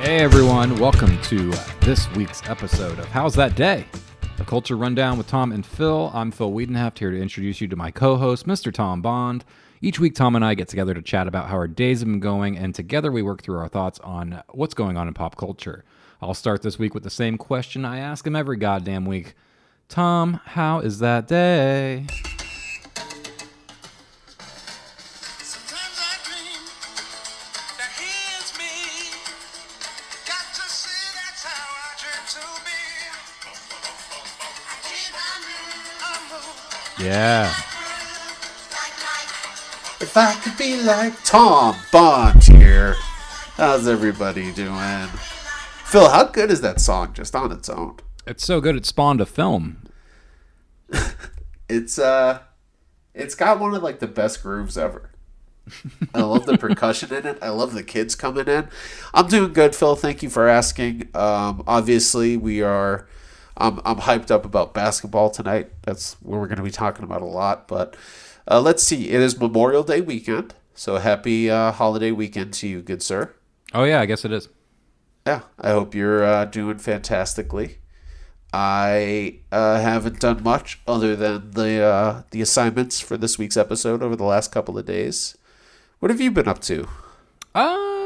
Hey everyone, welcome to this week's episode of How's That Day? A culture rundown with Tom and Phil. I'm Phil Wiedenheft, here to introduce you to my co-host, Mr. Tom Bond. Each week, Tom and I get together to chat about how our days have been going, and together we work through our thoughts on what's going on in pop culture. I'll start this week with the same question I ask him every goddamn week. Tom, how is that day? Yeah. If I could be like Tom Bond here. How's everybody doing? Phil, how good is that song just on its own? It's so good it spawned a film. It's got one of like the best grooves ever. I love the percussion in it. I love the kids coming in. I'm doing good, Phil. Thank you for asking. Obviously we are I'm hyped up about basketball tonight. That's what we're going to be talking about a lot. But let's see. It is Memorial Day weekend. So happy holiday weekend to you, good sir. Oh, yeah, I guess it is. Yeah, I hope you're doing fantastically. I haven't done much other than the assignments for this week's episode over the last couple of days. What have you been up to?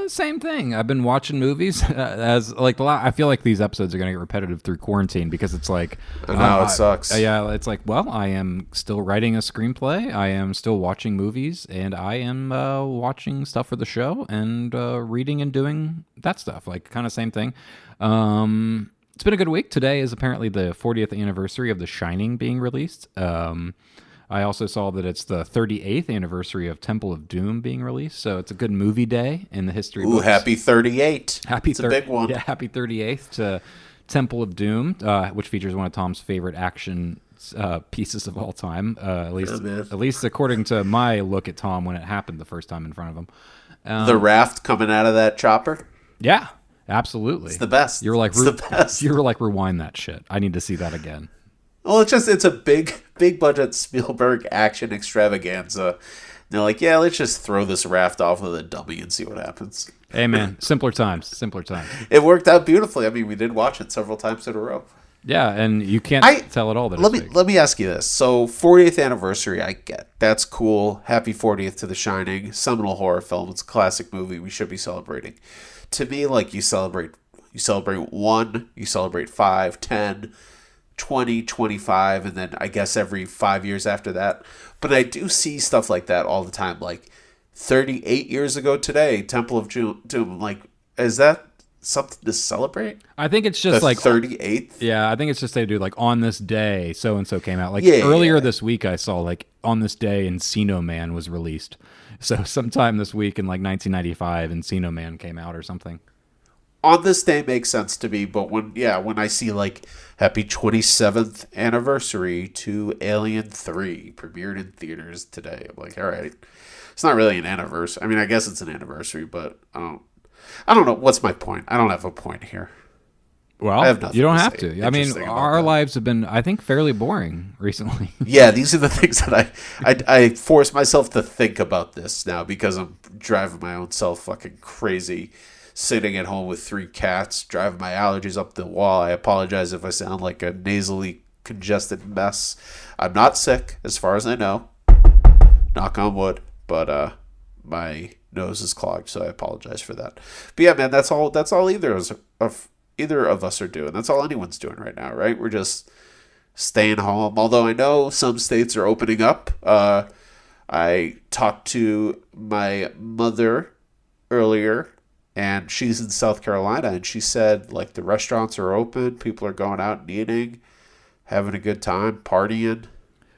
Same thing. I've been watching movies. I feel like these episodes are going to get repetitive through quarantine because it's like, I know, it sucks. Yeah, it's like, well, I am still writing a screenplay. I am still watching movies, and I am watching stuff for the show and reading and doing that stuff. Like, kind of same thing. It's been a good week. Today is apparently the 40th anniversary of The Shining being released. I also saw that it's the 38th anniversary of Temple of Doom being released, so it's a good movie day in the history books. Ooh, happy 38. It's a big one. Yeah, happy 38th to Temple of Doom, which features one of Tom's favorite action pieces of all time, at least according to my look at Tom when it happened the first time in front of him. The raft coming out of that chopper? Yeah, absolutely. It's the best. You were like, the best. You were like, rewind that shit. I need to see that again. Well, it's a big budget Spielberg action extravaganza. They're like, yeah, let's just throw this raft off with a dummy and see what happens. Hey, man, simpler times. It worked out beautifully. I mean, we did watch it several times in a row. Yeah, and you can't tell at all that let me ask you this. So, 40th anniversary, I get. That's cool. Happy 40th to The Shining. Seminal horror film. It's a classic movie. We should be celebrating. To me, like, you celebrate 1, you celebrate 5, 10, 20, 25, and then I guess every 5 years after that. But I do see stuff like that all the time. Like 38 years ago today, Temple of Doom. Like, is that something to celebrate? I think it's just the like 38th. Yeah, I think it's just they do like on this day so and so came out. Like earlier this week, I saw like on this day Encino Man was released. So sometime this week in like 1995, Encino Man came out or something. On this day makes sense to me, but when I see like happy 27th anniversary to Alien 3 premiered in theaters today, I'm like, all right, it's not really an anniversary. I mean, I guess it's an anniversary, but I don't know. What's my point? I don't have a point here. Well, you don't have to. I mean, our lives have been, I think, fairly boring recently. Yeah, these are the things that I force myself to think about this now because I'm driving my own self fucking crazy. Sitting at home with 3 cats, driving my allergies up the wall. I apologize if I sound like a nasally congested mess. I'm not sick, as far as I know. Knock on wood. But my nose is clogged, so I apologize for that. But yeah, man, that's all either of us are doing. That's all anyone's doing right now, right? We're just staying home. Although I know some states are opening up. I talked to my mother earlier, and she's in South Carolina, and she said, like, the restaurants are open, people are going out and eating, having a good time, partying.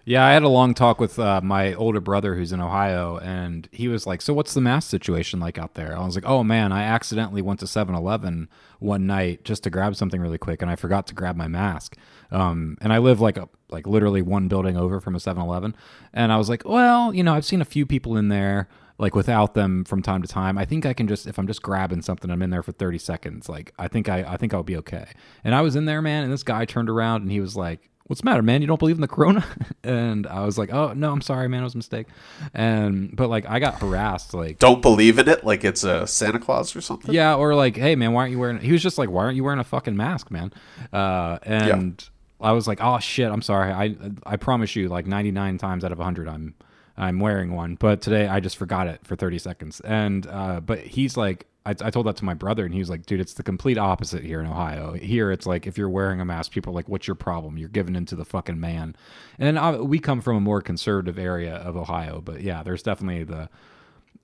Yeah, I had a long talk with my older brother who's in Ohio, and he was like, so what's the mask situation like out there? I was like, oh, man, I accidentally went to 7-Eleven one night just to grab something really quick, and I forgot to grab my mask. And I live like literally one building over from a 7-Eleven. And I was like, well, I've seen a few people in there, like without them from time to time. I think I can just, if I'm just grabbing something, I'm in there for 30 seconds. Like, I think I'll be okay. And I was in there, man, and this guy turned around and he was like, what's the matter, man? You don't believe in the corona? And I was like, oh no, I'm sorry, man, it was a mistake. But like I got harassed, like, Don't believe in it like it's a Santa Claus or something? yeah, or like, hey man, why aren't you wearing, he was just like, why aren't you wearing a fucking mask, man? And I was like, oh shit, I'm sorry. I promise you, like 99 times out of 100 I'm wearing one, but today I just forgot it for 30 seconds. And but he's like, I told that to my brother, and he was like, dude, it's the complete opposite here in Ohio. Here, it's like, if you're wearing a mask, people are like, what's your problem? You're giving into the fucking man. And we come from a more conservative area of Ohio, but yeah, there's definitely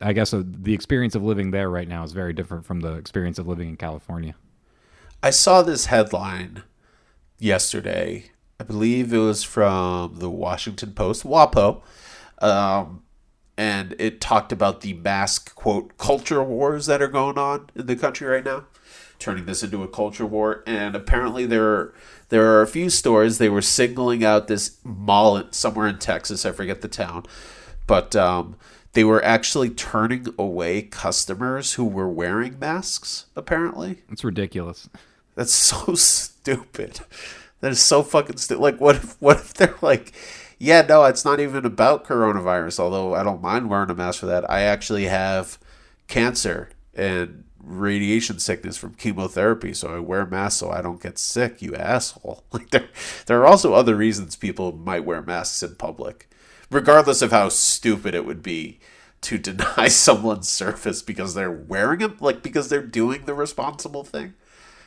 I guess the experience of living there right now is very different from the experience of living in California. I saw this headline yesterday. I believe it was from the Washington Post, WAPO. And it talked about the mask, quote, culture wars that are going on in the country right now, turning this into a culture war. And apparently there are a few stores, they were signaling out this mall somewhere in Texas, I forget the town, but they were actually turning away customers who were wearing masks, apparently. It's ridiculous. That's so stupid. That is so fucking stupid. Like, what if they're like, yeah, no, it's not even about coronavirus, although I don't mind wearing a mask for that. I actually have cancer and radiation sickness from chemotherapy, so I wear masks so I don't get sick, you asshole. Like, there are also other reasons people might wear masks in public, regardless of how stupid it would be to deny someone's service because they're wearing them, like because they're doing the responsible thing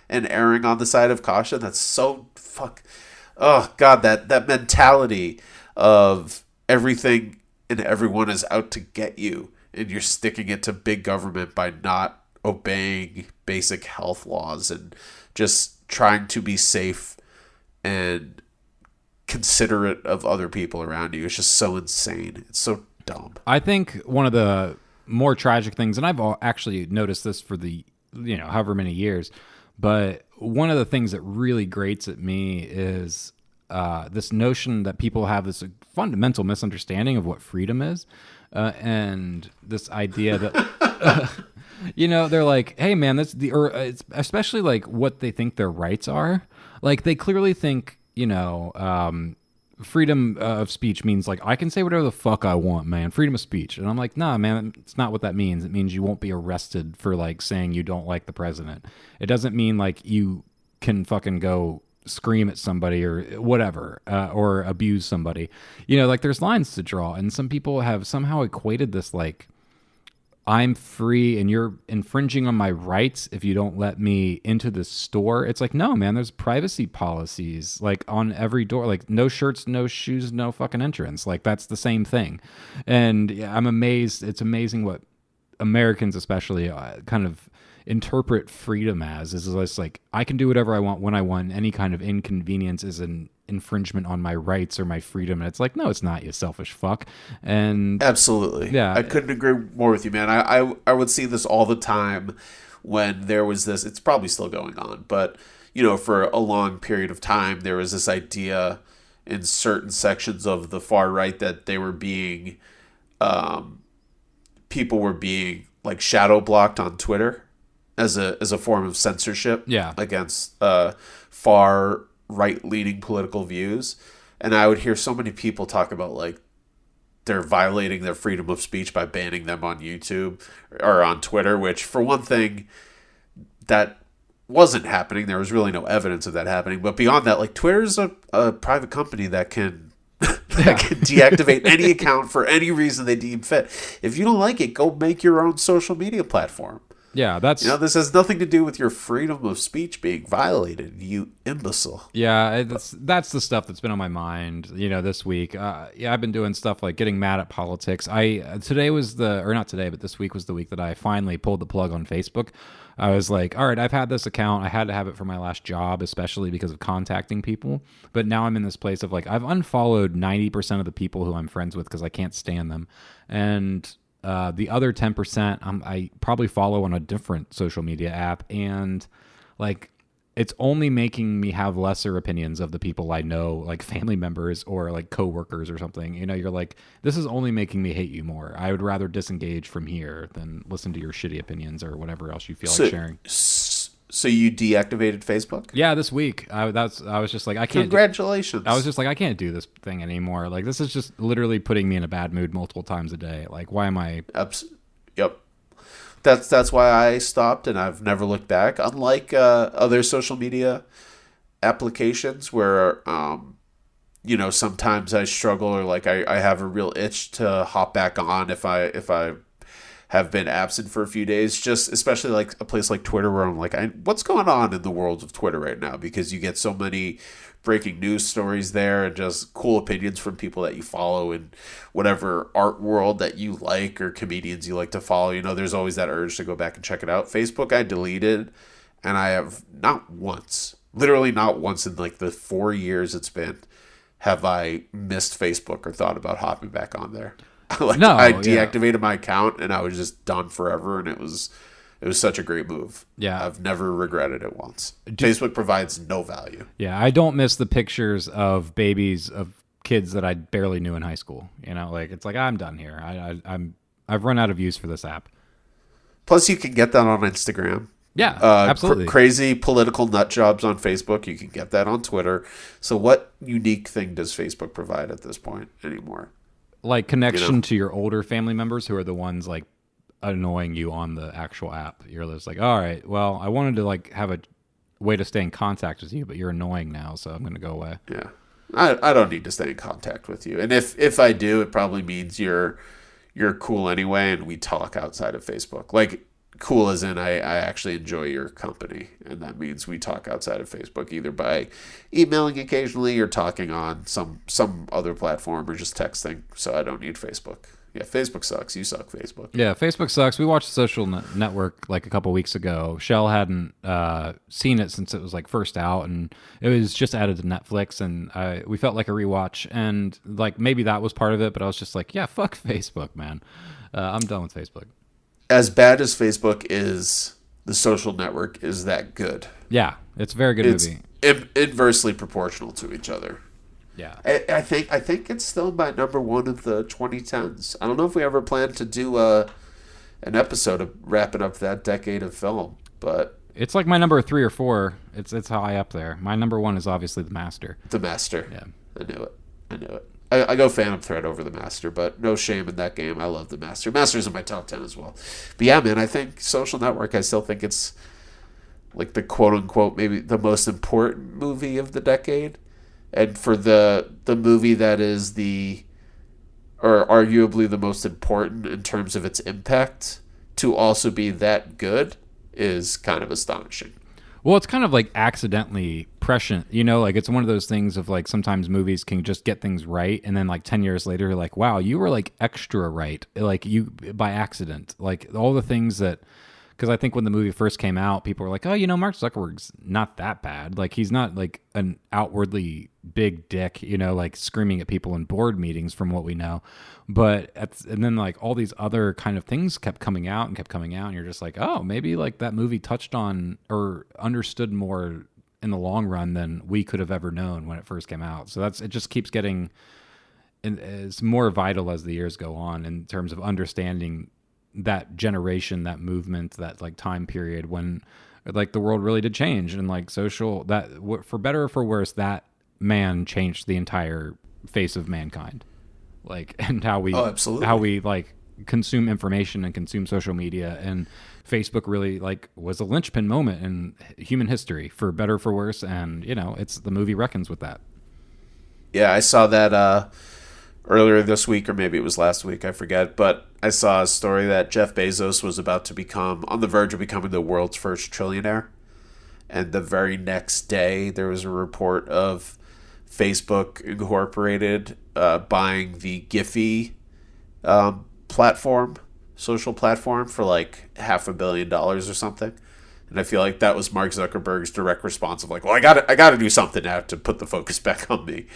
and erring on the side of caution. That's so oh god, that mentality of everything and everyone is out to get you, and you're sticking it to big government by not obeying basic health laws and just trying to be safe and considerate of other people around you. It's just so insane. It's so dumb. I think one of the more tragic things, and I've actually noticed this for the, however many years, but one of the things that really grates at me is this notion that people have this fundamental misunderstanding of what freedom is, and this idea that they're like, hey man, it's especially like what they think their rights are. Like they clearly think freedom of speech means like I can say whatever the fuck I want, man. Freedom of speech. And I'm like, nah, man, it's not what that means. It means you won't be arrested for like saying you don't like the president. It doesn't mean like you can fucking go scream at somebody or whatever, or abuse somebody. Like there's lines to draw, and some people have somehow equated this like I'm free and you're infringing on my rights if you don't let me into the store. It's like, no, man, there's privacy policies like on every door, like no shirts, no shoes, no fucking entrance. Like that's the same thing. And yeah, I'm amazed. It's amazing what Americans especially kind of interpret freedom as is just like I can do whatever I want when I want. Any kind of inconvenience is an infringement on my rights or my freedom. And it's like, no, it's not, you selfish fuck. And absolutely, yeah, I couldn't agree more with you, man. I would see this all the time when there was this. It's probably still going on, but for a long period of time there was this idea in certain sections of the far right that they were being people were being like shadow blocked on Twitter as a form of censorship, against far right-leaning political views. And I would hear so many people talk about like they're violating their freedom of speech by banning them on YouTube or on Twitter, which for one thing, that wasn't happening. There was really no evidence of that happening. But beyond that, like Twitter's a private company that can can deactivate any account for any reason they deem fit. If you don't like it, go make your own social media platform. Yeah, that's this has nothing to do with your freedom of speech being violated, you imbecile. Yeah, that's the stuff that's been on my mind, this week. I've been doing stuff like getting mad at politics. Today was not today, but this week was the week that I finally pulled the plug on Facebook. I was like, all right, I've had this account. I had to have it for my last job, especially because of contacting people. But now I'm in this place of like, I've unfollowed 90% of the people who I'm friends with because I can't stand them. And the other 10%, I probably follow on a different social media app. And like, it's only making me have lesser opinions of the people I know, like family members or like coworkers or something. You're like, this is only making me hate you more. I would rather disengage from here than listen to your shitty opinions or whatever else you feel like sharing. So you deactivated Facebook? Yeah, this week. I was just like, I can't. Congratulations. I was just like, I can't do this thing anymore. Like, this is just literally putting me in a bad mood multiple times a day. Like, why am I? Yep. That's why I stopped, and I've never looked back. Unlike other social media applications where, sometimes I struggle, or like I have a real itch to hop back on if I have been absent for a few days, just especially like a place like Twitter where I'm like, what's going on in the world of Twitter right now? Because you get so many breaking news stories there and just cool opinions from people that you follow in whatever art world that you like or comedians you like to follow. There's always that urge to go back and check it out. Facebook I deleted, and I have literally not once in like the 4 years it's been, have I missed Facebook or thought about hopping back on there. I deactivated my account and I was just done forever, and it was such a great move. Yeah. I've never regretted it once. Facebook provides no value. Yeah, I don't miss the pictures of babies of kids that I barely knew in high school. It's like I'm done here. I've run out of use for this app. Plus, you can get that on Instagram. Yeah, absolutely. Crazy political nut jobs on Facebook. You can get that on Twitter. So what unique thing does Facebook provide at this point anymore? Like connection to your older family members who are the ones like annoying you on the actual app. You're just like, all right, well, I wanted to like have a way to stay in contact with you, but you're annoying now, so I'm going to go away. Yeah. I don't need to stay in contact with you. And if I do, it probably means you're cool anyway, and we talk outside of Facebook. Like, cool as in I actually enjoy your company, and that means we talk outside of Facebook, either by emailing occasionally or talking on some other platform or just texting. So I don't need Facebook. Yeah, Facebook sucks. You suck, Facebook. Yeah, Facebook sucks. We watched Social Network like a couple weeks ago. Shell hadn't seen it since it was like first out, and it was just added to Netflix, and we felt like a rewatch, and like maybe that was part of it, but I was just like, yeah, fuck Facebook, man. I'm done with Facebook. As bad as Facebook is, the Social Network is that good. Yeah, it's a very good movie. It's inversely proportional to each other. Yeah, I think it's still my number one of the 2010s. I don't know if we ever plan to do an episode of wrapping up that decade of film, but it's like my number 3 or 4. It's high up there. My number 1 is obviously The Master. The Master. Yeah, I knew it. I go Phantom Thread over The Master, but no shame in that game. I love The Master. Master's in my top 10 as well. But yeah, man, I think Social Network, I still think it's like the quote-unquote maybe the most important movie of the decade. And for the movie that is or arguably the most important in terms of its impact, to also be that good is kind of astonishing. Well, it's kind of like accidentally prescient, like it's one of those things of like sometimes movies can just get things right, and then like 10 years later, you're like, wow, you were like extra right, like you by accident, like all the things that. Because I think when the movie first came out, people were like, oh, Mark Zuckerberg's not that bad. Like, he's not like an outwardly big dick, like screaming at people in board meetings from what we know. And then like all these other kind of things kept coming out. And you're just like, oh, maybe like that movie touched on or understood more in the long run than we could have ever known when it first came out. So it just keeps getting, it's more vital as the years go on in terms of understanding that generation, that movement, that like time period when like the world really did change, and like social, that for better or for worse, that man changed the entire face of mankind, like, and how we like consume information and consume social media. And Facebook really like was a linchpin moment in human history, for better or for worse. And it's the movie reckons with that. Yeah, I saw that earlier this week, or maybe it was last week, I forget, but I saw a story that Jeff Bezos was about to become on the verge of becoming the world's first trillionaire. And the very next day, there was a report of Facebook Incorporated buying the Giphy social platform, for like $500 million or something. And I feel like that was Mark Zuckerberg's direct response of like, well, I got to do something now to put the focus back on me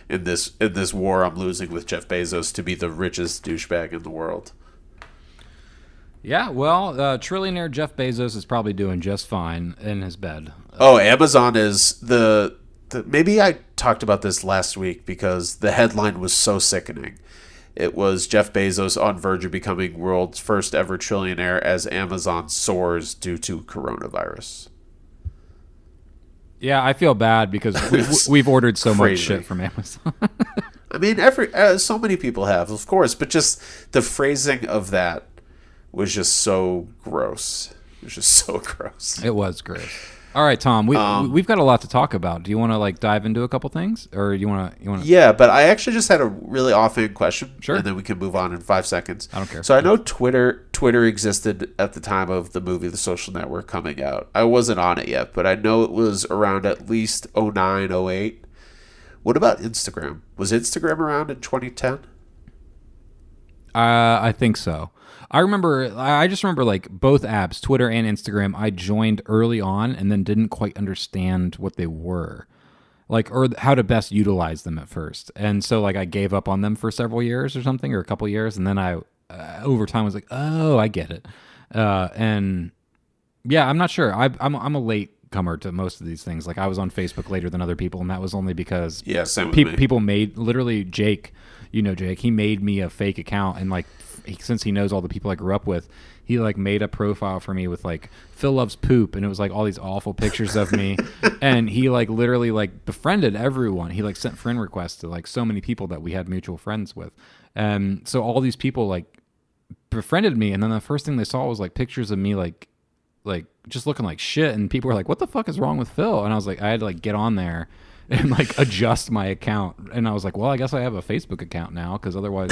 in this war I'm losing with Jeff Bezos to be the richest douchebag in the world. Yeah, well, trillionaire Jeff Bezos is probably doing just fine in his bed. Amazon is the maybe I talked about this last week because the headline was so sickening. It was Jeff Bezos on verge of becoming world's first ever trillionaire as Amazon soars due to coronavirus. Yeah, I feel bad because we've ordered so much Crazy. shit from Amazon. I mean, so many people have, of course, but just the phrasing of that was just so gross. It was just so gross. It was gross. All right, Tom, we've got a lot to talk about. Do you want to like dive into a couple things, or you want to? Yeah, but I actually just had a really offhand question, Sure. and then we can move on in 5 seconds. I don't care. So I know Twitter existed at the time of the movie The Social Network coming out. I wasn't on it yet, but I know it was around at least 09, 08. What about Instagram? Was Instagram around in 2010? I think so. I just remember like both apps, Twitter and Instagram, I joined early on and then didn't quite understand what they were. Like, or how to best utilize them at first. And so like I gave up on them for several years or something, or a couple years, and then I over time was like, "Oh, I get it." And yeah, I'm not sure. I'm a late comer to most of these things. Like I was on Facebook later than other people, and that was only because same with me. people made literally Jake, Jake, he made me a fake account, and like since he knows all the people I grew up with, he like made a profile for me with like Phil loves poop, and it was like all these awful pictures of me, and he like literally like befriended everyone. He like sent friend requests to like so many people that we had mutual friends with, and so all these people like befriended me, and then the first thing they saw was like pictures of me like just looking like shit, and people were like, "What the fuck is wrong with Phil?" And I was like, I had to like get on there and like adjust my account, and I was like, well, I guess I have a Facebook account now because otherwise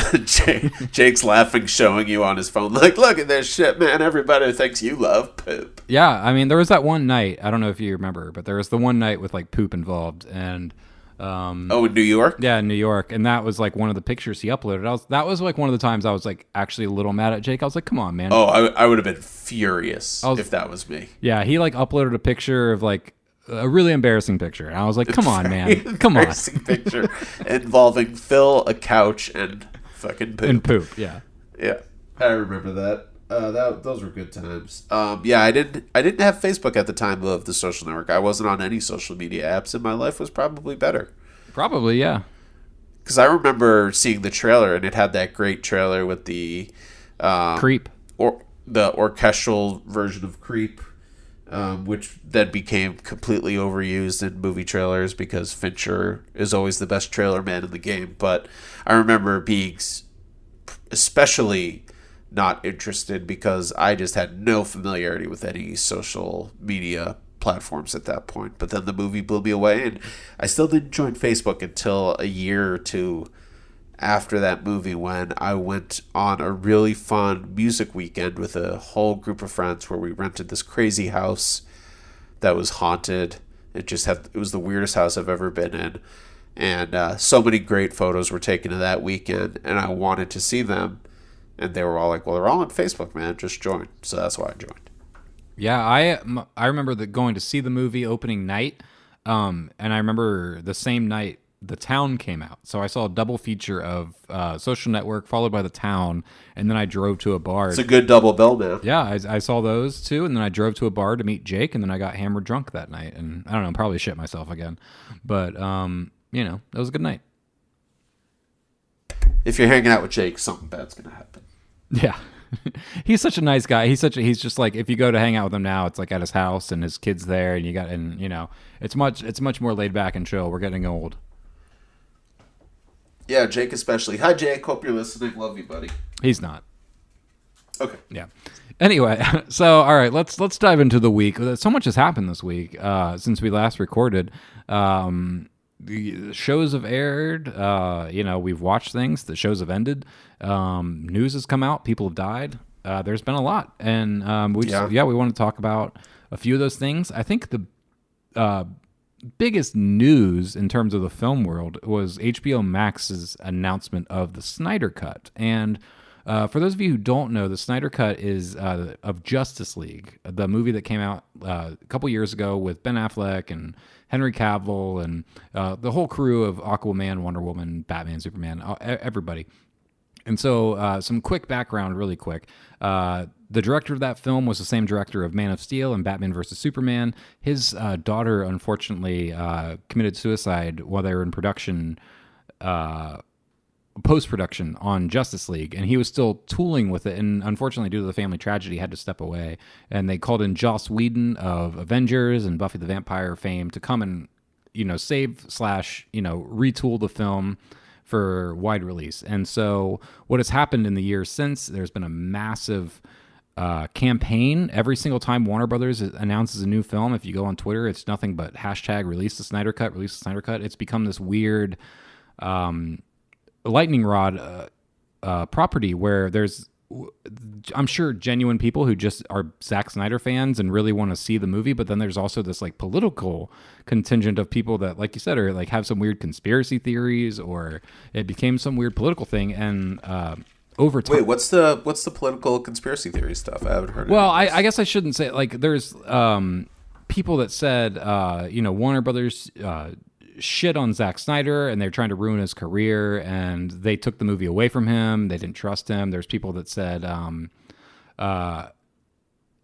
Jake's laughing, showing you on his phone like, look at this shit, man, everybody thinks you love poop. Yeah, I mean, there was that one night, I don't know if you remember, but there was the one night with like poop involved, and in New York? Yeah, in New York, and that was like one of the pictures he uploaded. That was like one of the times I was like actually a little mad at Jake. I was like, come on, man. Oh, I would have been furious if that was me. Yeah, he like uploaded a picture of like a really embarrassing picture, and I was like, come on, man, come on. Embarrassing picture involving Phil, a couch, and fucking poop. And poop, yeah. Yeah, I remember that. Those were good times. Yeah, I didn't have Facebook at the time of The Social Network. I wasn't on any social media apps, and my life was probably better. Probably, yeah. Because I remember seeing the trailer, and it had that great trailer with the Creep, or the orchestral version of Creep, which then became completely overused in movie trailers because Fincher is always the best trailer man in the game. But I remember being especially not interested because I just had no familiarity with any social media platforms at that point. But then the movie blew me away, and I still didn't join Facebook until a year or two after that movie, when I went on a really fun music weekend with a whole group of friends where we rented this crazy house that was haunted. It was the weirdest house I've ever been in, and so many great photos were taken of that weekend, and I wanted to see them, and they were all like, well, they're all on Facebook, man, just join. So that's why I joined. Yeah, I remember going to see the movie opening night, and I remember the same night The Town came out. So I saw a double feature of Social Network followed by The Town, and then I drove to a bar. It's a good double bill, man. Yeah, I saw those two, and then I drove to a bar to meet Jake, and then I got hammered drunk that night, and I don't know, probably shit myself again. But, it was a good night. If you're hanging out with Jake, something bad's going to happen. Yeah. He's such a nice guy. He's just like, if you go to hang out with him now, it's like at his house and his kids there, and it's much more laid back and chill. We're getting old. Yeah, Jake especially. Hi, Jake. Hope you're listening. Love you, buddy. He's not. Okay. Yeah. Anyway, so all right, let's dive into the week. So much has happened this week since we last recorded. The shows have aired. We've watched things. The shows have ended. News has come out. People have died. There's been a lot, and we want to talk about a few of those things. I think the biggest news in terms of the film world was HBO Max's announcement of the Snyder Cut. And for those of you who don't know, the Snyder Cut is of Justice League, the movie that came out a couple years ago with Ben Affleck and Henry Cavill and the whole crew of Aquaman, Wonder Woman, Batman, Superman, everybody. And so some quick background, really quick. The director of that film was the same director of Man of Steel and Batman vs. Superman. His daughter, unfortunately, committed suicide while they were in production. post-production on Justice League, and he was still tooling with it, and unfortunately due to the family tragedy had to step away, and they called in Joss Whedon of Avengers and Buffy the Vampire fame to come and save / retool the film for wide release. And so what has happened in the years since, there's been a massive campaign. Every single time Warner Brothers announces a new film, if you go on Twitter, it's nothing but hashtag release the Snyder Cut, release the Snyder Cut. It's become this weird lightning rod property where there's, I'm sure, genuine people who just are Zack Snyder fans and really want to see the movie, but then there's also this like political contingent of people that, like you said, are like have some weird conspiracy theories, or it became some weird political thing. And over time, wait, what's the political conspiracy theory stuff? I haven't heard. Well, I guess I shouldn't say, like, there's people that said Warner Brothers shit on Zack Snyder and they're trying to ruin his career, and they took the movie away from him. They didn't trust him. There's people that said,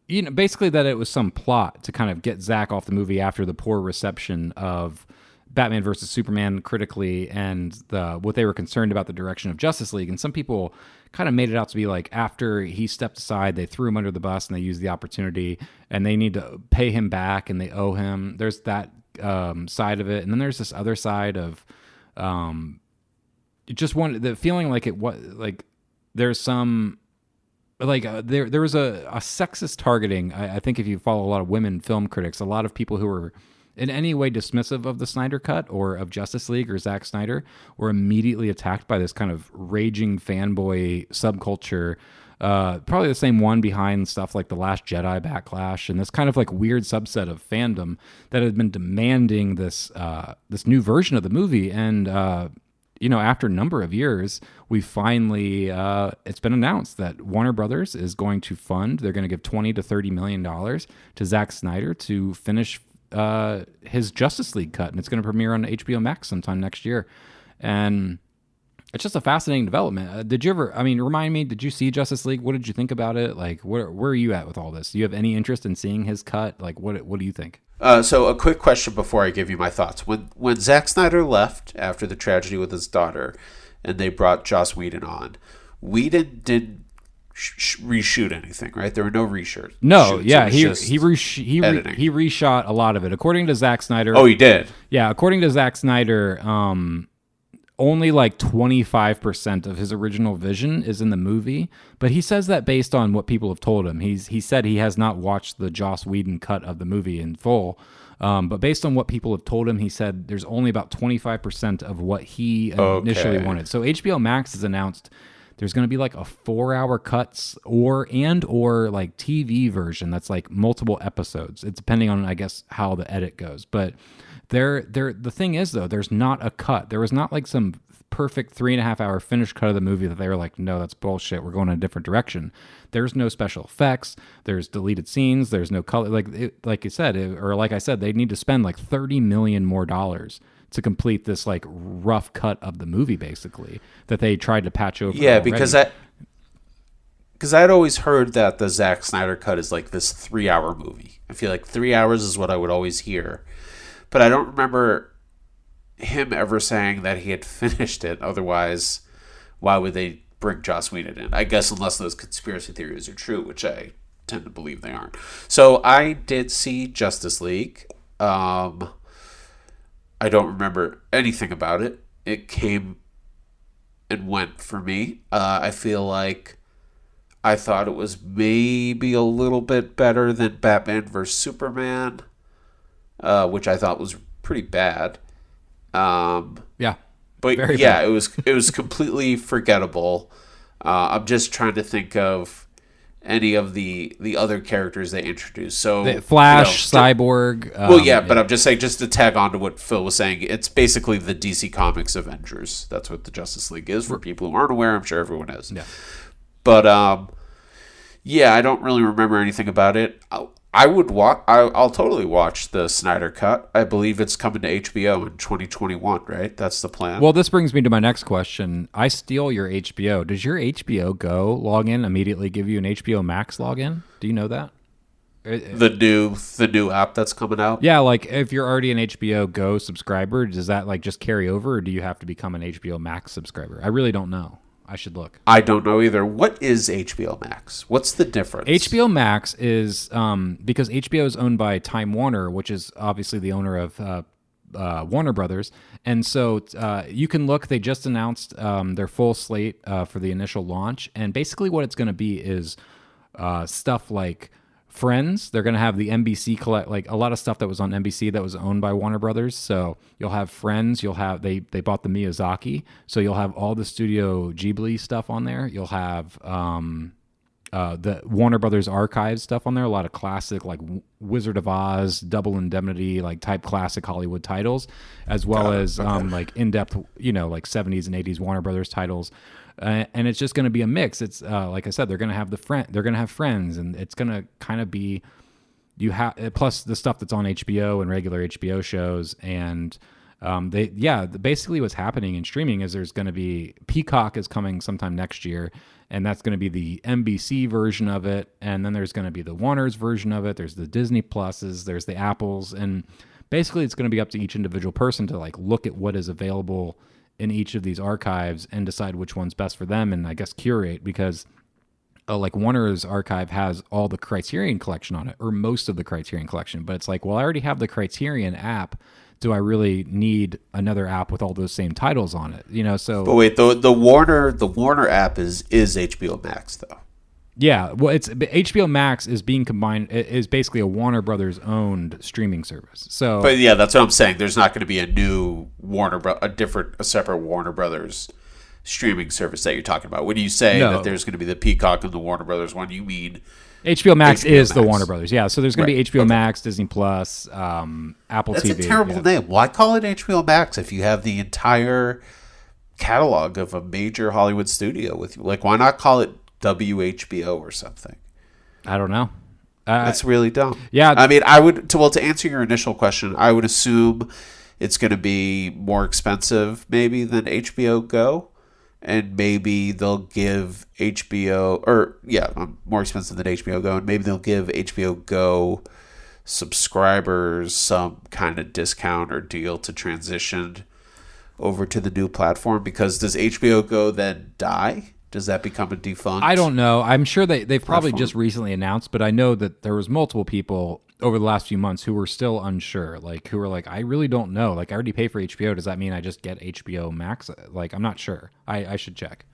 basically that it was some plot to kind of get Zack off the movie after the poor reception of Batman versus Superman critically, and what they were concerned about the direction of Justice League. And some people kind of made it out to be like after he stepped aside, they threw him under the bus and they used the opportunity, and they need to pay him back and they owe him. There's that side of it, and then there's this other side of just the feeling like there's some there was a sexist targeting. I think if you follow a lot of women film critics, a lot of people who were in any way dismissive of the Snyder Cut or of Justice League or Zack Snyder were immediately attacked by this kind of raging fanboy subculture. Probably the same one behind stuff like The Last Jedi backlash, and this kind of like weird subset of fandom that had been demanding this new version of the movie. And after a number of years, we finally it's been announced that Warner Brothers is going to fund. They're going to give $20 to $30 million to Zack Snyder to finish his Justice League cut, and it's going to premiere on HBO Max sometime next year. And it's just a fascinating development. Did you ever, remind me, did you see Justice League? What did you think about it? Like, where are you at with all this? Do you have any interest in seeing his cut? Like, what do you think? So a quick question before I give you my thoughts. When Zack Snyder left after the tragedy with his daughter, and they brought Joss Whedon on, Whedon didn't reshoot anything, right? There were no reshoots. No, yeah, he reshot a lot of it. According to Zack Snyder. Oh, he did? Yeah, according to Zack Snyder, only like 25% of his original vision is in the movie, but he says that based on what people have told him. He said he has not watched the Joss Whedon cut of the movie in full, but based on what people have told him, he said there's only about 25% of what he initially wanted. So HBO Max has announced there's going to be like a 4-hour cuts or like TV version that's like multiple episodes. It's depending on, I guess, how the edit goes. But the thing is, though, there's not a cut. There was not like some perfect 3.5-hour finished cut of the movie that they were like, no, that's bullshit. We're going in a different direction. There's no special effects. There's deleted scenes. There's no color. Like you said, like I said, they need to spend like $30 million more to complete this like rough cut of the movie, basically, that they tried to patch over. Yeah, already. because I'd always heard that the Zack Snyder cut is like this 3-hour movie. I feel like 3 hours is what I would always hear, but I don't remember him ever saying that he had finished it. Otherwise, why would they bring Joss Whedon in? I guess unless those conspiracy theories are true, which I tend to believe they aren't. So I did see Justice League. I don't remember anything about it. It came and went for me. I feel like I thought it was maybe a little bit better than Batman vs. Superman, which I thought was pretty bad. Yeah. But Very yeah, bad. it was completely forgettable. I'm just trying to think of any of the other characters they introduced. So Flash, Cyborg. But I'm just saying, just to tag on to what Phil was saying, it's basically the DC Comics Avengers. That's what the Justice League is for people who aren't aware. I'm sure everyone is. Yeah. But I don't really remember anything about it. I'll totally watch the Snyder Cut. I believe it's coming to HBO in 2021, right? That's the plan. Well, this brings me to my next question. I steal your HBO. Does your HBO Go login immediately give you an HBO Max login? Do you know that? The new app that's coming out. Yeah, like if you're already an HBO Go subscriber, does that like just carry over, or do you have to become an HBO Max subscriber? I really don't know. I should look. I don't know either. What is HBO Max? What's the difference? HBO Max is because HBO is owned by Time Warner, which is obviously the owner of Warner Brothers, and so you can look. They just announced their full slate for the initial launch, and basically what it's going to be is stuff like Friends. They're going to have the NBC collect, like a lot of stuff that was on NBC that was owned by Warner Brothers. So you'll have Friends. You'll have they bought the Miyazaki, so you'll have all the Studio Ghibli stuff on there. You'll have the Warner Brothers archives stuff on there. A lot of classic like Wizard of Oz, Double Indemnity, like type classic Hollywood titles, as well as like in-depth, like 70s and 80s Warner Brothers titles. And it's just going to be a mix. It's like I said, they're going to have they're going to have Friends, and it's going to kind of be plus the stuff that's on HBO and regular HBO shows. And basically what's happening in streaming is there's going to be Peacock is coming sometime next year, and that's going to be the NBC version of it, and then there's going to be the Warner's version of it. There's the Disney Pluses, there's the Apples, and basically it's going to be up to each individual person to like look at what is available in each of these archives and decide which one's best for them, and I guess curate, because like Warner's archive has all the Criterion collection on it, or most of the Criterion collection, but it's like, well, I already have the Criterion app. Do I really need another app with all those same titles on it? So. But wait, the Warner app is HBO Max though. Yeah, well, it's HBO Max is being combined. Is basically a Warner Brothers owned streaming service. So, but yeah, that's what I'm saying. There's not going to be a new a separate Warner Brothers streaming service that you're talking about. When you say that there's going to be the Peacock and the Warner Brothers one, you mean HBO Max is the Warner Brothers. Yeah, so there's going to be HBO Max, Disney Plus, Apple TV. That's a terrible name. Why call it HBO Max if you have the entire catalog of a major Hollywood studio with you? Like, why not call it WHBO or something? I don't know. That's really dumb. Yeah. I mean, to answer your initial question, I would assume it's going to be more expensive maybe than HBO Go, and maybe they'll give more expensive than HBO Go, and maybe they'll give HBO Go subscribers some kind of discount or deal to transition over to the new platform, because does HBO Go then die? Does that become a defunct? I don't know. I'm sure they've probably just recently announced, but I know that there was multiple people over the last few months who were still unsure, like who were like, I really don't know. Like, I already pay for HBO. Does that mean I just get HBO Max? Like, I'm not sure. I should check.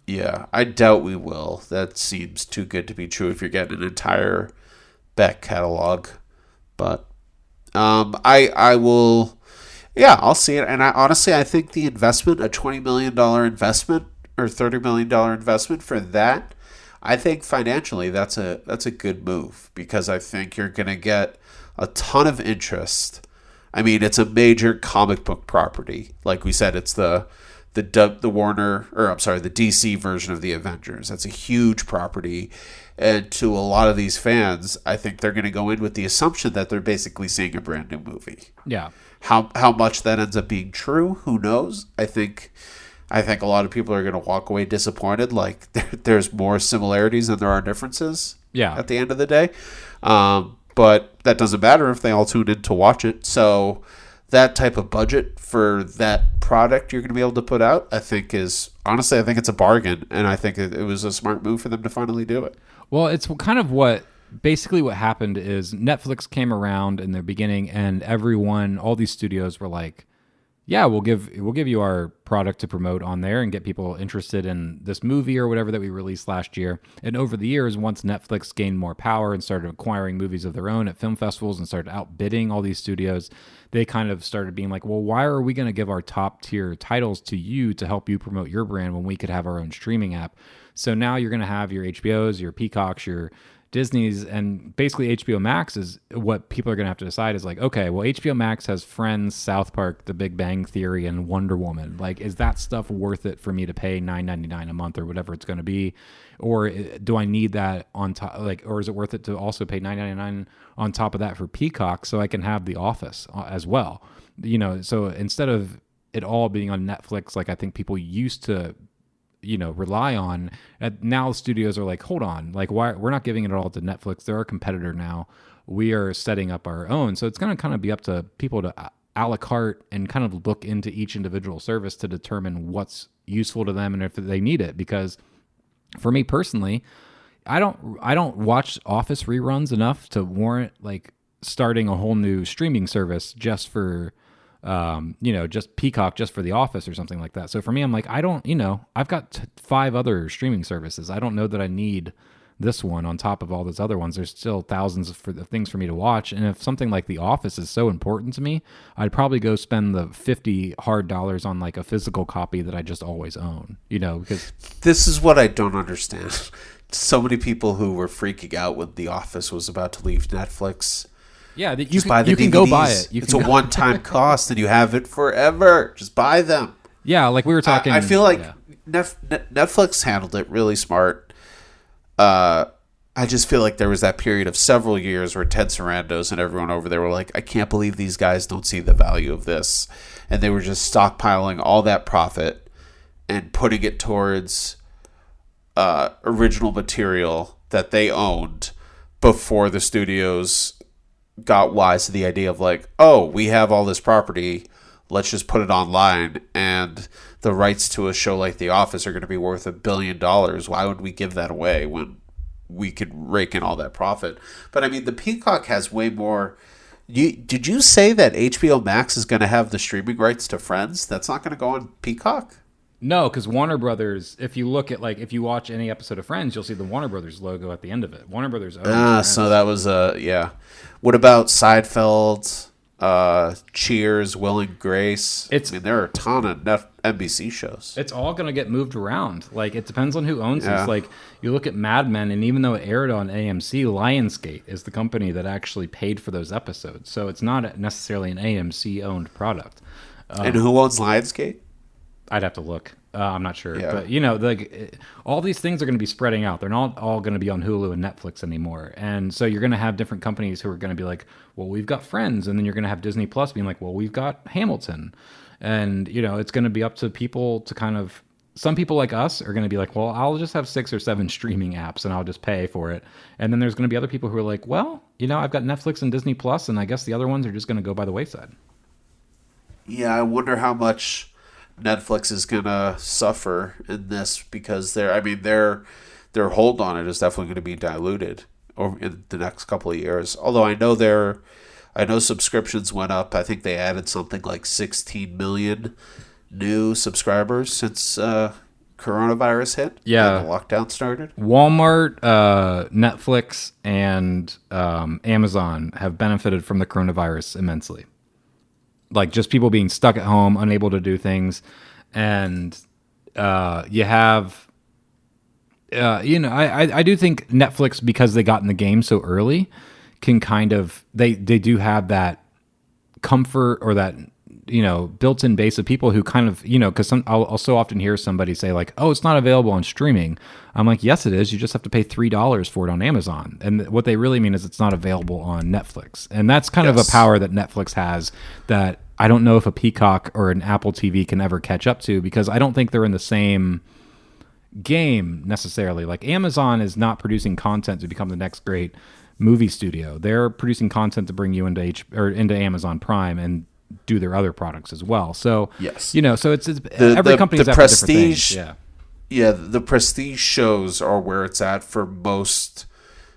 Yeah, I doubt we will. That seems too good to be true if you're getting an entire back catalog. But I will. Yeah, I'll see it. And I think the investment, a $20 million investment or $30 million investment for that, I think financially that's a good move, because I think you're going to get a ton of interest. I mean, it's a major comic book property. Like we said, it's the DC version of the Avengers. That's a huge property. And to a lot of these fans, I think they're going to go in with the assumption that they're basically seeing a brand new movie. Yeah. How much that ends up being true, who knows? I think a lot of people are going to walk away disappointed. Like, there's more similarities than there are differences. Yeah. At the end of the day, but that doesn't matter if they all tune in to watch it. So that type of budget for that product you're going to be able to put out, I think it's a bargain, and I think it was a smart move for them to finally do it. Well, it's kind of what happened is Netflix came around in the beginning, and all these studios were like, yeah, we'll give you our product to promote on there and get people interested in this movie or whatever that we released last year. And over the years, once Netflix gained more power and started acquiring movies of their own at film festivals and started outbidding all these studios, they kind of started being like, well, why are we going to give our top tier titles to you to help you promote your brand when we could have our own streaming app? So now you're going to have your HBOs, your Peacocks, your Disney's, and basically HBO Max is what people are going to have to decide is like, okay, well, HBO Max has Friends, South Park, The Big Bang Theory, and Wonder Woman. Like, is that stuff worth it for me to pay $9.99 a month or whatever it's going to be? Or do I need that on top? Like, or is it worth it to also pay $9.99 on top of that for Peacock so I can have The Office as well? So instead of it all being on Netflix, like I think people used to rely on. Now studios are like, hold on, like why we're not giving it all to Netflix? They're our competitor now. We are setting up our own. So it's going to kind of be up to people to a la carte and kind of look into each individual service to determine what's useful to them and if they need it. Because for me personally, I don't watch Office reruns enough to warrant like starting a whole new streaming service just for just Peacock, just for The Office or something like that. So for me, I'm like, I've got 5 other streaming services. I don't know that I need this one on top of all those other ones. There's still thousands of things for me to watch. And if something like The Office is so important to me, I'd probably go spend the $50 hard dollars on like a physical copy that I just always own, because this is what I don't understand. So many people who were freaking out when The Office was about to leave Netflix. Yeah, you can go buy it. It's a one-time cost, and you have it forever. Just buy them. Yeah, like we were talking. I feel like Netflix handled it really smart. I just feel like there was that period of several years where Ted Sarandos and everyone over there were like, I can't believe these guys don't see the value of this. And they were just stockpiling all that profit and putting it towards original material that they owned before the studios got wise to the idea of like, oh, we have all this property, let's just put it online, and the rights to a show like The Office are going to be worth $1 billion. Why would we give that away when we could rake in all that profit? But I mean, the Peacock has way more. Did you say that HBO Max is going to have the streaming rights to Friends? That's not going to go on Peacock? No, because Warner Brothers, if you look at, like, if you watch any episode of Friends, you'll see the Warner Brothers logo at the end of it. Warner Brothers owns Friends. So that was, yeah. What about Seinfeld, Cheers, Will and Grace? There are a ton of NBC shows. It's all going to get moved around. Like, it depends on who owns this. Like, you look at Mad Men, and even though it aired on AMC, Lionsgate is the company that actually paid for those episodes. So it's not necessarily an AMC-owned product. And who owns Lionsgate? I'd have to look. I'm not sure. Yeah. But, all these things are going to be spreading out. They're not all going to be on Hulu and Netflix anymore. And so you're going to have different companies who are going to be like, well, we've got Friends. And then you're going to have Disney Plus being like, well, we've got Hamilton. And, it's going to be up to people to kind of, some people like us are going to be like, well, I'll just have 6 or 7 streaming apps and I'll just pay for it. And then there's going to be other people who are like, well, I've got Netflix and Disney Plus, and I guess the other ones are just going to go by the wayside. Yeah, I wonder how much Netflix is gonna suffer in this, because their hold on it is definitely going to be diluted over in the next couple of years. Although I know subscriptions went up. I think they added something like 16 million new subscribers since coronavirus hit. Yeah, and the lockdown started. Walmart, Netflix, and Amazon have benefited from the coronavirus immensely. Like, just people being stuck at home, unable to do things. And you have, I do think Netflix, because they got in the game so early, can kind of, they do have that comfort or that, built-in base of people who kind of, because I'll so often hear somebody say like, oh, it's not available on streaming. I'm like, yes, it is. You just have to pay $3 for it on Amazon. And what they really mean is it's not available on Netflix. And that's kind of a power that Netflix has that I don't know if a Peacock or an Apple TV can ever catch up to, because I don't think they're in the same game necessarily. Like, Amazon is not producing content to become the next great movie studio. They're producing content to bring you into into Amazon Prime and do their other products as well. So yes, so it's every company's after prestige. Different things. The prestige shows are where it's at for most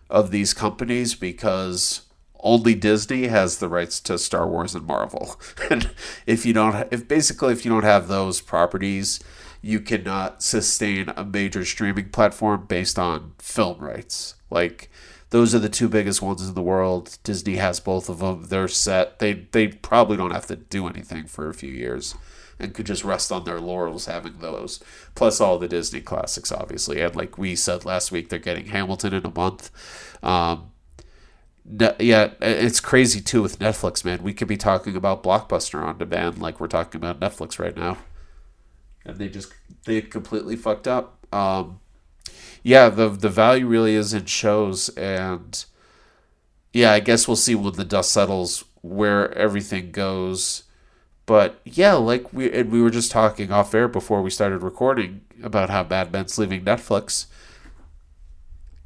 of these companies, because only Disney has the rights to Star Wars and Marvel. And if you don't have those properties, you cannot sustain a major streaming platform based on film rights. Like, those are the 2 biggest ones in the world. Disney has both of them. They're set. They probably don't have to do anything for a few years and could just rest on their laurels having those. Plus all the Disney classics, obviously. And like we said last week, they're getting Hamilton in a month. Yeah, it's crazy too with Netflix, man. We could be talking about Blockbuster on demand like we're talking about Netflix right now. And they completely fucked up. Yeah, the value really is in shows, and yeah, I guess we'll see when the dust settles where everything goes. But yeah, like we were just talking off air before we started recording about how Mad Men's leaving Netflix.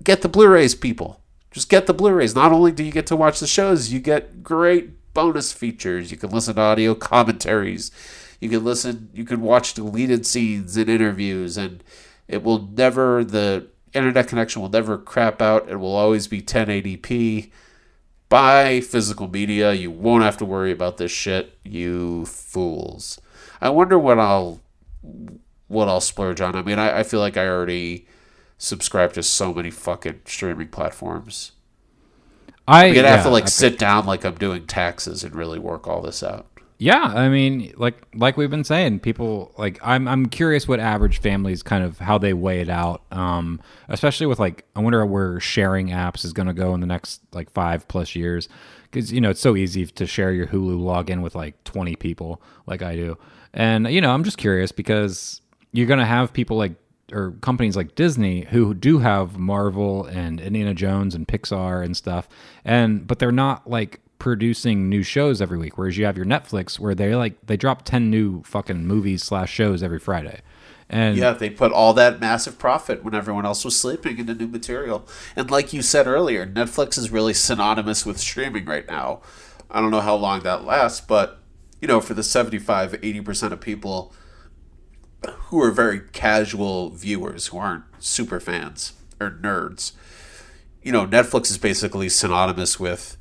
Get the Blu-rays, people. Just get the Blu-rays. Not only do you get to watch the shows, you get great bonus features. You can listen to audio commentaries. You can watch deleted scenes and interviews, and the internet connection will never crap out. It will always be 1080p. Buy physical media. You won't have to worry about this shit, you fools. I wonder what I'll splurge on. I mean, I feel like I already subscribe to so many fucking streaming platforms. I'm gonna have to sit down like I'm doing taxes and really work all this out. Yeah, I mean, like we've been saying, people I'm curious what average families kind of how they weigh it out. Especially with I wonder where sharing apps is going to go in the next 5+ years, because it's so easy to share your Hulu login with 20 people like I do, and I'm just curious because you're going to have people or companies like Disney who do have Marvel and Indiana Jones and Pixar and stuff, but they're not producing new shows every week, whereas you have your Netflix where they drop 10 new fucking movies / shows every Friday. And yeah, they put all that massive profit when everyone else was sleeping into new material. And like you said earlier, Netflix is really synonymous with streaming right now. I don't know how long that lasts, but for the 75-80% of people who are very casual viewers, who aren't super fans or nerds, Netflix is basically synonymous with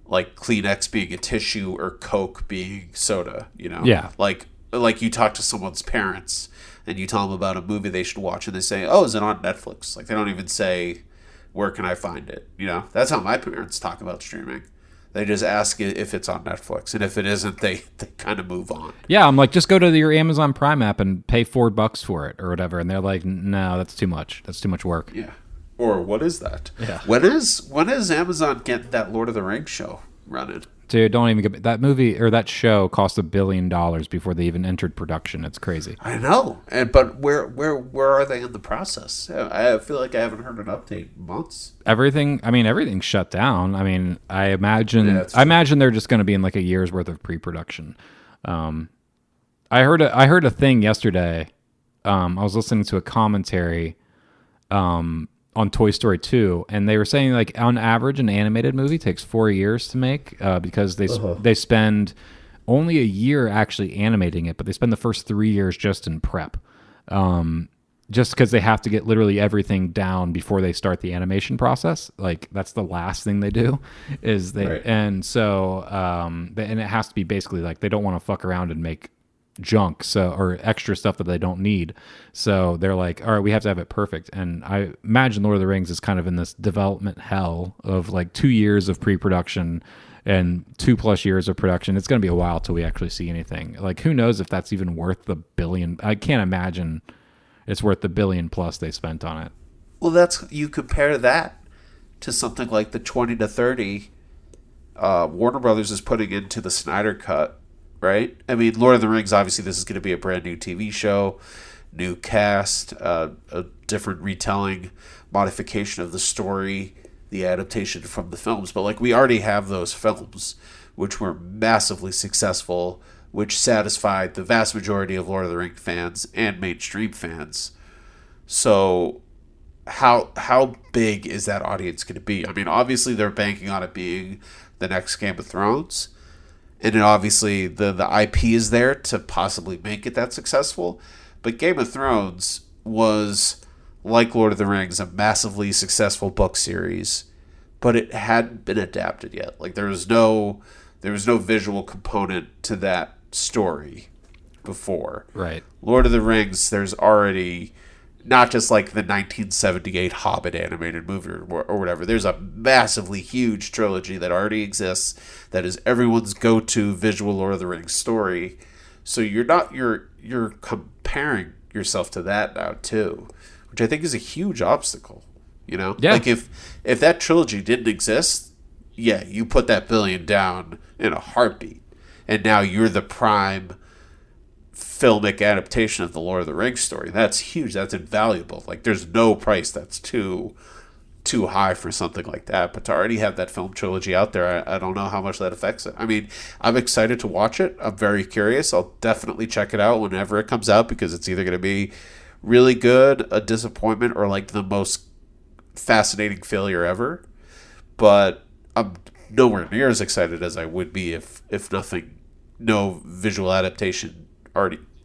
Kleenex being a tissue or Coke being soda, Yeah. Like you talk to someone's parents and you tell them about a movie they should watch and they say, oh, is it on Netflix? They don't even say, where can I find it? That's how my parents talk about streaming. They just ask if it's on Netflix. And if it isn't, they kind of move on. Yeah, I'm just go to your Amazon Prime app and pay $4 for it or whatever. And they're like, no, that's too much. That's too much work. Yeah. Or what is that? Yeah. When is Amazon getting that Lord of the Rings show running? Dude, don't even get that movie or that show cost $1 billion before they even entered production. It's crazy. I know, but where are they in the process? I feel like I haven't heard an update in months. Everything's shut down. I imagine they're just going to be in a year's worth of pre-production. I heard a thing yesterday. I was listening to a commentary on Toy Story 2, and they were saying on average an animated movie takes 4 years to make because they spend only a year actually animating it, but they spend the first 3 years just in prep, just because they have to get literally everything down before they start the animation process. That's the last thing they do is they right. And so and it has to be basically they don't want to fuck around and make junk or extra stuff that they don't need, so they're all right, we have to have it perfect. And I imagine Lord of the Rings is kind of in this development hell of 2 years of pre-production and 2+ years of production. It's going to be a while till we actually see anything. Who knows if that's even worth the $1 billion. I can't imagine it's worth the $1 billion+ they spent on it. Well, you compare that to something like the 20 to 30 Warner Brothers is putting into the Snyder Cut. Right? Lord of the Rings, obviously this is going to be a brand new TV show, new cast, a different retelling, modification of the story, the adaptation from the films. But we already have those films, which were massively successful, which satisfied the vast majority of Lord of the Rings fans and mainstream fans. So how big is that audience going to be? Obviously they're banking on it being the next Game of Thrones. And then obviously the IP is there to possibly make it that successful. But Game of Thrones was, like Lord of the Rings, a massively successful book series. But it hadn't been adapted yet. There was no visual component to that story before. Right. Lord of the Rings, there's already not just the 1978 Hobbit animated movie or whatever. There's a massively huge trilogy that already exists that is everyone's go-to visual Lord of the Rings story. So you're comparing yourself to that now too, which I think is a huge obstacle. Yeah. If that trilogy didn't exist, yeah, you put that $1 billion down in a heartbeat, and now you're the prime filmic adaptation of the Lord of the Rings story. That's huge. That's invaluable. There's no price that's too too high for something like that. But to already have that film trilogy out there, I don't know how much that affects it. I mean, I'm excited to watch it. I'm very curious. I'll definitely check it out whenever it comes out, because it's either going to be really good, a disappointment, or like the most fascinating failure ever. But I'm nowhere near as excited as I would be if nothing, no visual adaptation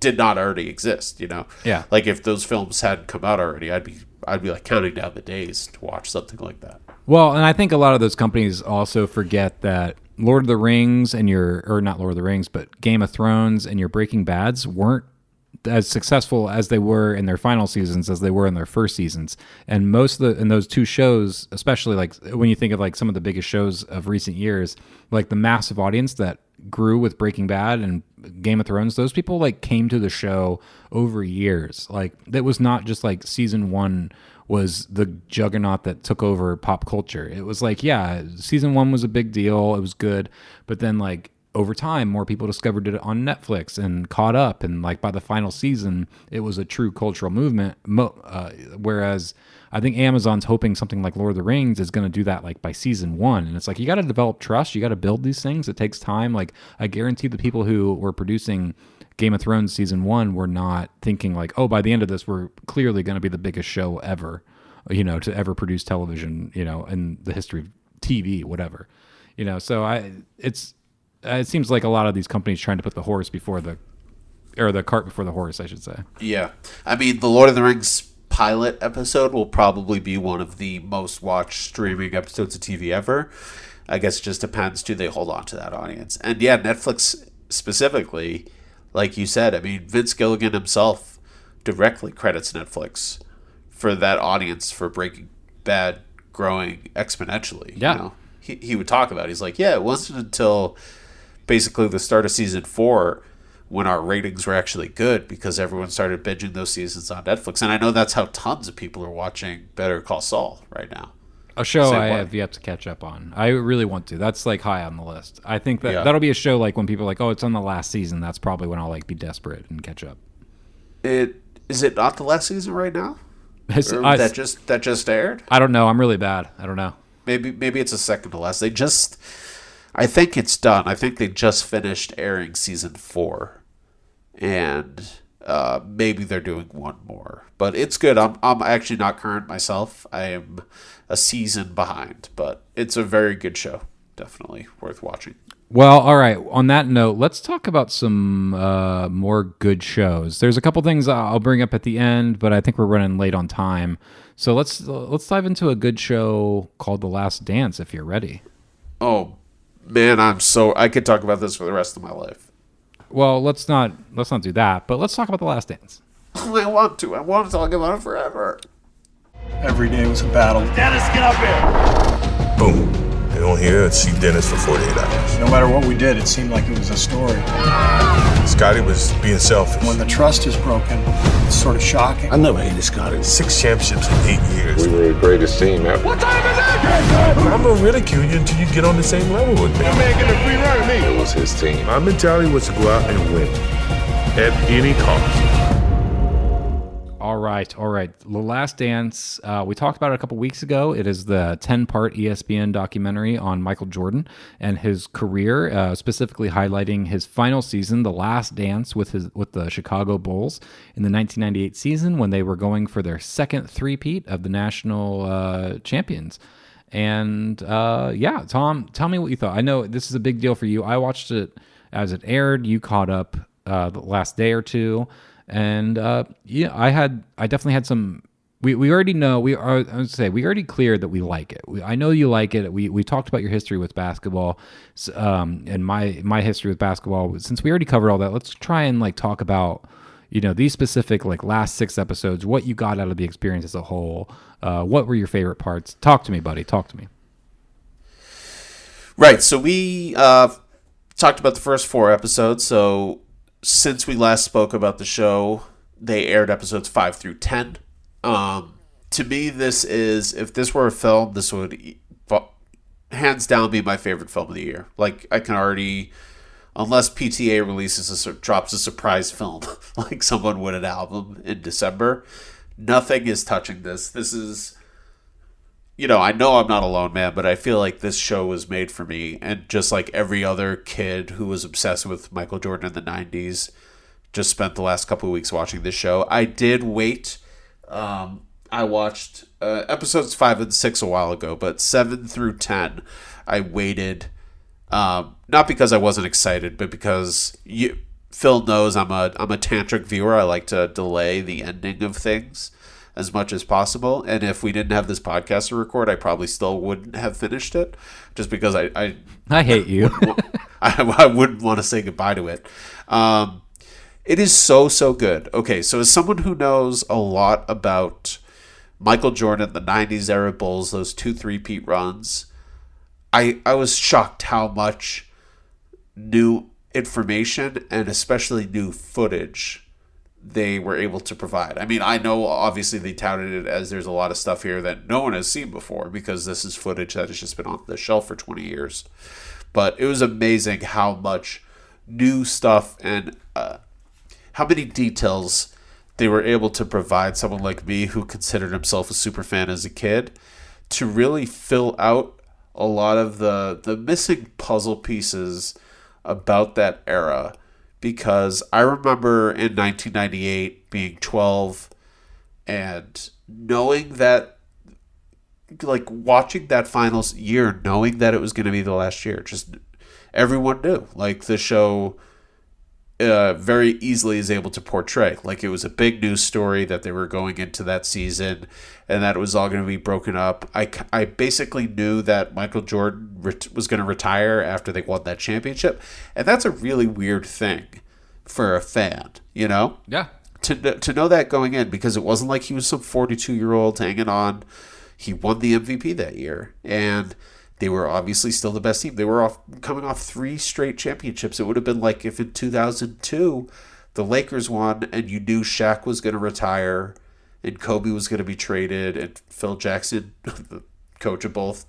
did not already exist, you know? Yeah. Like if those films hadn't come out already, I'd be like counting down the days to watch something like that. Well, and I think a lot of those companies also forget that Lord of the Rings and not Lord of the Rings, but Game of Thrones and your Breaking Bads weren't as successful as they were in their final seasons as they were in their first seasons. And in those two shows, especially like when you think of like some of the biggest shows of recent years, like the massive audience that grew with Breaking Bad and Game of Thrones, those people like came to the show over years. Like it was not just like season one was the juggernaut that took over pop culture. It was like, yeah, season one was a big deal. It was good. But then like over time, more people discovered it on Netflix and caught up. And like by the final season, it was a true cultural movement. Whereas I think Amazon's hoping something like Lord of the Rings is going to do that like by season one. And it's like, you got to develop trust. You got to build these things. It takes time. Like I guarantee the people who were producing Game of Thrones season one were not thinking like, oh, by the end of this, we're clearly going to be the biggest show ever, you know, to ever produce television, you know, in the history of TV, whatever, you know. So it seems like a lot of these companies trying to put the cart before the horse, I should say. Yeah. I mean, the Lord of the Rings pilot episode will probably be one of the most watched streaming episodes of TV ever. I guess it just depends, do they hold on to that audience? And yeah, Netflix specifically, like you said, I mean, Vince Gilligan himself directly credits Netflix for that audience for Breaking Bad growing exponentially. Yeah. You know? He would talk about it. He's like, yeah, it wasn't until basically the start of season 4 when our ratings were actually good, because everyone started binging those seasons on Netflix. And I know that's how tons of people are watching Better Call Saul right now. A show I have yet to catch up on. I really want to. That's like high on the list. I think that'll be a show like when people are like, oh, it's on the last season. That's probably when I'll like be desperate and catch up. Is it not the last season right now? That just aired? I don't know. I'm really bad. I don't know. Maybe it's a second to last. I think it's done. I think they just finished airing season 4, and maybe they're doing one more. But it's good. I'm actually not current myself. I am a season behind, but it's a very good show. Definitely worth watching. Well, all right. On that note, let's talk about some more good shows. There's a couple things I'll bring up at the end, but I think we're running late on time. So let's dive into a good show called The Last Dance if you're ready. Oh man, I could talk about this for the rest of my life. Well, let's not do that, but let's talk about The Last Dance. I want to talk about it forever. Every day was a battle. Dennis, get up here! Boom. They don't hear and see Dennis for 48 hours. No matter what we did, it seemed like it was a story. Scotty was being selfish. When the trust is broken, it's sort of shocking. I never hated Scotty. 6 championships in 8 years. We were the greatest team ever. What time is it? I'm gonna ridicule you until you get on the same level with me. That man getting a free run at me. It was his team. My mentality was to go out and win at any cost. All right. The Last Dance, we talked about it a couple weeks ago. It is the 10-part ESPN documentary on Michael Jordan and his career, specifically highlighting his final season, The Last Dance, with the Chicago Bulls in the 1998 season when they were going for their second three-peat of the national champions. And Tom, tell me what you thought. I know this is a big deal for you. I watched it as it aired. You caught up the last day or two. And I definitely had some. We already know we already cleared that we like it. I know you like it. We talked about your history with basketball, and my history with basketball. Since we already covered all that, let's try and like talk about these specific like last 6 episodes. What you got out of the experience as a whole. What were your favorite parts? Talk to me, buddy. Talk to me. Right. So we talked about the first 4 episodes. So since we last spoke about the show, they aired episodes 5 through 10. To me, if this were a film, this would hands down be my favorite film of the year. Like, I can already, unless PTA drops a surprise film, like someone would an album in December, nothing is touching this. This is I know I'm not alone, man, but I feel like this show was made for me. And just like every other kid who was obsessed with Michael Jordan in the 90s, just spent the last couple of weeks watching this show. I did wait. I watched episodes 5 and 6 a while ago, but 7 through 10, I waited. Not because I wasn't excited, but because Phil knows I'm a tantric viewer. I like to delay the ending of things as much as possible. And if we didn't have this podcast to record, I probably still wouldn't have finished it, just because I hate you. I wouldn't want to say goodbye to it. It is so good. Okay, so as someone who knows a lot about Michael Jordan, the 90s era Bulls, those 2 3-peat runs, I was shocked how much new information and especially new footage they were able to provide. I mean, I know obviously they touted it as there's a lot of stuff here that no one has seen before, because this is footage that has just been on the shelf for 20 years. But it was amazing how much new stuff and how many details they were able to provide someone like me, who considered himself a super fan as a kid, to really fill out a lot of the missing puzzle pieces about that era. Because I remember in 1998 being 12 and knowing that, like, watching that finals year, knowing that it was going to be the last year. Just everyone knew. Like, the show very easily is able to portray. Like, it was a big news story that they were going into that season and that it was all going to be broken up. I basically knew that Michael Jordan was going to retire after they won that championship. And that's a really weird thing for a fan, Yeah. To know that going in, because it wasn't like he was some 42-year-old hanging on. He won the MVP that year, and they were obviously still the best team. They were coming off 3 straight championships. It would have been like if in 2002 the Lakers won and you knew Shaq was going to retire and Kobe was going to be traded and Phil Jackson, the coach of both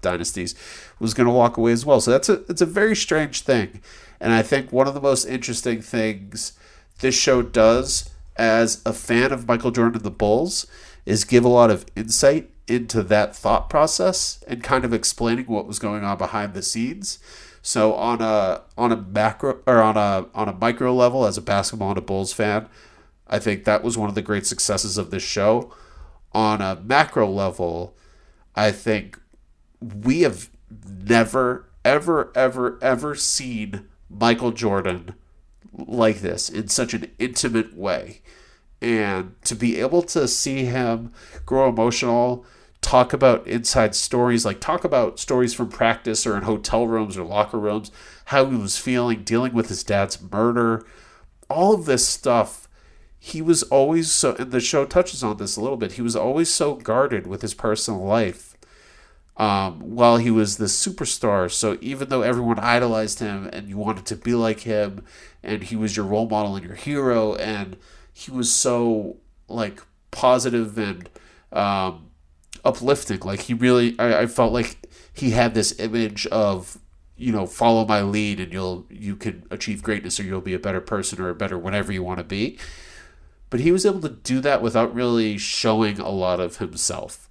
dynasties, was going to walk away as well. So it's a very strange thing. And I think one of the most interesting things this show does as a fan of Michael Jordan and the Bulls is give a lot of insight into that thought process and kind of explaining what was going on behind the scenes. So on a macro or on a micro level, as a basketball and a Bulls fan, I think that was one of the great successes of this show. On a macro level, I think we have never, ever seen Michael Jordan like this in such an intimate way. And to be able to see him grow emotional, talk about inside stories, like talk about stories from practice or in hotel rooms or locker rooms, how he was feeling, dealing with his dad's murder, all of this stuff. He was always so, and the show touches on this a little bit, he was always so guarded with his personal life while he was the superstar. So even though everyone idolized him and you wanted to be like him and he was your role model and your hero and he was so like positive and uplifting, like he really, I felt like he had this image of, follow my lead and you can achieve greatness or you'll be a better person or a better whatever you want to be. But he was able to do that without really showing a lot of himself.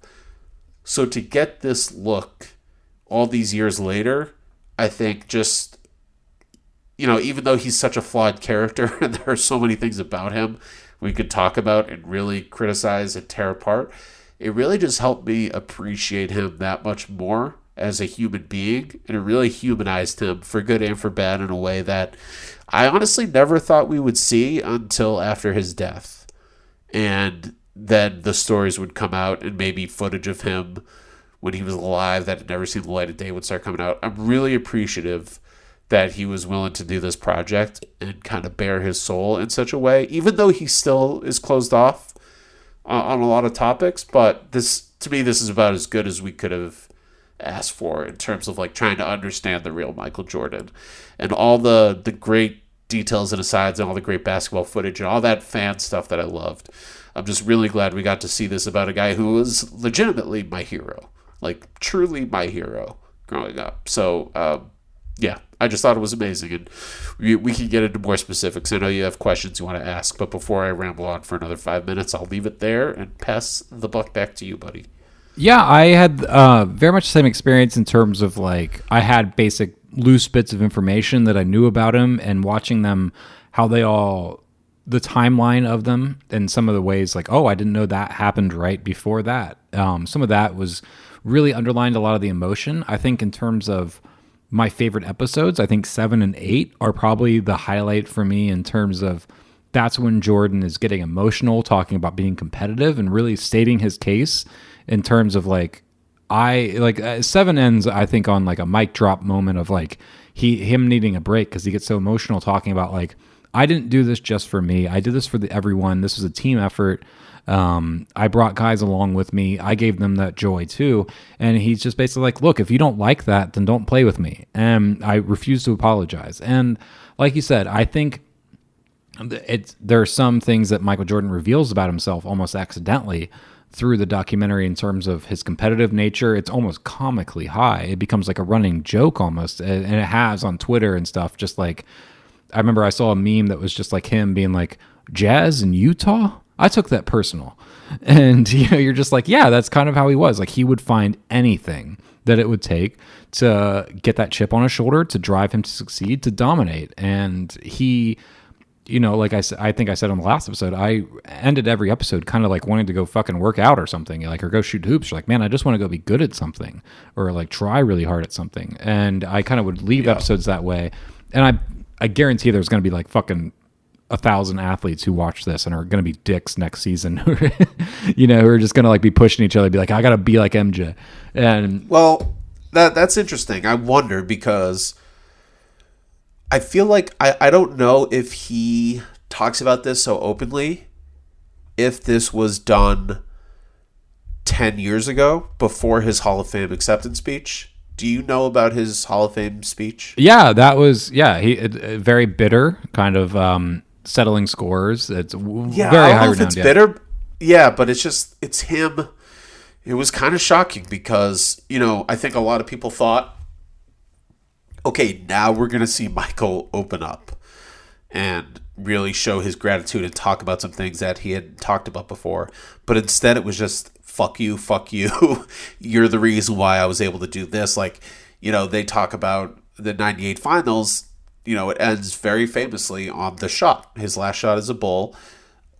So to get this look all these years later, I think just, even though he's such a flawed character and there are so many things about him we could talk about and really criticize and tear apart, it really just helped me appreciate him that much more as a human being. And it really humanized him for good and for bad in a way that I honestly never thought we would see until after his death. And then the stories would come out and maybe footage of him when he was alive that had never seen the light of day would start coming out. I'm really appreciative that he was willing to do this project and kind of bare his soul in such a way, even though he still is closed off on a lot of topics. But this, to me, this is about as good as we could have asked for in terms of like trying to understand the real Michael Jordan and all the great details and asides and all the great basketball footage and all that fan stuff that I loved. I'm just really glad we got to see this about a guy who was legitimately my hero, like truly my hero growing up. So, yeah, I just thought it was amazing. And we can get into more specifics. I know you have questions you want to ask, but before I ramble on for another 5 minutes, I'll leave it there and pass the buck back to you, buddy. Yeah, I had very much the same experience in terms of like I had basic loose bits of information that I knew about him, and watching them, how they all, the timeline of them, and some of the ways like, oh, I didn't know that happened right before that. Some of that was really underlined a lot of the emotion. I think in terms of my favorite episodes, I think 7 and 8 are probably the highlight for me in terms of that's when Jordan is getting emotional, talking about being competitive and really stating his case in terms of like, 7 ends, I think, on like a mic drop moment of like him needing a break because he gets so emotional talking about like, I didn't do this just for me. I did this for everyone. This was a team effort. I brought guys along with me. I gave them that joy too. And he's just basically like, look, if you don't like that, then don't play with me. And I refuse to apologize. And like you said, I think there are some things that Michael Jordan reveals about himself almost accidentally through the documentary in terms of his competitive nature. It's almost comically high. It becomes like a running joke almost. And it has on Twitter and stuff. Just like, I remember I saw a meme that was just like him being like, Jazz in Utah? I took that personal. And you're just like, yeah, that's kind of how he was. Like he would find anything that it would take to get that chip on his shoulder, to drive him to succeed, to dominate. And he, like I said, I think I said on the last episode, I ended every episode kind of like wanting to go fucking work out or something, like, or go shoot hoops. You're like, man, I just want to go be good at something, or like try really hard at something. And I kind of would leave episodes that way. And I guarantee there's going to be like fucking 1,000 athletes who watch this and are going to be dicks next season, who are just going to like be pushing each other, be like, I got to be like MJ. And well, that's interesting. I wonder because I feel like I don't know if he talks about this so openly, if this was done 10 years ago before his Hall of Fame acceptance speech. Do you know about his Hall of Fame speech? Yeah, that was, he very bitter, kind of settling scores. It's very high renowned. It's bitter. Yeah, but it's him. It was kind of shocking because, I think a lot of people thought, okay, now we're going to see Michael open up and really show his gratitude and talk about some things that he had talked about before. But instead it was just, fuck you. You're the reason why I was able to do this. Like, they talk about the 98 finals. It ends very famously on the shot. His last shot as a Bull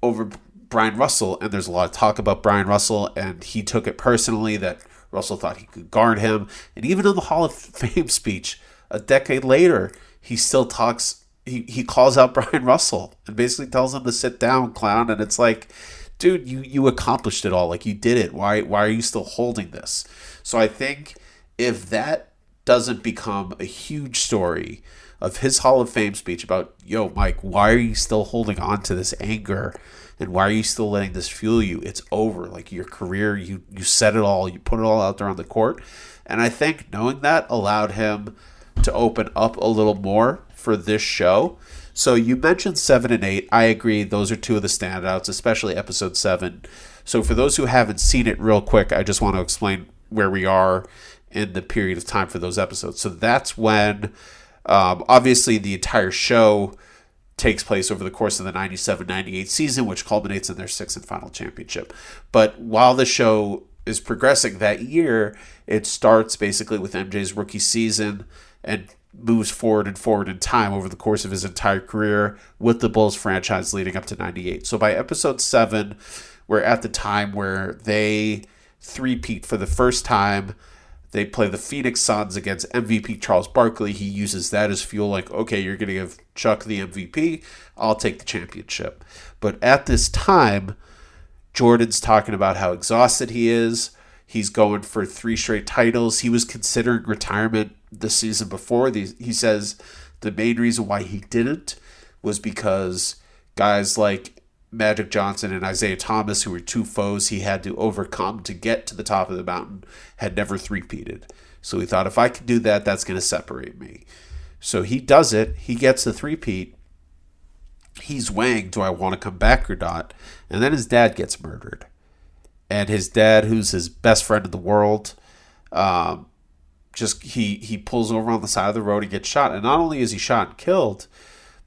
over Brian Russell. And there's a lot of talk about Brian Russell, and he took it personally that Russell thought he could guard him. And even in the Hall of Fame speech, a decade later, he still talks, he calls out Brian Russell and basically tells him to sit down, clown. And it's like, dude, you accomplished it all. Like, you did it. Why are you still holding this? So I think if that doesn't become a huge story of his Hall of Fame speech about, yo, Mike, why are you still holding on to this anger? And why are you still letting this fuel you? It's over. Like, your career, you said it all. You put it all out there on the court. And I think knowing that allowed him to open up a little more for this show. So you mentioned 7 and 8. I agree. Those are two of the standouts, especially episode 7. So for those who haven't seen it real quick, I just want to explain where we are in the period of time for those episodes. So that's when, obviously, the entire show takes place over the course of the 97-98 season, which culminates in their 6th and final championship. But while the show is progressing that year, it starts basically with MJ's rookie season and moves forward in time over the course of his entire career with the Bulls franchise leading up to 98. So by episode 7, we're at the time where they three-peat for the first time. They play the Phoenix Suns against MVP Charles Barkley. He uses that as fuel, like, okay, you're going to give Chuck the MVP. I'll take the championship. But at this time, Jordan's talking about how exhausted he is. He's going for 3 straight titles. He was considering retirement the season before. He says the main reason why he didn't was because guys like Magic Johnson and Isaiah Thomas, who were 2 foes he had to overcome to get to the top of the mountain, had never three-peated. So he thought, if I can do that, that's going to separate me. So he does it. He gets the three-peat. He's weighing, do I want to come back or not? And then his dad gets murdered. And his dad, who's his best friend in the world, he pulls over on the side of the road and gets shot. And not only is he shot and killed,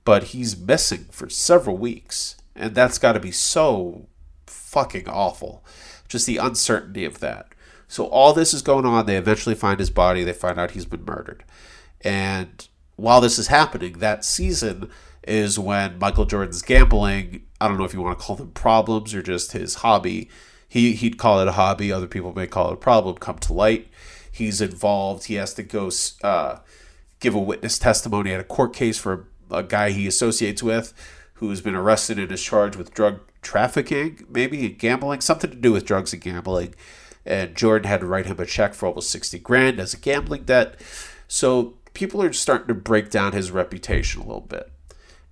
but he's missing for several weeks. And that's got to be so fucking awful. Just the uncertainty of that. So all this is going on. They eventually find his body. They find out he's been murdered. And while this is happening, that season is when Michael Jordan's gambling, I don't know if you want to call them problems or just his hobby. He'd call it a hobby. Other people may call it a problem, come to light. He's involved. He has to go give a witness testimony at a court case for a guy he associates with who's been arrested and is charged with drug trafficking, maybe, and gambling, something to do with drugs and gambling. And Jordan had to write him a check for almost $60,000 as a gambling debt. So people are starting to break down his reputation a little bit.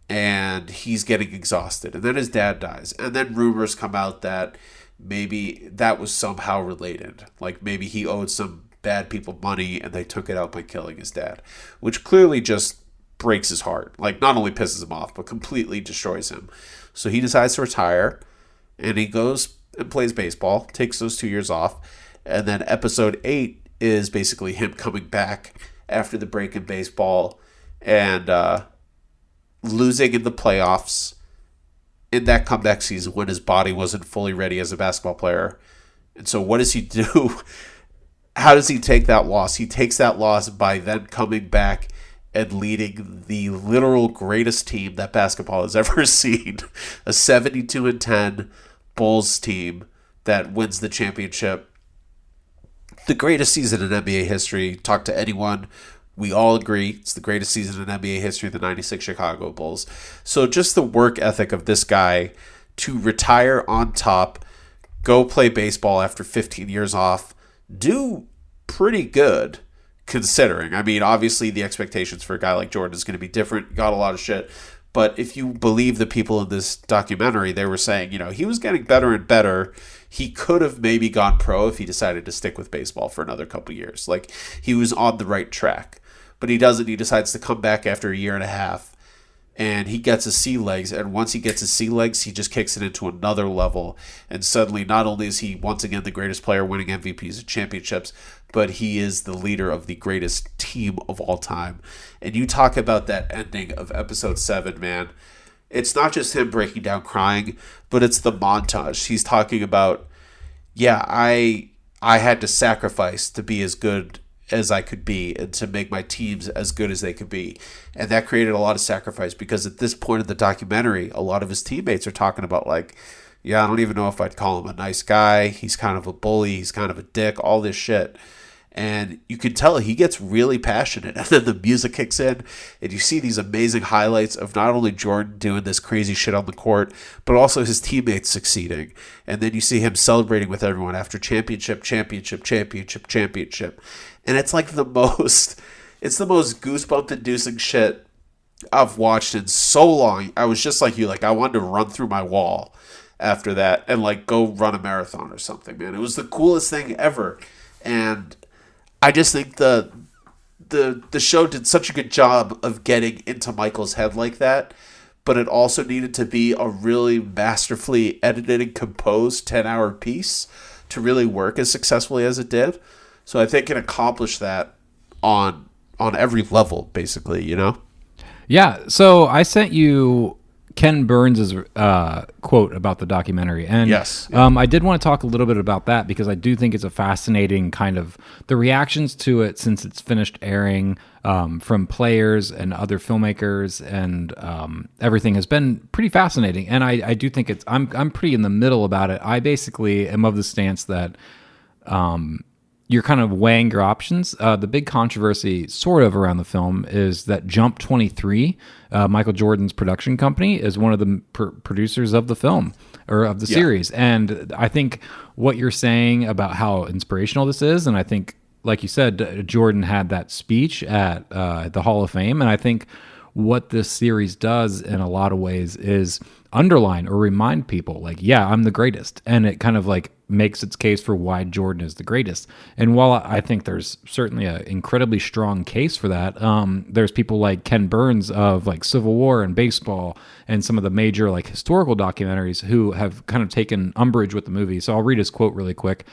And he's getting exhausted. And then his dad dies. And then rumors come out that maybe that was somehow related. Like maybe he owed some bad people money and they took it out by killing his dad. Which clearly just breaks his heart. Like not only pisses him off, but completely destroys him. So he decides to retire. And he goes and plays baseball. Takes those 2 years off. And then episode 8 is basically him coming back after the break in baseball. And losing in the playoffs in that comeback season when his body wasn't fully ready as a basketball player. And so what does he do? How does he take that loss? He takes that loss by then coming back and leading the literal greatest team that basketball has ever seen. A 72-10 Bulls team that wins the championship. The greatest season in NBA history. Talk to anyone. We all agree it's the greatest season in NBA history, the 96 Chicago Bulls. So just the work ethic of this guy to retire on top, go play baseball after 15 years off, do pretty good considering. I mean, obviously the expectations for a guy like Jordan is going to be different. Got a lot of shit. But if you believe the people in this documentary, they were saying, he was getting better and better. He could have maybe gone pro if he decided to stick with baseball for another couple years. Like, he was on the right track. But he doesn't. He decides to come back after a year and a half. And he gets his sea legs. And once he gets his sea legs, he just kicks it into another level. And suddenly, not only is he once again the greatest player winning MVPs and championships, but he is the leader of the greatest team of all time. And you talk about that ending of episode 7, man. It's not just him breaking down crying, but it's the montage. He's talking about, I had to sacrifice to be as good as I could be and to make my teams as good as they could be. And that created a lot of sacrifice because at this point of the documentary, a lot of his teammates are talking about like, I don't even know if I'd call him a nice guy. He's kind of a bully. He's kind of a dick, all this shit. And you can tell he gets really passionate. And then the music kicks in and you see these amazing highlights of not only Jordan doing this crazy shit on the court, but also his teammates succeeding. And then you see him celebrating with everyone after championship. And it's like the most goosebump inducing shit I've watched in so long. I was just like you, like I wanted to run through my wall after that and like go run a marathon or something, man. It was the coolest thing ever. And I just think the show did such a good job of getting into Michael's head like that, but it also needed to be a really masterfully edited and composed 10-hour piece to really work as successfully as it did. So I think it accomplished that on every level, basically, Yeah, so I sent you Ken Burns' quote about the documentary. And yes. I did want to talk a little bit about that because I do think it's a fascinating kind of the reactions to it since it's finished airing from players and other filmmakers and everything has been pretty fascinating. And I do think I'm pretty in the middle about it. I basically am of the stance that you're kind of weighing your options. The big controversy sort of around the film is that Jump 23, Michael Jordan's production company, is one of the producers of the film or of the series. And I think what you're saying about how inspirational this is, and I think, like you said, Jordan had that speech at the Hall of Fame. And I think what this series does in a lot of ways is underline or remind people like, I'm the greatest. And it kind of like makes its case for why Jordan is the greatest. And while I think there's certainly an incredibly strong case for that, there's people like Ken Burns of like Civil War and baseball and some of the major like historical documentaries who have kind of taken umbrage with the movie. So I'll read his quote really quick.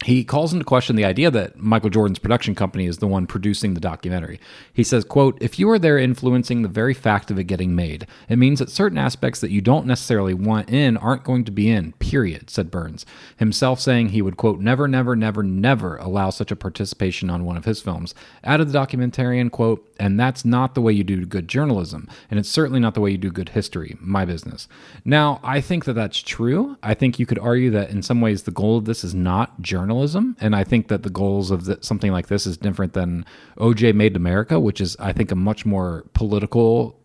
He calls into question the idea that Michael Jordan's production company is the one producing the documentary. He says, quote, "If you are there influencing the very fact of it getting made, it means that certain aspects that you don't necessarily want in aren't going to be in. period, said Burns, himself saying he would, quote, never, never, never, never allow such a participation on one of his films. Added the documentarian, quote, and that's not the way you do good journalism, and it's certainly not the way you do good history, my business. Now, I think that that's true. I think you could argue that in some ways the goal of this is not journalism, and I think that the goals of something like this is different than OJ Made in America, which is, I think, a much more political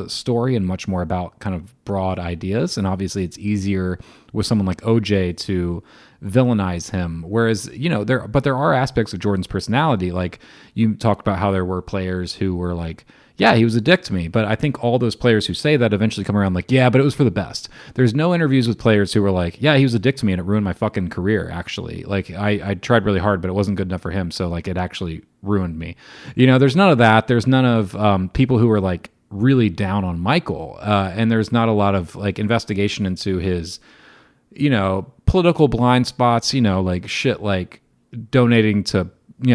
story and much more about kind of broad ideas. And obviously it's easier with someone like OJ to villainize him. Whereas, there are aspects of Jordan's personality. Like you talked about how there were players who were like, yeah, he was a dick to me. But I think all those players who say that eventually come around like, yeah, but it was for the best. There's no interviews with players who were like, yeah, he was a dick to me and it ruined my fucking career, actually. Like I tried really hard, but it wasn't good enough for him. So like it actually ruined me. There's none of that. There's none of people who were like really down on Michael. And there's not a lot of like investigation into his, political blind spots, like shit like donating to,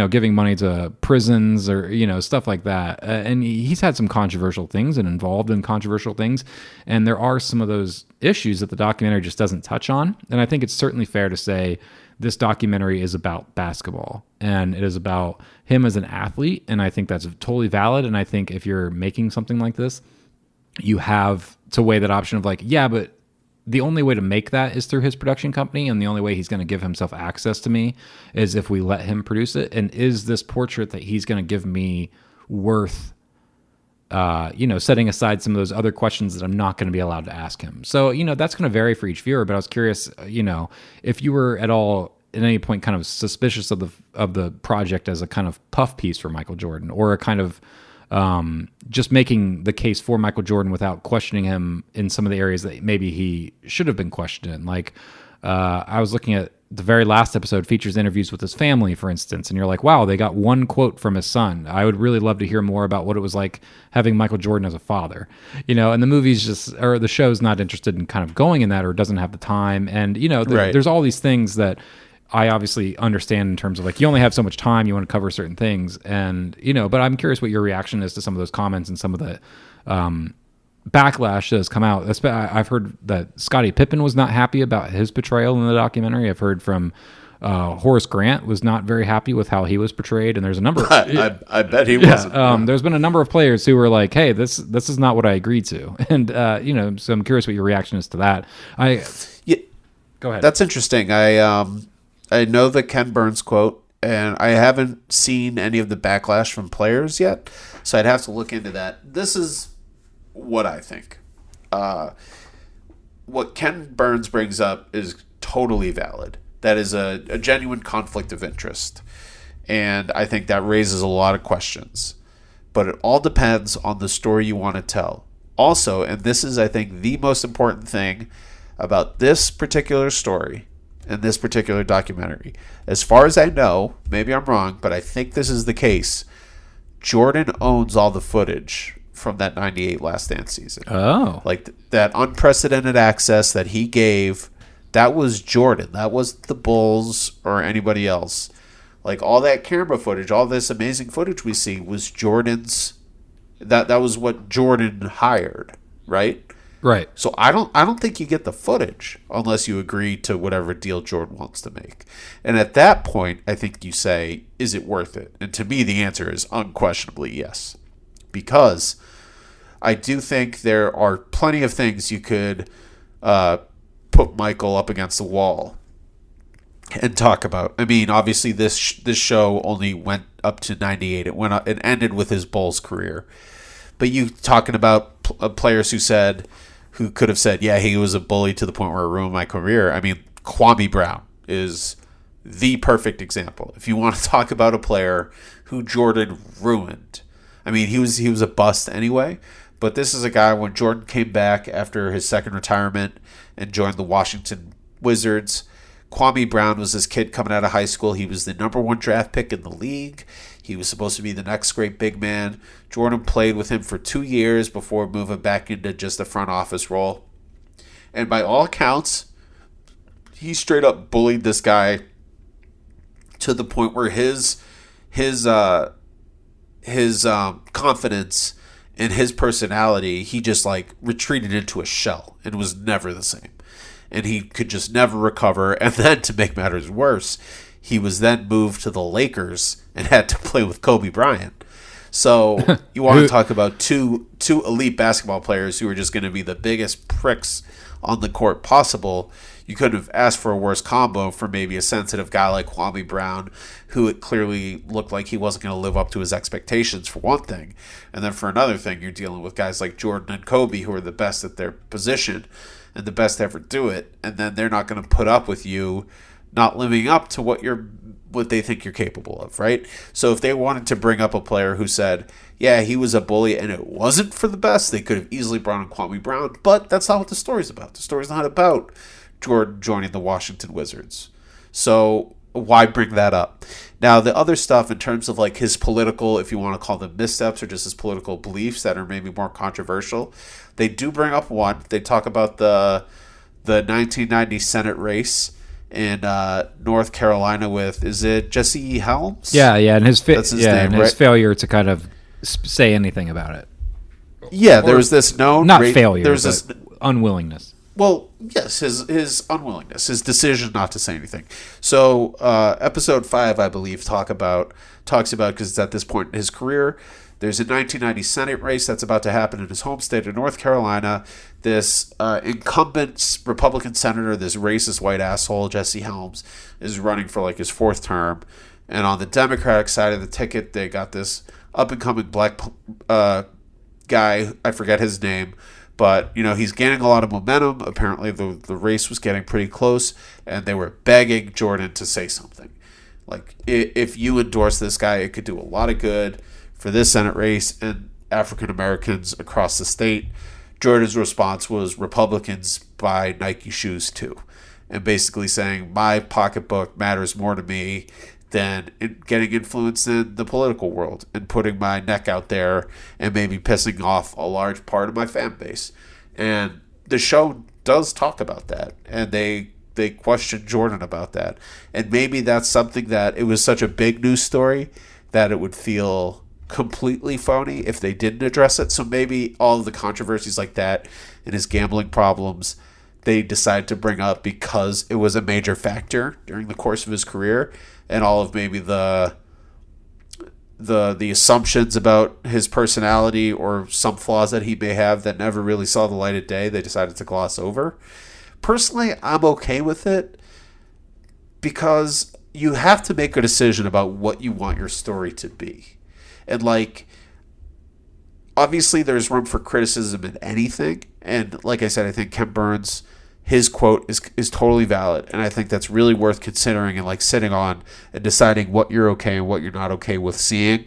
giving money to prisons or, stuff like that. And he's had some controversial things and involved in controversial things. And there are some of those issues that the documentary just doesn't touch on. And I think it's certainly fair to say this documentary is about basketball and it is about him as an athlete. And I think that's totally valid. And I think if you're making something like this, you have to weigh that option of like, yeah, but the only way to make that is through his production company, and the only way he's going to give himself access to me is if we let him produce it. And is this portrait that he's going to give me worth, setting aside some of those other questions that I'm not going to be allowed to ask him? So, that's going to vary for each viewer. But I was curious, if you were at all at any point kind of suspicious of the project as a kind of puff piece for Michael Jordan, or a kind of just making the case for Michael Jordan without questioning him in some of the areas that maybe he should have been questioned in. Like, I was looking at the very last episode features interviews with his family, for instance, and you're like, wow, they got one quote from his son. I would really love to hear more about what it was like having Michael Jordan as a father, and the movie's or the show's not interested in kind of going in that, or doesn't have the time. And, there's all these things that I obviously understand in terms of like, you only have so much time, you want to cover certain things. And, but I'm curious what your reaction is to some of those comments and some of the backlash that has come out. I've heard that Scottie Pippen was not happy about his portrayal in the documentary. I've heard from Horace Grant was not very happy with how he was portrayed. And there's a number of, I bet he wasn't. There's been a number of players who were like, hey, this is not what I agreed to. And, so I'm curious what your reaction is to that. Go ahead. That's interesting. I know the Ken Burns quote, and I haven't seen any of the backlash from players yet, so I'd have to look into that. This is what I think. What Ken Burns brings up is totally valid. That is a genuine conflict of interest, and I think that raises a lot of questions. But it all depends on the story you want to tell. Also, and this is, I think, the most important thing about this particular story in this particular documentary. As far as I know, maybe I'm wrong, but I think this is the case. Jordan owns all the footage from that 98 Last Dance season. Oh. Like that unprecedented access that he gave, that was Jordan. That was the Bulls or anybody else. Like all that camera footage, all this amazing footage we see was Jordan's. That was what Jordan hired, right? Right. So I don't think you get the footage unless you agree to whatever deal Jordan wants to make. And at that point, I think you say, is it worth it? And to me, the answer is unquestionably yes. Because I do think there are plenty of things you could put Michael up against the wall and talk about. I mean, obviously this show only went up to 98. It ended with his Bulls career. But you talking about players who could have said, yeah, he was a bully to the point where it ruined my career. I mean, Kwame Brown is the perfect example. If you want to talk about a player who Jordan ruined, I mean, he was a bust anyway. But this is a guy, when Jordan came back after his second retirement and joined the Washington Wizards, Kwame Brown was this kid coming out of high school. He was the number 1 draft pick in the league. He was supposed to be the next great big man. Jordan played with him for 2 years before moving back into just a front office role. And by all accounts, he straight up bullied this guy to the point where his confidence and his personality, he just like retreated into a shell and was never the same. and he could just never recover. And then, to make matters worse, he was then moved to the Lakers and had to play with Kobe Bryant. So you want to talk about two elite basketball players who are just going to be the biggest pricks on the court possible. You couldn't have asked for a worse combo for maybe a sensitive guy like Kwame Brown, who it clearly looked like he wasn't going to live up to his expectations, for one thing. And then for another thing, you're dealing with guys like Jordan and Kobe, who are the best at their position and the best to ever do it. And then they're not going to put up with you not living up to what they think you're capable of, right? So if they wanted to bring up a player who said, yeah, he was a bully and it wasn't for the best, they could have easily brought in Kwame Brown. But that's not what the story's about. The story's not about Jordan joining the Washington Wizards. So why bring that up? Now, the other stuff in terms of like his political, if you want to call them missteps, or just his political beliefs that are maybe more controversial, they do bring up one. They talk about the 1990 Senate race in North Carolina with, is it Jesse Helms? Yeah, and his That's his name, his right? failure to kind of say anything about it. Yeah, there was this known failure, There's but this unwillingness. Well, yes, his unwillingness, his decision not to say anything. So, episode 5, I believe, talks about because it's at this point in his career. There's a 1990 Senate race that's about to happen in his home state of North Carolina. This incumbent Republican senator, this racist white asshole, Jesse Helms, is running for like his 4th term. And on the Democratic side of the ticket, they got this up-and-coming black guy, I forget his name, but he's gaining a lot of momentum. Apparently the race was getting pretty close, and they were begging Jordan to say something. Like, if you endorse this guy, it could do a lot of good for this Senate race and African Americans across the state. Jordan's response was, Republicans buy Nike shoes too. And basically saying, my pocketbook matters more to me than getting influence in the political world and putting my neck out there and maybe pissing off a large part of my fan base. And the show does talk about that, and they question Jordan about that. And maybe that's something that it was such a big news story that it would feel completely phony if they didn't address it. So maybe all of the controversies like that and his gambling problems, they decided to bring up because it was a major factor during the course of his career, and all of maybe the assumptions about his personality or some flaws that he may have that never really saw the light of day, they decided to gloss over. Personally, I'm okay with it because you have to make a decision about what you want your story to be. And like, obviously there's room for criticism in anything. And like I said, I think Ken Burns, his quote is totally valid. And I think that's really worth considering and like sitting on and deciding what you're okay and what you're not okay with seeing.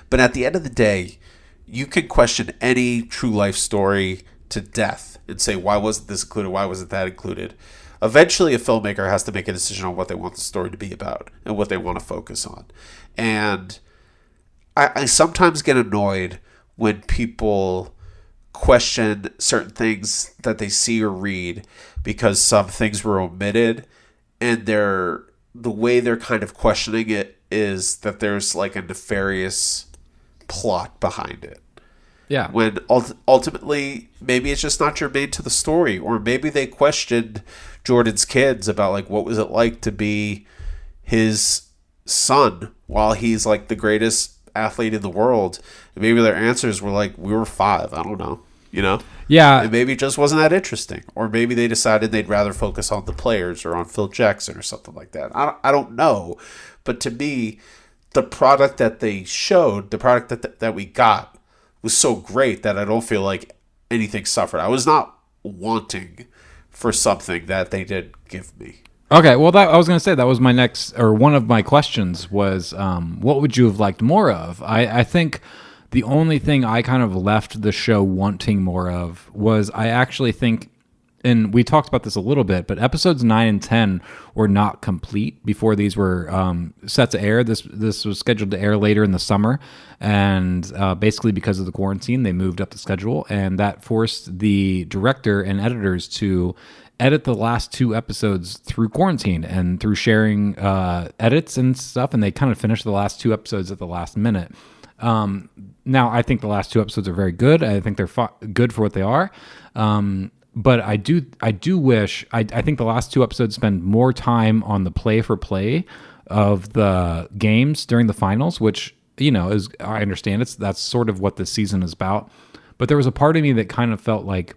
But at the end of the day, you can question any true life story to death and say, why wasn't this included? Why wasn't that included? Eventually, a filmmaker has to make a decision on what they want the story to be about and what they want to focus on. And I sometimes get annoyed when people question certain things that they see or read because some things were omitted, and the way they're kind of questioning it is that there's like a nefarious plot behind it. Yeah. When ultimately, maybe it's just not germane to the story, or maybe they questioned Jordan's kids about like what was it like to be his son while he's like the greatest athlete in the world, and maybe their answers were like, we were 5, I don't know, Yeah. And maybe it just wasn't that interesting, or maybe they decided they'd rather focus on the players or on Phil Jackson or something like that. I don't know, but to me, the product that they showed, the product that we got, was so great that I don't feel like anything suffered. I was not wanting for something that they did give me. Okay, well, I was going to say that was my next, or one of my questions was, what would you have liked more of? I think the only thing I kind of left the show wanting more of was, I actually think, and we talked about this a little bit, but episodes 9 and 10 were not complete before these were set to air. This was scheduled to air later in the summer, and basically because of the quarantine, they moved up the schedule, and that forced the director and editors to edit the last 2 episodes through quarantine and through sharing edits and stuff, and they kind of finished the last 2 episodes at the last minute. Now, I think the last 2 episodes are very good. I think they're good for what they are. But I do wish, I think the last two episodes spend more time on the play for play of the games during the finals, which, is, I understand that's sort of what this season is about. But there was a part of me that kind of felt like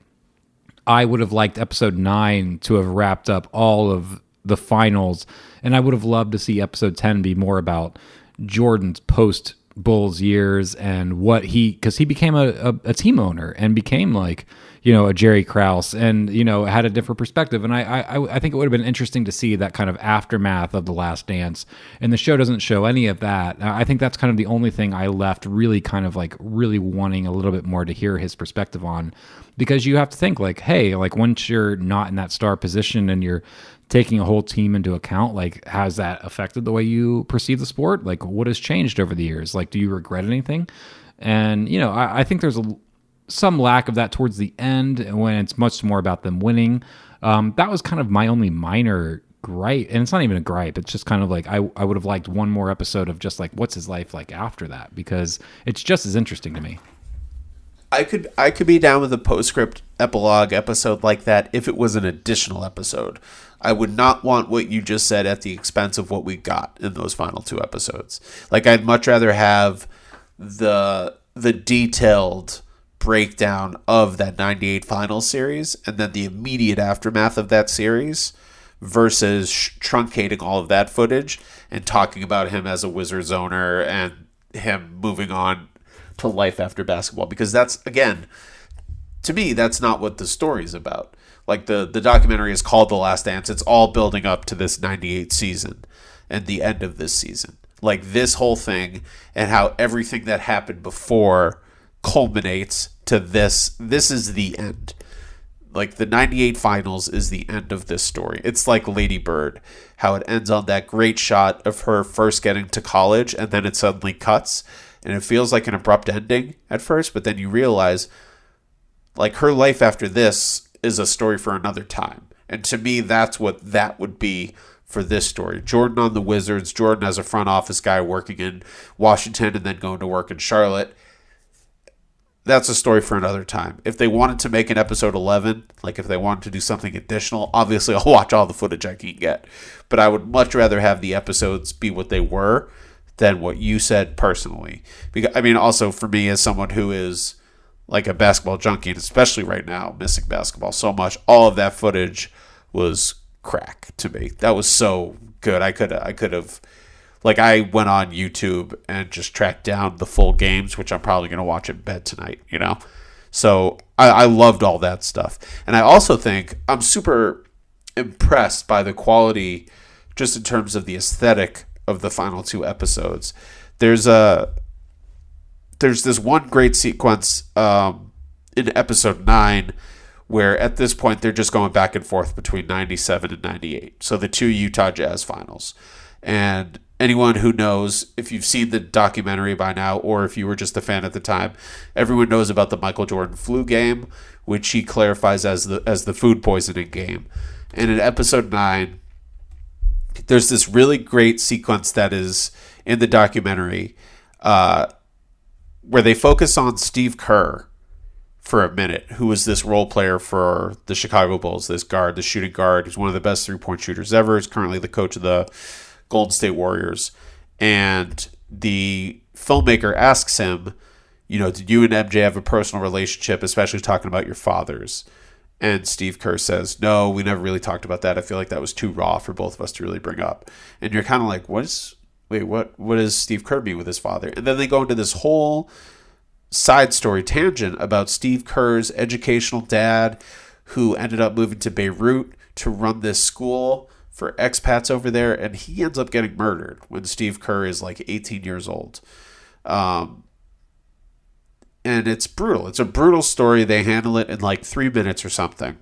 I would have liked episode 9 to have wrapped up all of the finals. And I would have loved to see episode 10 be more about Jordan's post Bulls years and because he became a team owner and became like, a Jerry Krause and, had a different perspective. And I think it would have been interesting to see that kind of aftermath of The Last Dance. And the show doesn't show any of that. I think that's kind of the only thing I left really kind of like really wanting a little bit more to hear his perspective on, because you have to think like, hey, like once you're not in that star position and you're taking a whole team into account, like has that affected the way you perceive the sport? Like what has changed over the years? Like, do you regret anything? And, I think there's some lack of that towards the end when it's much more about them winning. That was kind of my only minor gripe. And it's not even a gripe. It's just kind of like, I would have liked one more episode of just like, what's his life like after that? Because it's just as interesting to me. I could be down with a postscript epilogue episode like that if it was an additional episode. I would not want what you just said at the expense of what we got in those final 2 episodes. Like I'd much rather have the detailed breakdown of that 98 finals series and then the immediate aftermath of that series versus truncating all of that footage and talking about him as a Wizards owner and him moving on to life after basketball, because that's, again, to me, that's not what the story's about. Like the documentary is called The Last Dance. It's all building up to this 98 season and the end of this season. Like this whole thing and how everything that happened before culminates to this. This is the end. Like the 98 finals is the end of this story. It's like Lady Bird, how it ends on that great shot of her first getting to college and then it suddenly cuts. And it feels like an abrupt ending at first, but then you realize like her life after this is a story for another time. And to me, that's what that would be for this story. Jordan on the Wizards, Jordan as a front office guy working in Washington and then going to work in Charlotte. That's a story for another time. If they wanted to make an episode 11, like if they wanted to do something additional, obviously I'll watch all the footage I can get. But I would much rather have the episodes be what they were than what you said personally. Because I mean, also for me as someone who is like a basketball junkie, and especially right now, missing basketball so much, all of that footage was crack to me. That was so good. I could have, like I went on YouTube and just tracked down the full games, which I'm probably going to watch in bed tonight, So I loved all that stuff. And I also think I'm super impressed by the quality just in terms of the aesthetic of the final 2 episodes. There's this one great sequence in episode 9 where at this point they're just going back and forth between 97 and 98. So the 2 Utah Jazz finals. And anyone who knows, if you've seen the documentary by now or if you were just a fan at the time, everyone knows about the Michael Jordan flu game, which he clarifies as the food poisoning game. And in episode 9, there's this really great sequence that is in the documentary where they focus on Steve Kerr for a minute, who was this role player for the Chicago Bulls, this guard, the shooting guard, who's one of the best three-point shooters ever, is currently the coach of the Golden State Warriors. And the filmmaker asks him, did you and MJ have a personal relationship, especially talking about your fathers? And Steve Kerr says, no, we never really talked about that. I feel like that was too raw for both of us to really bring up. And you're kind of like, what does Steve Kerr mean with his father? And then they go into this whole side story tangent about Steve Kerr's educational dad who ended up moving to Beirut to run this school for expats over there. And he ends up getting murdered when Steve Kerr is like 18 years old. And it's brutal. It's a brutal story. They handle it in like 3 minutes or something.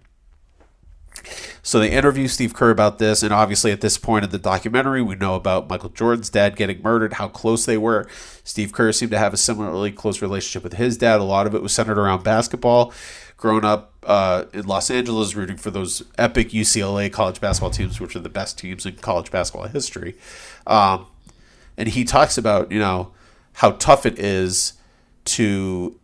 So they interview Steve Kerr about this, and obviously at this point in the documentary, we know about Michael Jordan's dad getting murdered, how close they were. Steve Kerr seemed to have a similarly close relationship with his dad. A lot of it was centered around basketball. Growing up in Los Angeles, rooting for those epic UCLA college basketball teams, which are the best teams in college basketball history. And he talks about, how tough it is to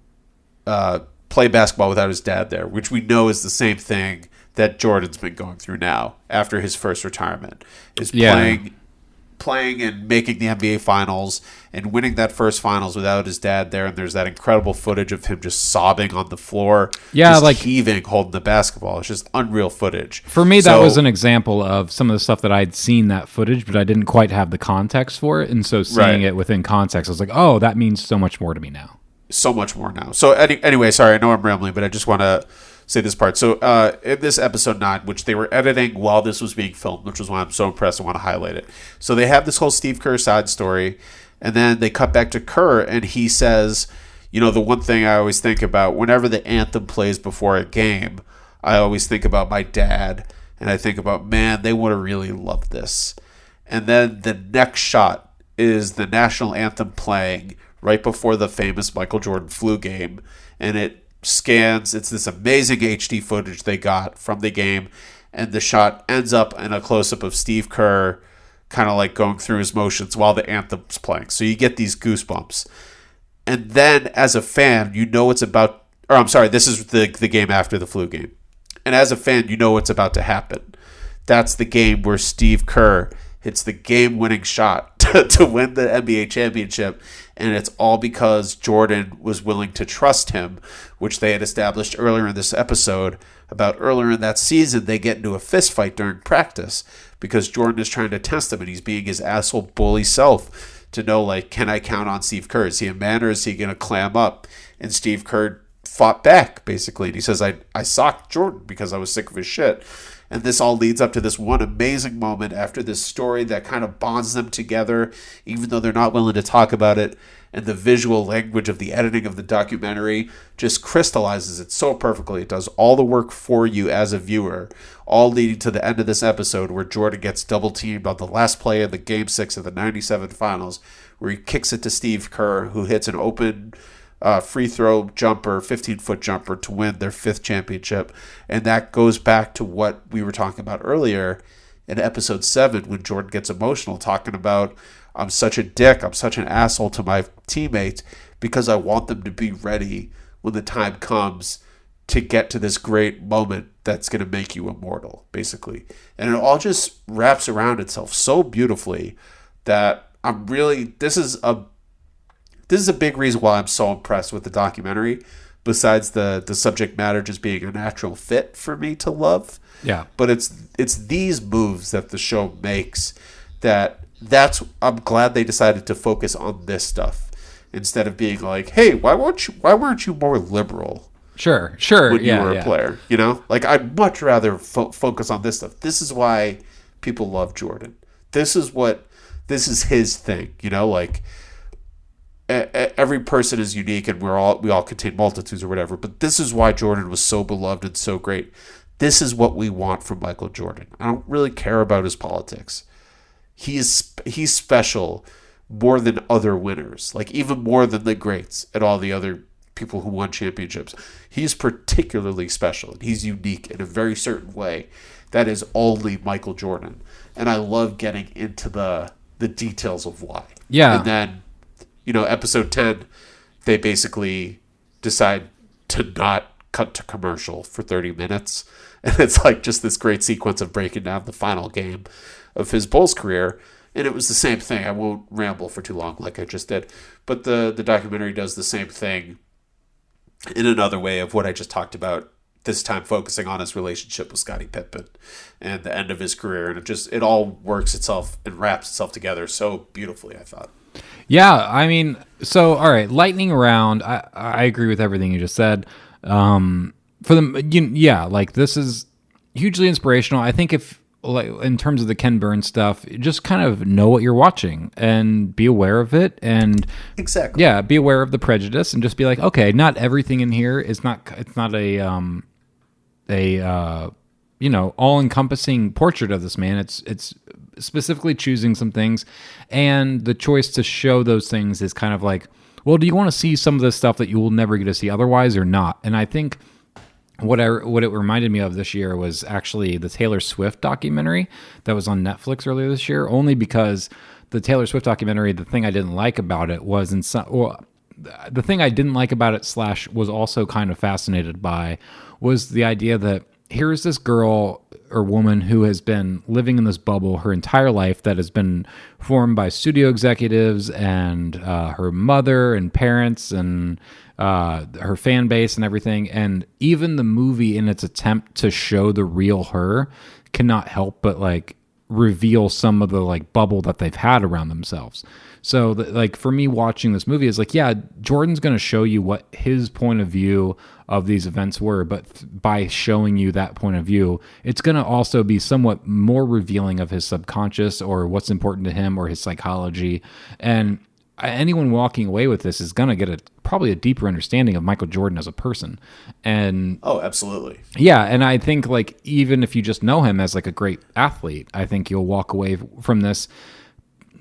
play basketball without his dad there, which we know is the same thing that Jordan's been going through now after his first retirement, is playing and making the NBA Finals and winning that first Finals without his dad there. And there's that incredible footage of him just sobbing on the floor, just like heaving, holding the basketball. It's just unreal footage. For me, that was an example of some of the stuff that I'd seen that footage, but I didn't quite have the context for it. And so seeing it within context, I was like, oh, that means so much more to me now. So much more now. So anyway, sorry, I know I'm rambling, but I just want to say this part. So in this episode 9, which they were editing while this was being filmed, which was why I'm so impressed, I want to highlight it. So they have this whole Steve Kerr side story, and then they cut back to Kerr, and he says, you know, the one thing I always think about whenever the anthem plays before a game, I always think about my dad, and I think about, man, they would have really loved this. And then the next shot is the national anthem playing right before the famous Michael Jordan flu game, and it scans. It's this amazing HD footage they got from the game, and the shot ends up in a close-up of Steve Kerr kind of like going through his motions while the anthem's playing. So you get these goosebumps. And then as a fan, you know it's about, or I'm sorry, this is the game after the flu game. And as a fan, you know what's about to happen. That's the game where Steve Kerr hits the game-winning shot to win the NBA championship, and it's all because Jordan was willing to trust him, which they had established earlier in this episode. About earlier in that season, they get into a fist fight during practice because Jordan is trying to test him, and he's being his asshole bully self to know, like, can I count on Steve Kerr? Is he a man, or is he going to clam up? And Steve Kerr fought back, basically, and he says, I socked Jordan because I was sick of his shit. And this all leads up to this one amazing moment after this story that kind of bonds them together, even though they're not willing to talk about it. And the visual language of the editing of the documentary just crystallizes it so perfectly. It does all the work for you as a viewer, all leading to the end of this episode where Jordan gets double teamed on the last play of the Game 6 of the 97 Finals, where he kicks it to Steve Kerr, who hits an open free throw jumper, 15-foot jumper to win their 5th championship. And that goes back to what we were talking about earlier in episode 7 when Jordan gets emotional talking about, I'm such a dick, I'm such an asshole to my teammates because I want them to be ready when the time comes to get to this great moment that's going to make you immortal, basically. And it all just wraps around itself so beautifully that I'm really, this is a big reason why I'm so impressed with the documentary, besides the subject matter just being a natural fit for me to love. Yeah. But it's these moves that the show makes I'm glad they decided to focus on this stuff instead of being like, hey, why weren't you more liberal? Sure. When you were a player, you know? Like, I'd much rather focus on this stuff. This is why people love Jordan. This is his thing, you know? Like, every person is unique, and we all contain multitudes or whatever. But this is why Jordan was so beloved and so great. This is what we want from Michael Jordan. I don't really care about his politics. He's special more than other winners, like even more than the greats and all the other people who won championships. He's particularly special, and he's unique in a very certain way that is only Michael Jordan. And I love getting into the details of why. Yeah. And then, you know, episode 10, they basically decide to not cut to commercial for 30 minutes. And it's like just this great sequence of breaking down the final game of his Bulls career. And it was the same thing. I won't ramble for too long like I just did. But the documentary does the same thing in another way of what I just talked about, this time focusing on his relationship with Scottie Pippen and the end of his career. And it all works itself and wraps itself together so beautifully, I thought. Yeah, I mean, so, all right, lightning round. I agree with everything you just said. This is hugely inspirational. I think if, like, in terms of the Ken Burns stuff, just kind of know what you're watching and be aware of it, and exactly, yeah, be aware of the prejudice and just be like, okay, not everything in here is not. It's not a all-encompassing portrait of this man. It's specifically choosing some things, and the choice to show those things is kind of like, well, do you want to see some of the stuff that you will never get to see otherwise or not? And I think what it reminded me of this year was actually the Taylor Swift documentary that was on Netflix earlier this year, only because the Taylor Swift documentary, the thing I didn't like about it was the thing I didn't like about it / was also kind of fascinated by was the idea that here's this girl or woman who has been living in this bubble her entire life that has been formed by studio executives and her mother and parents and her fan base and everything. And even the movie, in its attempt to show the real her, cannot help but like reveal some of the like bubble that they've had around themselves. So like for me watching this movie is like, yeah, Jordan's going to show you what his point of view of these events were, but by showing you that point of view, it's going to also be somewhat more revealing of his subconscious or what's important to him or his psychology. And anyone walking away with this is going to get probably a deeper understanding of Michael Jordan as a person. And oh, absolutely. Yeah. And I think like, even if you just know him as like a great athlete, I think you'll walk away from this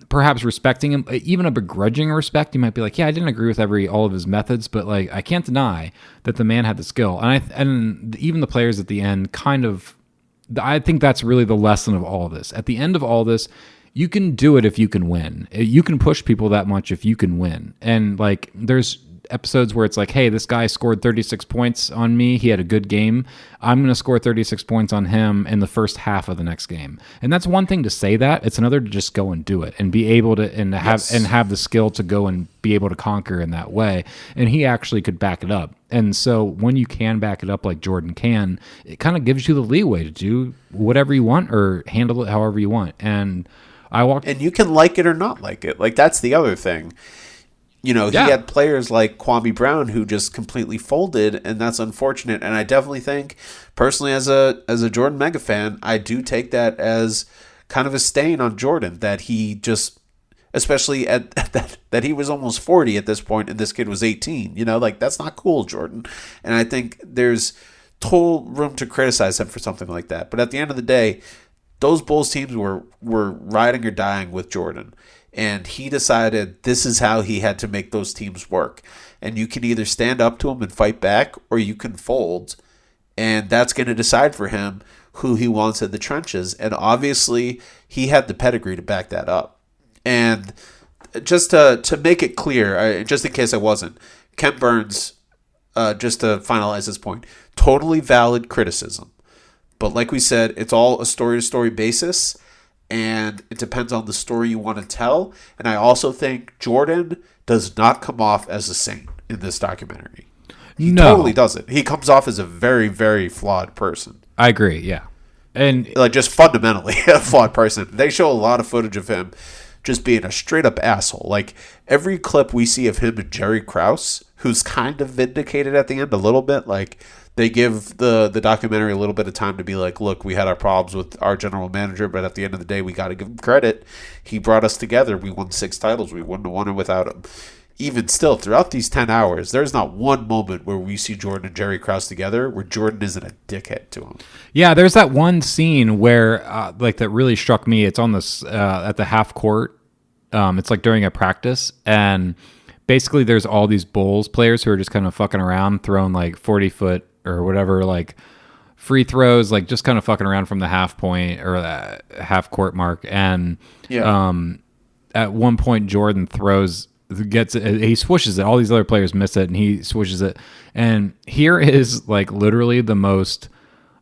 perhaps respecting him, even a begrudging respect. You might be like, yeah, I didn't agree with all of his methods, but like, I can't deny that the man had the skill. And even the players at the end I think that's really the lesson of all of this. At the end of all this, you can do it if you can win. You can push people that much if you can win. And like, there's episodes where it's like, hey, this guy scored 36 points on me. He had a good game. I'm going to score 36 points on him in the first half of the next game. And that's one thing to say that. It's another to just go and do it and be able to have the skill to go and be able to conquer in that way. And he actually could back it up. And so when you can back it up like Jordan can, it kind of gives you the leeway to do whatever you want or handle it however you want. And you can like it or not like it. Like, that's the other thing. You know, he had players like Kwame Brown who just completely folded, and that's unfortunate. And I definitely think, personally, as a Jordan mega fan, I do take that as kind of a stain on Jordan, that he just, especially at that he was almost 40 at this point, and this kid was 18. You know, like, that's not cool, Jordan. And I think there's total room to criticize him for something like that. But at the end of the day, those Bulls teams were riding or dying with Jordan. And he decided this is how he had to make those teams work. And you can either stand up to him and fight back, or you can fold. And that's going to decide for him who he wants in the trenches. And obviously, he had the pedigree to back that up. And just to make it clear, just in case I wasn't, Ken Burns, just to finalize this point, totally valid criticism. But like we said, it's all a story-to-story basis. And it depends on the story you want to tell. And I also think Jordan does not come off as a saint in this documentary. He totally doesn't. He comes off as a very, very flawed person. I agree, yeah. And like, just fundamentally a flawed person. They show a lot of footage of him just being a straight-up asshole. Like, every clip we see of him and Jerry Krause, who's kind of vindicated at the end a little bit, like, they give the documentary a little bit of time to be like, look, we had our problems with our general manager, but at the end of the day, we got to give him credit. He brought us together. We won 6 titles. We wouldn't have won it without him. Even still, throughout these 10 hours, there's not one moment where we see Jordan and Jerry Krause together where Jordan isn't a dickhead to him. Yeah, there's that one scene where, like, that really struck me. It's on this at the half court. It's like during a practice, and basically there's all these Bulls players who are just kind of fucking around, throwing like 40-foot or whatever, like free throws, like just kind of fucking around from the half point or that half court mark. And at one point, Jordan gets it, he swishes it. All these other players miss it, and he swishes it. And here is like literally the most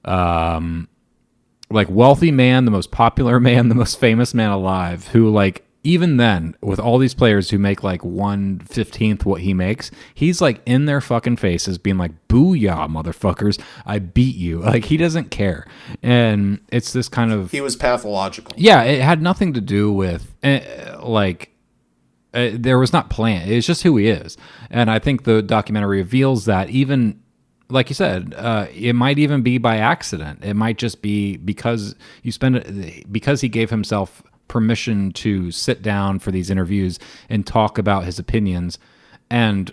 like wealthy man, the most popular man, the most famous man alive, who like, even then, with all these players who make like 1/15 what he makes, he's like in their fucking faces being like, booyah, motherfuckers, I beat you. Like, he doesn't care. And it's this kind of... He was pathological. Yeah, it had nothing to do with, there was not planned. It's just who he is. And I think the documentary reveals that, even... Like you said, it might even be by accident. It might just be because because he gave himself permission to sit down for these interviews and talk about his opinions. And,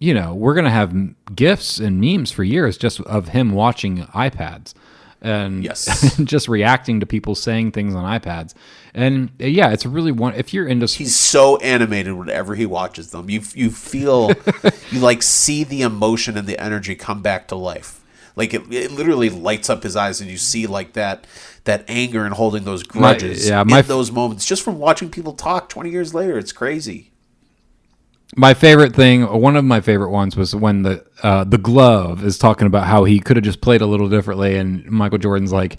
you know, we're going to have GIFs and memes for years just of him watching iPads and just reacting to people saying things on iPads. And yeah, it's really if you're into... He's so animated whenever he watches them. You feel, you like see the emotion and the energy come back to life. Like, it literally lights up his eyes, and you see like that anger and holding those grudges in those moments just from watching people talk 20 years later. It's crazy. My favorite thing, one of my favorite ones, was when the glove is talking about how he could have just played a little differently, and Michael Jordan's like,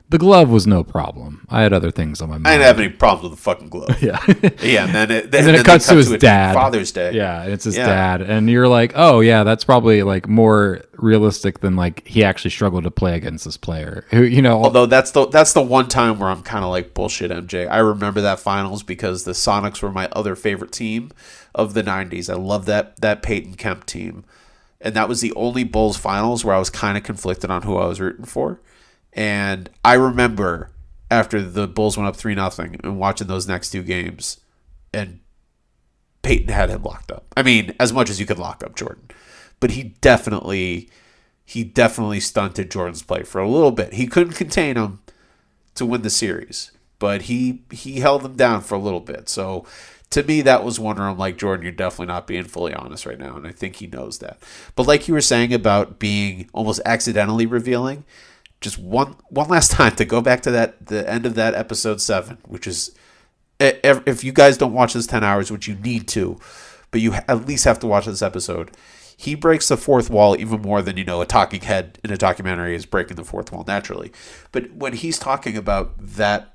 the glove was no problem. I had other things on my mind. I didn't have any problem with the fucking glove. Yeah. Yeah, and then it cuts to his dad. Father's Day. Yeah, it's his dad. And you're like, oh, yeah, that's probably like more realistic than like he actually struggled to play against this player. Who, you know. Although that's the one time where I'm kind of like, bullshit, MJ. I remember that finals because the Sonics were my other favorite team of the 90s. I love that Peyton Kemp team. And that was the only Bulls finals where I was kind of conflicted on who I was rooting for. And I remember after the Bulls went up 3-0 and watching those next two games, and Peyton had him locked up. I mean, as much as you could lock up Jordan. But he definitely stunted Jordan's play for a little bit. He couldn't contain him to win the series, but he held him down for a little bit. So to me, that was one where I'm like, Jordan, you're definitely not being fully honest right now, and I think he knows that. But like you were saying about being almost accidentally revealing, just one last time to go back to the end of that episode 7, which is, if you guys don't watch this 10 hours, which you need to, but you at least have to watch this episode, he breaks the fourth wall even more than, a talking head in a documentary is breaking the fourth wall naturally. But when he's talking about that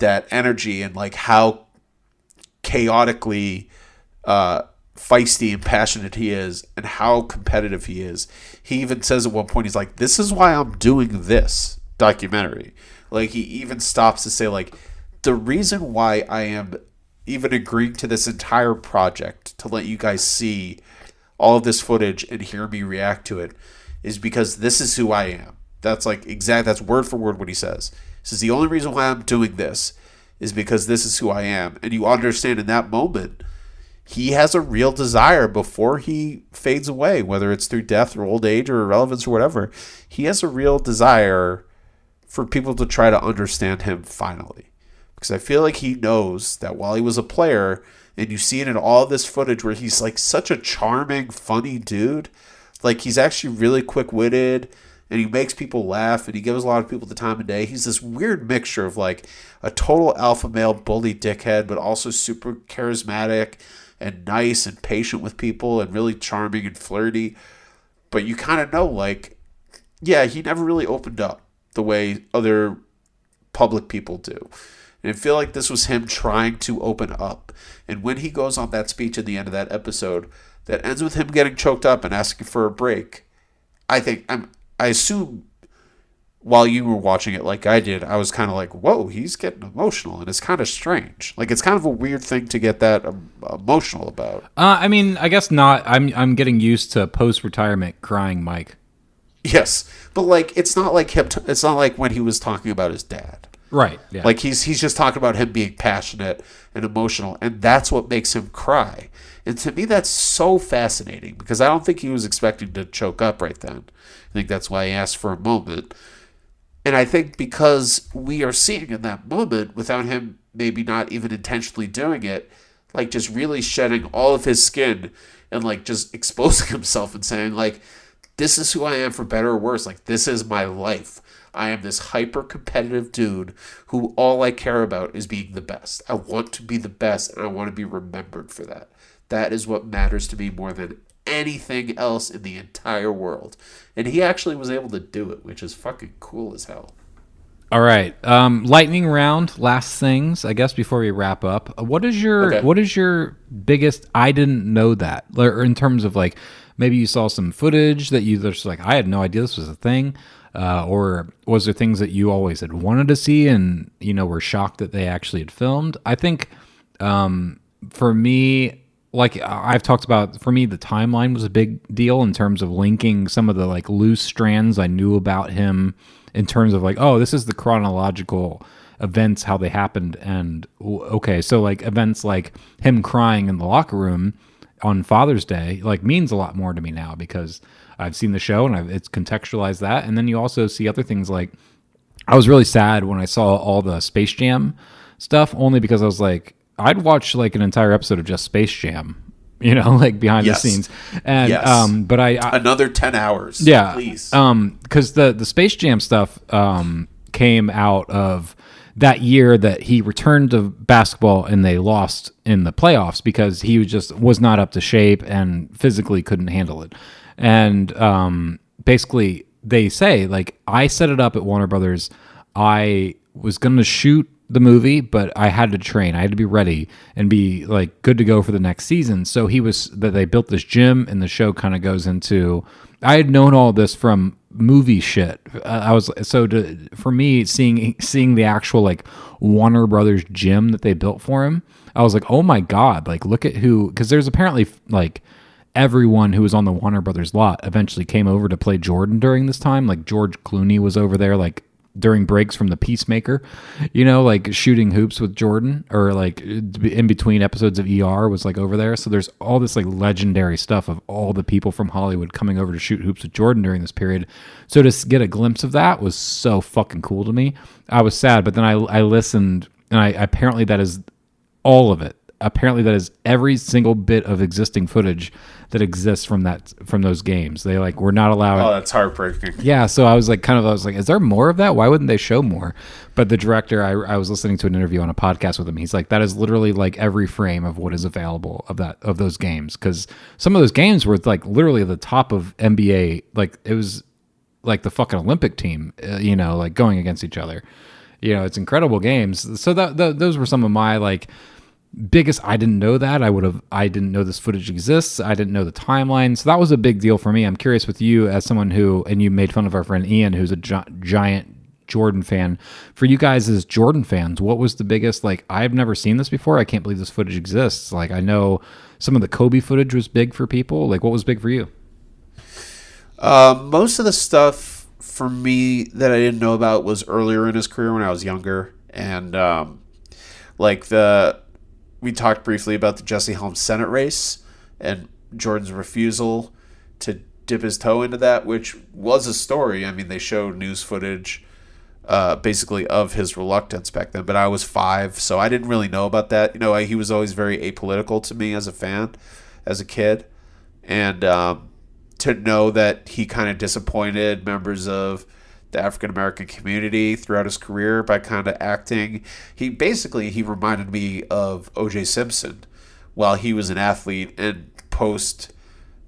energy and like how chaotically feisty and passionate he is and how competitive he is, he even says at one point, he's like, this is why I'm doing this documentary. Like, he even stops to say, like, the reason why I am even agreeing to this entire project to let you guys see all of this footage and hear me react to it is because this is who I am. That's like that's word for word what he says. He says, the only reason why I'm doing this is because this is who I am. And you understand in that moment, he has a real desire before he fades away, whether it's through death or old age or irrelevance or whatever. He has a real desire for people to try to understand him finally. Because I feel like he knows that while he was a player, and you see it in all this footage where he's like such a charming, funny dude. Like, he's actually really quick-witted, and he makes people laugh, and he gives a lot of people the time of day. He's this weird mixture of like a total alpha male bully dickhead, but also super charismatic and nice and patient with people and really charming and flirty. But you kind of know, like, yeah, he never really opened up the way other public people do. And I feel like this was him trying to open up. And when he goes on that speech at the end of that episode that ends with him getting choked up and asking for a break, I assume while you were watching it like I did, I was kind of like, whoa, he's getting emotional. And it's kind of strange. Like, it's kind of a weird thing to get that emotional about. I mean, I guess not. I'm getting used to post-retirement crying Mike. Yes. But, like, it's not like it's not like when he was talking about his dad. Right. Yeah. Like, he's just talking about him being passionate and emotional, and that's what makes him cry. And to me, that's so fascinating because I don't think he was expecting to choke up right then. I think that's why he asked for a moment. And I think because we are seeing in that moment, without him maybe not even intentionally doing it, like just really shedding all of his skin and like just exposing himself and saying like, this is who I am for better or worse. Like, this is my life. I am this hyper-competitive dude who all I care about is being the best. I want to be the best, and I want to be remembered for that. That is what matters to me more than anything else in the entire world. And he actually was able to do it, which is fucking cool as hell. All right. Lightning round, last things, I guess, before we wrap up. What is your biggest I didn't know that? Or in terms of, like, maybe you saw some footage that you just like, I had no idea this was a thing. Or was there things that you always had wanted to see and, were shocked that they actually had filmed? I think for me, like I've talked about, for me, the timeline was a big deal in terms of linking some of the like loose strands I knew about him in terms of like, oh, this is the chronological events, how they happened. And okay, so like events like him crying in the locker room on Father's Day, like means a lot more to me now because I've seen the show and it's contextualized that. And then you also see other things like, I was really sad when I saw all the Space Jam stuff, only because I was like, I'd watch like an entire episode of just Space Jam, like behind the scenes. And, yes. But I another 10 hours. Yeah. Please. Cause the Space Jam stuff, came out of that year that he returned to basketball and they lost in the playoffs because he was not up to shape and physically couldn't handle it. And basically they say, like, I set it up at Warner Brothers. I was going to shoot the movie, but I had to train. I had to be ready and be like good to go for the next season. So they built this gym, and the show kind of goes into, I had known all this from movie shit. For me, seeing the actual like Warner Brothers gym that they built for him, I was like, oh my God, like look at because there's apparently like everyone who was on the Warner Brothers lot eventually came over to play Jordan during this time. Like George Clooney was over there, like during breaks from The Peacemaker, like shooting hoops with Jordan, or like in between episodes of ER was like over there. So there's all this like legendary stuff of all the people from Hollywood coming over to shoot hoops with Jordan during this period. So to get a glimpse of that was so fucking cool to me. I was sad, but then I listened, and apparently that is all of it. Apparently that is every single bit of existing footage that exists from those games. They like were not allowed. Oh, that's heartbreaking. Yeah, so I was like, is there more of that? Why wouldn't they show more? But the director, I was listening to an interview on a podcast with him. He's like, that is literally like every frame of what is available of those games, because some of those games were like literally at the top of NBA. Like it was like the fucking Olympic team, like going against each other. It's incredible games. So those were some of my like biggest. I didn't know that. I didn't know this footage exists. I didn't know the timeline. So that was a big deal for me. I'm curious with you as someone and you made fun of our friend Ian, who's a giant Jordan fan. For you guys as Jordan fans, what was the biggest, like, I've never seen this before. I can't believe this footage exists. Like, I know some of the Kobe footage was big for people. Like, what was big for you? Most of the stuff for me that I didn't know about was earlier in his career when I was younger. And, we talked briefly about the Jesse Helms Senate race and Jordan's refusal to dip his toe into that, which was a story. I mean, they showed news footage basically of his reluctance back then, but I was 5, so I didn't really know about that. He was always very apolitical to me as a fan, as a kid. And to know that he kind of disappointed members of the African-American community throughout his career by kind of acting. He reminded me of O.J. Simpson while he was an athlete and post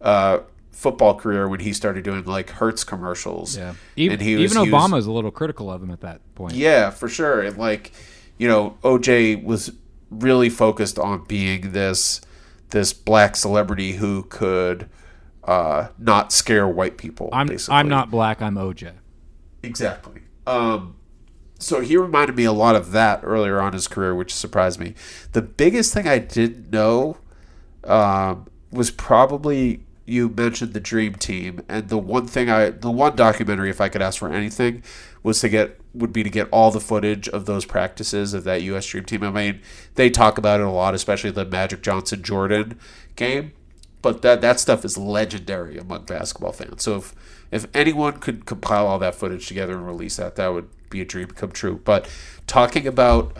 football career when he started doing like Hertz commercials. Yeah. Even Obama was a little critical of him at that point. Yeah, for sure. And like, O.J. was really focused on being this black celebrity who could not scare white people. I'm not black, I'm O.J. Exactly. So he reminded me a lot of that earlier on in his career, which surprised me. The biggest thing I didn't know was probably, you mentioned the Dream Team, and the one documentary, if I could ask for anything, would be to get all the footage of those practices of that U.S. Dream Team. I mean, they talk about it a lot, especially the Magic Johnson Jordan game, but that stuff is legendary among basketball fans. So if anyone could compile all that footage together and release that would be a dream come true. But talking about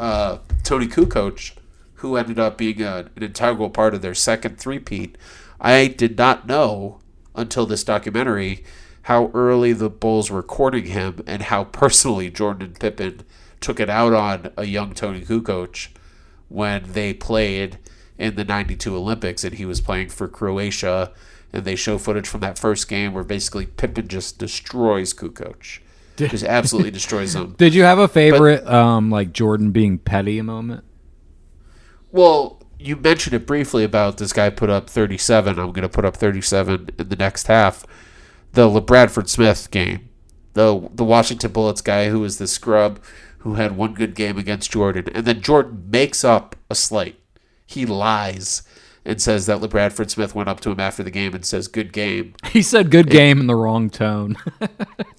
Tony Kukoc, who ended up being an integral part of their second three-peat, I did not know until this documentary how early the Bulls were courting him and how personally Jordan and Pippen took it out on a young Tony Kukoc when they played in the 92 Olympics and he was playing for Croatia. And they show footage from that first game where basically Pippen just destroys Kukoc. Just absolutely destroys him. Did you have a favorite, like Jordan being petty a moment? Well, you mentioned it briefly about this guy put up 37. I'm going to put up 37 in the next half. The LeBradford Smith game. The Washington Bullets guy who was the scrub who had one good game against Jordan. And then Jordan makes up a slight. He lies and says that LeBradford Smith went up to him after the game and says, good game. He said good game in the wrong tone.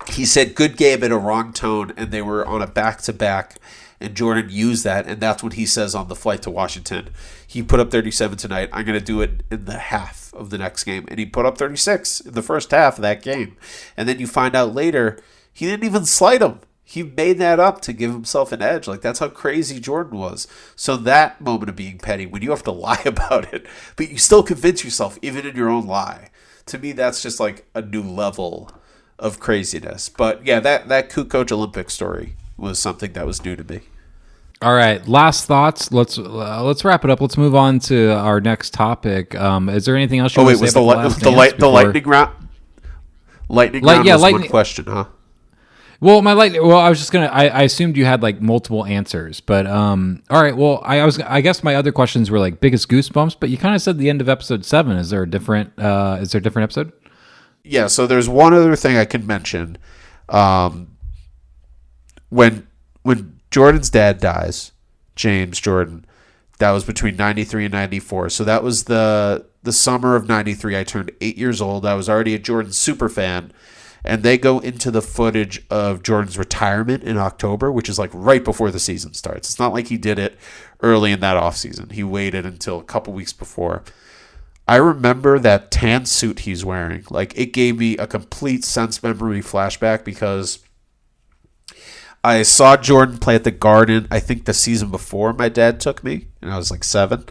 He said good game in a wrong tone, and they were on a back-to-back, and Jordan used that, and that's what he says on the flight to Washington. He put up 37 tonight. I'm going to do it in the half of the next game. And he put up 36 in the first half of that game. And then you find out later, he didn't even slight him. He made that up to give himself an edge. Like, that's how crazy Jordan was. So that moment of being petty, when you have to lie about it, but you still convince yourself, even in your own lie, to me, that's just like a new level of craziness. But yeah, that Kukoc Olympic story was something that was new to me. All right, last thoughts. Let's wrap it up. Let's move on to our next topic. Is there anything else you want to say about the lightning round? Lightning round was one question, huh? Well, I was just gonna. I assumed you had like multiple answers, but all right. Well, I guess my other questions were like biggest goosebumps, but you kind of said the end of episode 7. Is there a different episode? Yeah. So there's one other thing I can mention. When Jordan's dad dies, James Jordan, that was between 93 and 94. So that was the summer of 93. I turned 8 years old. I was already a Jordan super fan. And they go into the footage of Jordan's retirement in October, which is like right before the season starts. It's not like he did it early in that offseason. He waited until a couple weeks before. I remember that tan suit he's wearing. Like, it gave me a complete sense memory flashback because I saw Jordan play at the Garden, I think the season before my dad took me, and I was like 7.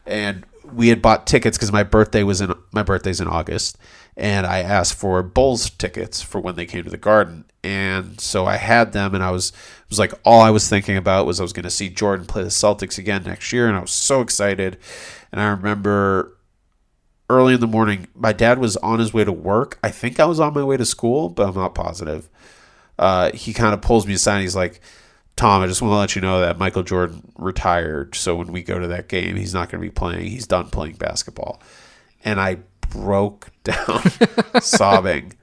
And we had bought tickets because my birthday's in August. And I asked for Bulls tickets for when they came to the Garden. And so I had them, and it was like all I was thinking about was I was going to see Jordan play the Celtics again next year, and I was so excited. And I remember early in the morning, my dad was on his way to work. I think I was on my way to school, but I'm not positive. He kind of pulls me aside, and he's like, Tom, I just want to let you know that Michael Jordan retired, so when we go to that game, he's not going to be playing. He's done playing basketball. And I broke down sobbing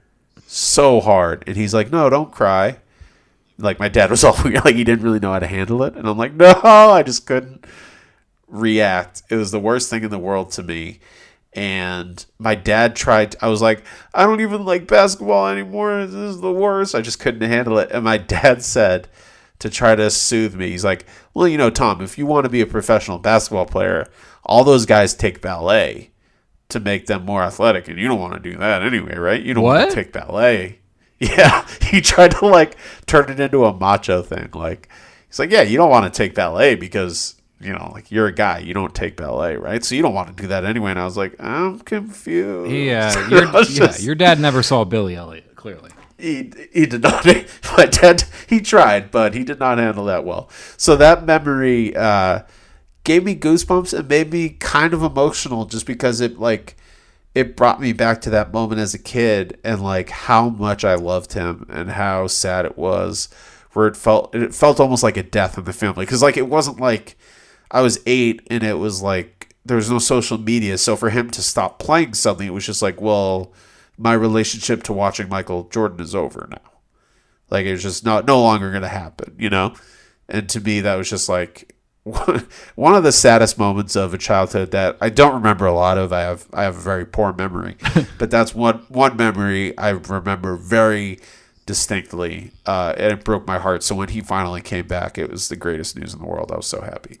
so hard, and he's like, no, don't cry. Like, my dad was all like, he didn't really know how to handle it, and I'm like, no, I just couldn't react. It was the worst thing in the world to me. And my dad I was like, I don't even like basketball anymore, this is the worst. I just couldn't handle it. And my dad said, to try to soothe me, he's like, well, Tom, if you want to be a professional basketball player, all those guys take ballet to make them more athletic, and you don't want to do that anyway, right? You don't want to take ballet. Yeah, he tried to like turn it into a macho thing. Like, he's like, yeah, you don't want to take ballet because like you're a guy, you don't take ballet, right? So you don't want to do that anyway. And I was like, I'm confused. Yeah, your dad never saw Billy Elliot, clearly. He did not. My dad, he tried, but he did not handle that well. So that memory gave me goosebumps and made me kind of emotional just because it brought me back to that moment as a kid and like how much I loved him and how sad it was, where it felt almost like a death in the family. Because like it wasn't like I was 8 and it was like there was no social media, so for him to stop playing suddenly, it was just like, well, my relationship to watching Michael Jordan is over now. Like, it's just no longer going to happen, And to me, that was just like one of the saddest moments of a childhood that I don't remember a lot of. I have a very poor memory, but that's one memory I remember very distinctly, and it broke my heart. So when he finally came back, it was the greatest news in the world. I was so happy.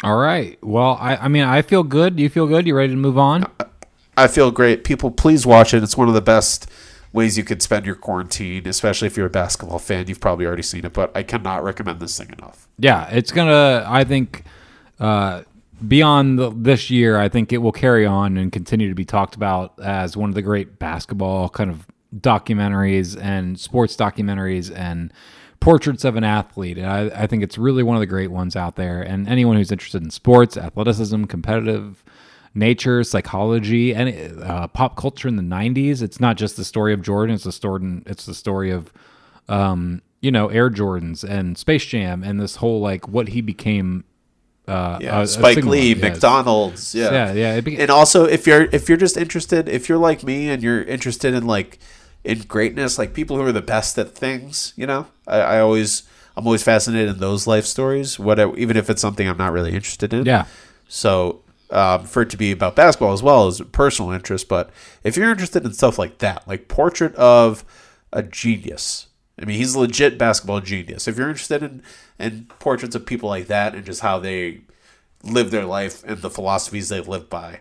All right. Well, I feel good. Do you feel good? You ready to move on? I feel great. People, please watch it. It's one of the best ways you could spend your quarantine, especially if you're a basketball fan. You've probably already seen it, but I cannot recommend this thing enough. Yeah, it's gonna, I think, beyond this year, I think it will carry on and continue to be talked about as one of the great basketball kind of documentaries and sports documentaries and portraits of an athlete. And I think it's really one of the great ones out there. And anyone who's interested in sports, athleticism, competitive nature, psychology, and pop culture in the 90s. It's not just the story of Jordan. It's the story of, Air Jordans and Space Jam and this whole, like, what he became. Spike Lee, McDonald's. Yeah. And also, if you're just interested, if you're like me and you're interested in, like, in greatness, like people who are the best at things, I'm always fascinated in those life stories, even if it's something I'm not really interested in. Yeah. So, for it to be about basketball as well as personal interest. But if you're interested in stuff like that, like Portrait of a Genius, I mean, he's a legit basketball genius. If you're interested in portraits of people like that and just how they live their life and the philosophies they've lived by,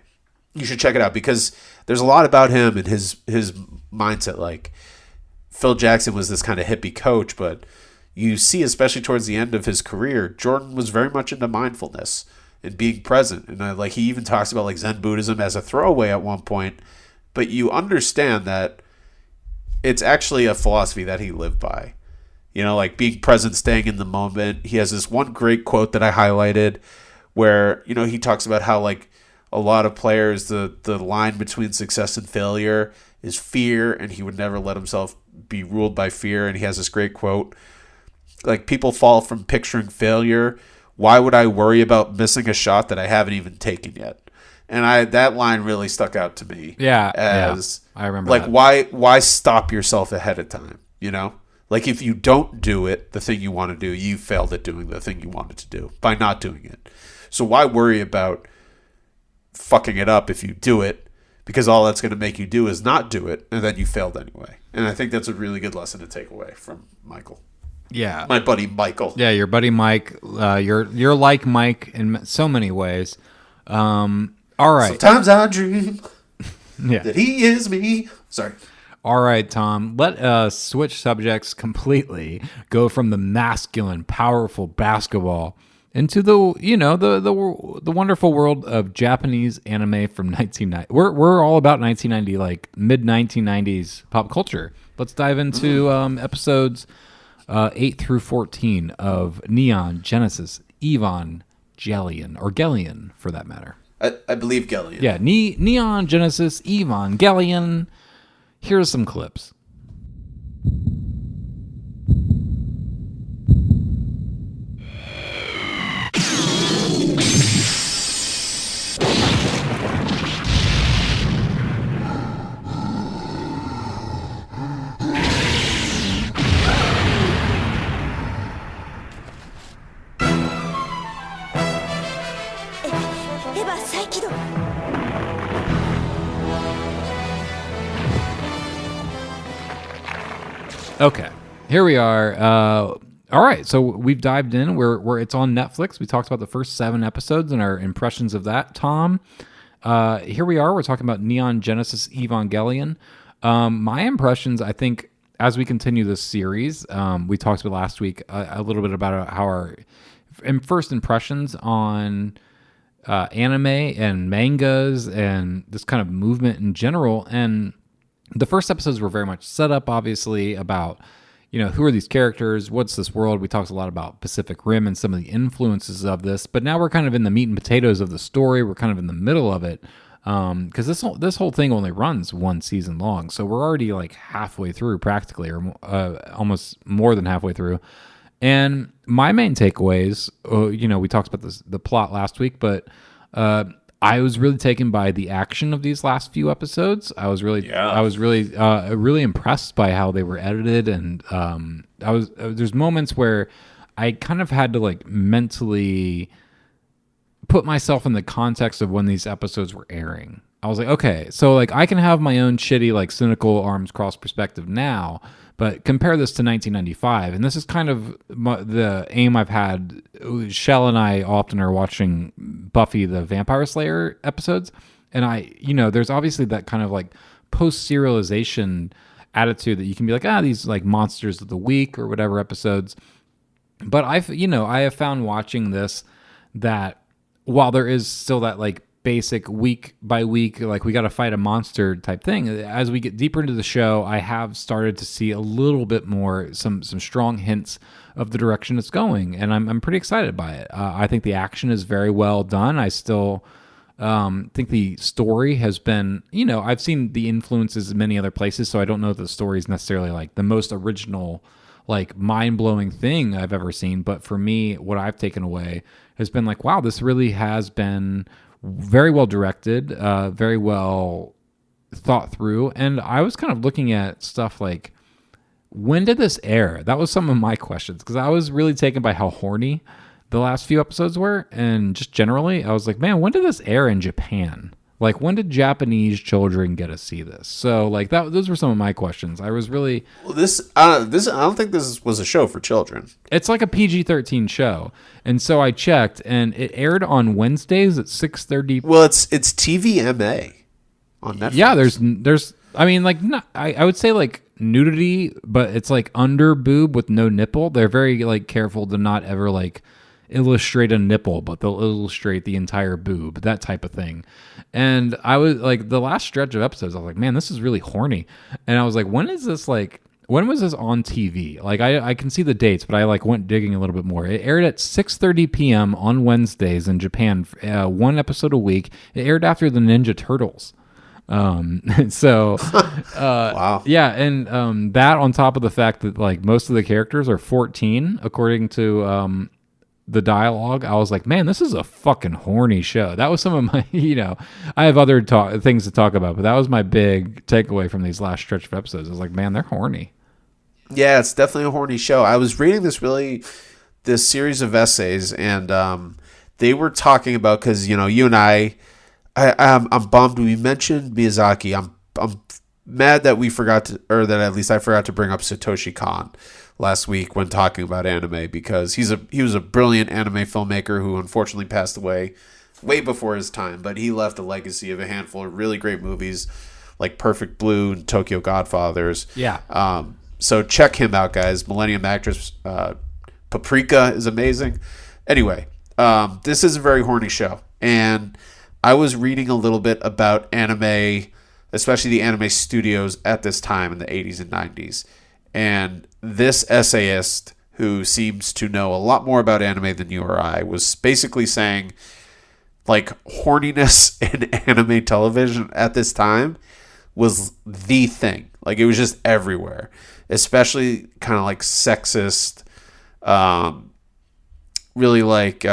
you should check it out because there's a lot about him and his mindset. Like, Phil Jackson was this kind of hippie coach, but you see, especially towards the end of his career, Jordan was very much into mindfulness and being present. And like he even talks about like Zen Buddhism as a throwaway at one point, but you understand that it's actually a philosophy that he lived by. You know, like being present, staying in the moment. He has this one great quote that I highlighted where, you know, he talks about how like a lot of players, the line between success and failure is fear, and he would never let himself be ruled by fear. And he has this great quote, like, people fall from picturing failure. Why would I worry about missing a shot that I haven't even taken yet? And that line really stuck out to me. Yeah, I remember. Like, that. why stop yourself ahead of time? You know, like if you don't do it, the thing you want to do, you failed at doing the thing you wanted to do by not doing it. So why worry about fucking it up if you do it? Because all that's going to make you do is not do it, and then you failed anyway. And I think that's a really good lesson to take away from Michael. Yeah, my buddy Michael. Yeah, your buddy Mike. You're like Mike in so many ways. All right. Sometimes I dream that he is me. Sorry. All right, Tom. Let us switch subjects completely. Go from the masculine, powerful basketball into the wonderful world of Japanese anime from 1990. We're all about 1990, like mid 1990s pop culture. Let's dive into episodes 8 through 14 of Neon Genesis Evangelion, or Gellion for that matter. I believe Gellion. Yeah, Neon Genesis Evangelion. Here's some clips. Okay, here we are. All right, so we've dived in. We're it's on Netflix. We talked about the first 7 episodes and our impressions of that. Tom, here we are. We're talking about Neon Genesis Evangelion. My impressions, I think, as we continue this series, we talked about last week a little bit about how our first impressions on anime and mangas and this kind of movement in general. And the first episodes were very much set up, obviously, about, who are these characters? What's this world? We talked a lot about Pacific Rim and some of the influences of this, but now we're kind of in the meat and potatoes of the story. We're kind of in the middle of it, because this whole thing only runs 1 season long, so we're already like halfway through, practically, or almost more than halfway through. And my main takeaways, we talked about the plot last week, but I was really taken by the action of these last few episodes. I was really impressed by how they were edited, and there's moments where I kind of had to like mentally put myself in the context of when these episodes were airing. I was like, okay, so like I can have my own shitty, like cynical arms crossed perspective now, but compare this to 1995, and this is kind of the aim I've had. Shell and I often are watching Buffy the Vampire Slayer episodes, and there's obviously that kind of like post-serialization attitude that you can be like, these like monsters of the week or whatever episodes. But I have found watching this that while there is still that like basic week by week, like we got to fight a monster type thing, as we get deeper into the show, I have started to see a little bit more, some strong hints of the direction it's going, and I'm pretty excited by it. I think the action is very well done. I still think the story has been, I've seen the influences in many other places, so I don't know if the story is necessarily like the most original, like mind-blowing thing I've ever seen, but for me, what I've taken away has been like, wow, this really has been very well directed, very well thought through. And I was kind of looking at stuff like, when did this air? That was some of my questions, because I was really taken by how horny the last few episodes were. And just generally, I was like, man, when did this air in Japan? Like, when did Japanese children get to see this? So, like, those were some of my questions. I was really... Well, I don't think this was a show for children. It's like a PG-13 show. And so I checked, and it aired on Wednesdays at 6:30. Well, it's TVMA on Netflix. Yeah, there's I mean, like, I would say, like, nudity, but it's, like, under boob with no nipple. They're very, like, careful to not ever, like, illustrate a nipple, but they'll illustrate the entire boob, that type of thing. And I was like, the last stretch of episodes, I was like, man, this is really horny. And I was like, when is this like when was this on TV? Like I can see the dates, but I like went digging a little bit more. It aired at 6:30 p.m. on Wednesdays in Japan, one episode a week. It aired after the Ninja Turtles. So Wow. yeah, and that on top of the fact that like most of the characters are 14 according to the dialogue, I was like, man, this is a fucking horny show. That was some of my, I have other things to talk about, but that was my big takeaway from these last stretch of episodes. I was like, man, they're horny. Yeah, it's definitely a horny show. I was reading this series of essays, and they were talking about, because you and I'm bummed we mentioned Miyazaki. I'm mad that we forgot to, or that at least I forgot to bring up Satoshi Kon last week when talking about anime, because he was a brilliant anime filmmaker who unfortunately passed away way before his time, but he left a legacy of a handful of really great movies like Perfect Blue and Tokyo Godfathers. Yeah. So check him out, guys. Millennium Actress Paprika is amazing. Anyway, this is a very horny show, and I was reading a little bit about anime, especially the anime studios at this time in the 80s and 90s. And this essayist, who seems to know a lot more about anime than you or I, was basically saying, like, horniness in anime television at this time was the thing. Like, it was just everywhere. Especially kind of like sexist, really like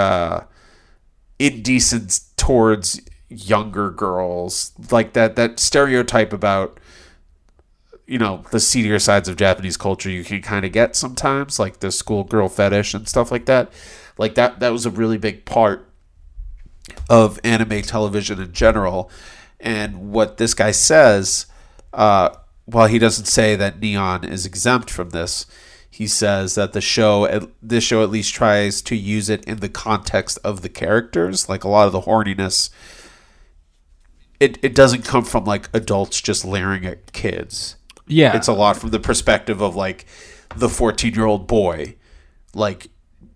indecent towards younger girls. Like that stereotype about, the seedier sides of Japanese culture you can kind of get sometimes, like the schoolgirl fetish and stuff like that. Like that was a really big part of anime television in general. And what this guy says, while he doesn't say that Neon is exempt from this, he says that this show at least tries to use it in the context of the characters. Like a lot of the horniness, it doesn't come from like adults just leering at kids. Yeah. It's a lot from the perspective of like the 14-year-old boy, like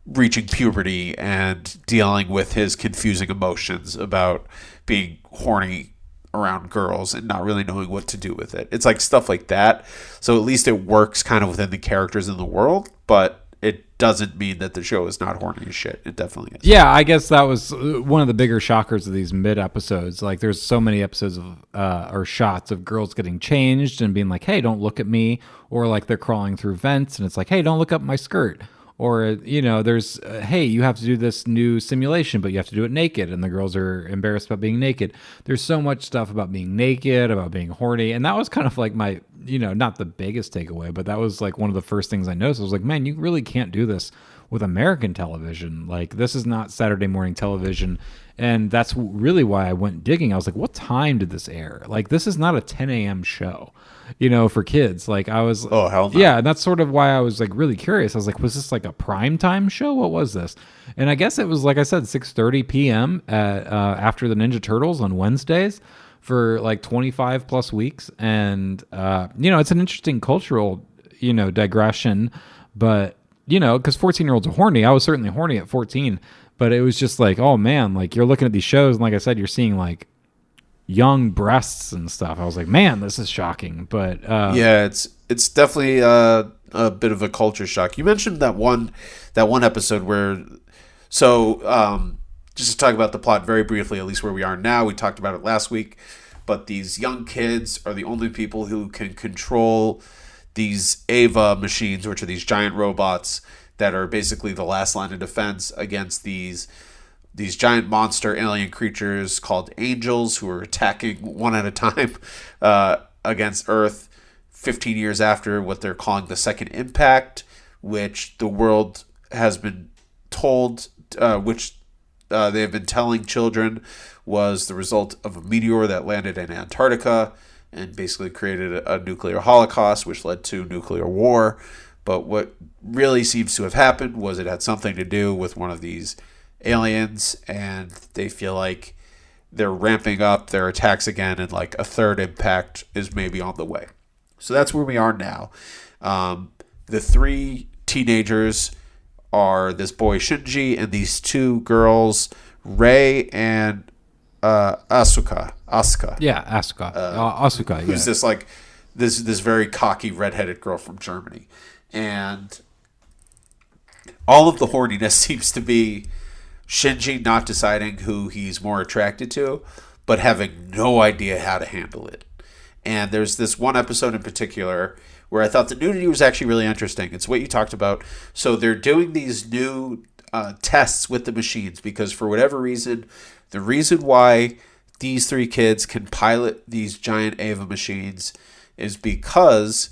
reaching puberty and dealing with his confusing emotions about being horny around girls and not really knowing what to do with it. It's like stuff like that. So at least it works kind of within the characters in the world, but it doesn't mean that the show is not horny as shit. It definitely is. Yeah, I guess that was one of the bigger shockers of these mid episodes. Like, there's so many episodes of or shots of girls getting changed and being like, "Hey, don't look at me," or like they're crawling through vents and it's like, "Hey, don't look up my skirt." Or, there's, hey, you have to do this new simulation, but you have to do it naked, and the girls are embarrassed about being naked. There's so much stuff about being naked, about being horny, and that was kind of like my, not the biggest takeaway, but that was like one of the first things I noticed. I was like, man, you really can't do this with American television. Like, this is not Saturday morning television, and that's really why I went digging. I was like, what time did this air? Like, this is not a 10 a.m. show. For kids. Like, I was, oh, hell no. Yeah, and that's sort of why I was like really curious. I was like, was this like a primetime show? What was this? And I guess it was, like I said, 6:30 p.m. at after the Ninja Turtles on Wednesdays for like 25 plus weeks. And it's an interesting cultural digression, but because 14-year-olds are horny. I was certainly horny at 14, but it was just like, oh man, like you're looking at these shows and like I said, you're seeing like young breasts and stuff. I was like, man, this is shocking. But yeah, it's definitely a bit of a culture shock. You mentioned that one episode where, so just to talk about the plot very briefly, at least where we are now. We talked about it last week, but these young kids are the only people who can control these Eva machines, which are these giant robots that are basically the last line of defense against these giant monster alien creatures called angels, who are attacking one at a time against Earth 15 years after what they're calling the second impact, which the world has been told, which they have been telling children was the result of a meteor that landed in Antarctica and basically created a nuclear holocaust, which led to nuclear war. But what really seems to have happened was it had something to do with one of these aliens, and they feel like they're ramping up their attacks again, and like a third impact is maybe on the way. So that's where we are now. The three teenagers are this boy Shinji and these two girls, Rei and Asuka. Yeah, Asuka. Asuka, Who's this like this very cocky redheaded girl from Germany, and all of the horniness seems to be Shinji not deciding who he's more attracted to, but having no idea how to handle it. And there's this one episode in particular where I thought the nudity was actually really interesting. It's what you talked about. So they're doing these new tests with the machines because for whatever reason, the reason why these three kids can pilot these giant Eva machines is because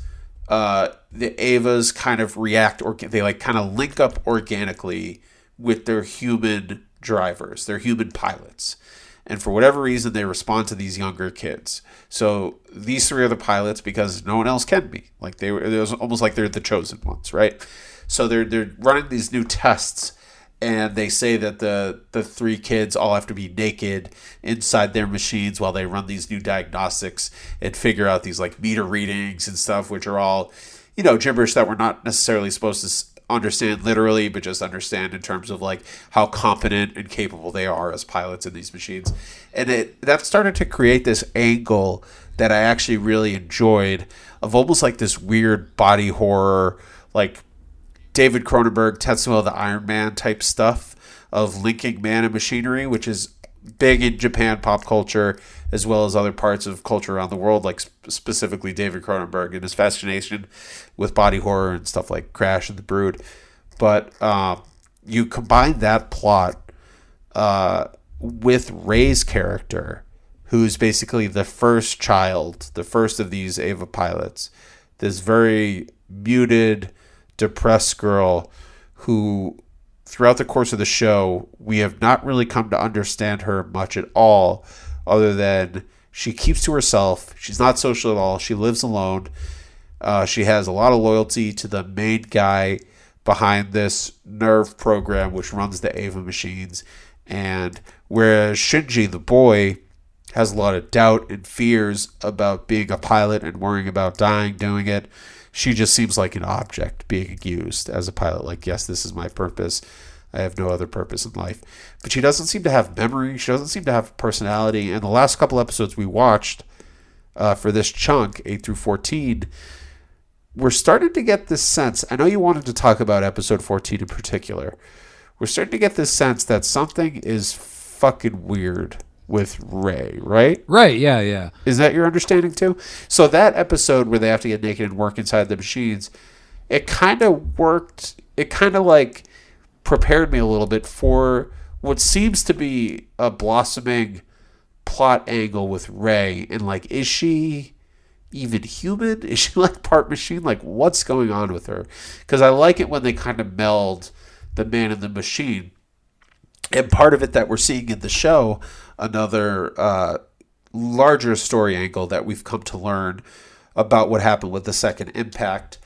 the Evas kind of react, or they like kind of link up organically with their human drivers, their human pilots. And for whatever reason, they respond to these younger kids. So these three are the pilots because no one else can be. Like it was almost like they're the chosen ones, right? So they're running these new tests, and they say that the three kids all have to be naked inside their machines while they run these new diagnostics and figure out these like meter readings and stuff, which are all, gibberish that we're not necessarily supposed to understand literally, but just understand in terms of like how competent and capable they are as pilots in these machines. And that started to create this angle that I actually really enjoyed of almost like this weird body horror, like David Cronenberg, Tetsuo the Iron Man type stuff of linking man and machinery, which is big in Japan pop culture as well as other parts of culture around the world, like specifically David Cronenberg and his fascination with body horror and stuff like Crash and The Brood. But you combine that plot with Rey's character, who's basically the first child, the first of these Eva pilots, this very muted, depressed girl who throughout the course of the show, we have not really come to understand her much at all, other than she keeps to herself. She's not social at all. She lives alone. She has a lot of loyalty to the main guy behind this nerve program, which runs the Eva machines. And whereas Shinji, the boy, has a lot of doubt and fears about being a pilot and worrying about dying doing it, she just seems like an object being used as a pilot. Like, yes, this is my purpose. I have no other purpose in life. But she doesn't seem to have memory. She doesn't seem to have personality. And the last couple episodes we watched for this chunk, 8 through 14, we're starting to get this sense. I know you wanted to talk about episode 14 in particular. We're starting to get this sense that something is fucking weird with Rey, right? Right, yeah. Is that your understanding too? So that episode where they have to get naked and work inside the machines, it kind of worked. It kind of like prepared me a little bit for what seems to be a blossoming plot angle with Rey. And like, is she even human? Is she like part machine? Like, what's going on with her? Because I like it when they kind of meld the man and the machine. And part of it that we're seeing in the show, another larger story angle that we've come to learn about what happened with the second impact.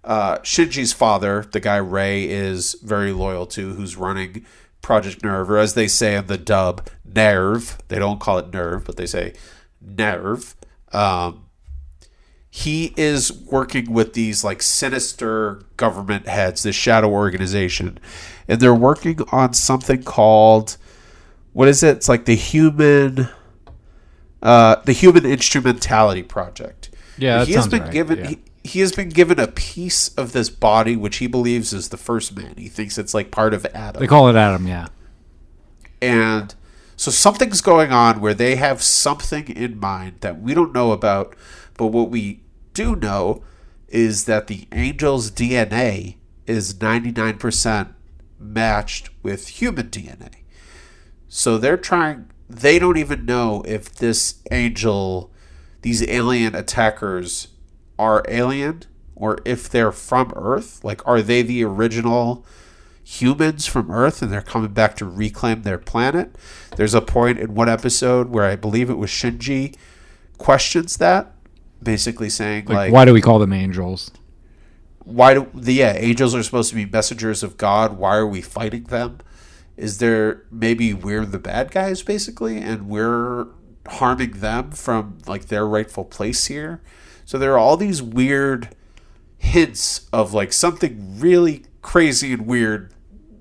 Shinji's father, the guy Rey is very loyal to, who's running Project Nerve, or as they say in the dub, Nerve. They don't call it Nerve, but they say Nerve. He is working with these like sinister government heads, this shadow organization, and they're working on something called, what is it? It's like the human instrumentality project. Yeah, that he has sounds been right. given. Yeah. He has been given a piece of this body, which he believes is the first man. He thinks it's like part of Adam. They call it Adam, yeah. And so something's going on where they have something in mind that we don't know about, but what we do know is that the angel's DNA is 99% matched with human DNA. So they don't even know if these alien attackers are alien or if they're from Earth. Like, are they the original humans from Earth and they're coming back to reclaim their planet? There's a point in one episode where I believe it was Shinji questions that, basically saying like why do we call them angels? Angels are supposed to be messengers of God. Why are we fighting them? Is there maybe we're the bad guys basically and we're harming them from like their rightful place here? So there are all these weird hints of like something really crazy and weird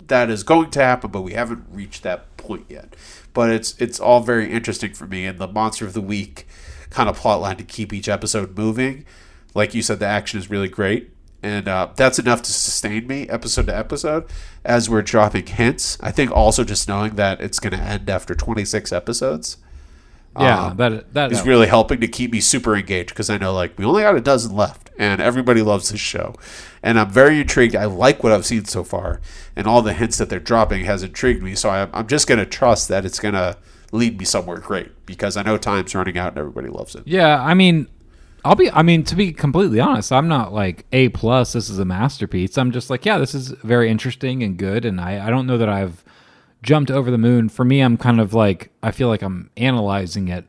that is going to happen, but we haven't reached that point yet. But it's all very interesting for me, and the monster of the week kind of plotline to keep each episode moving like you said, the action is really great. And that's enough to sustain me episode to episode as we're dropping hints. I think also just knowing that it's going to end after 26 episodes. Yeah, that is really helping to keep me super engaged, because I know like we only got a dozen left and everybody loves this show. And I'm very intrigued. I like what I've seen so far, and all the hints that they're dropping has intrigued me. So I'm just going to trust that it's going to lead me somewhere great, because I know time's running out and everybody loves it. Yeah, I mean, to be completely honest, I'm not like A+, this is a masterpiece. I'm just like, yeah, this is very interesting and good, and I don't know that I've jumped over the moon. For me, I'm kind of like, I feel like I'm analyzing it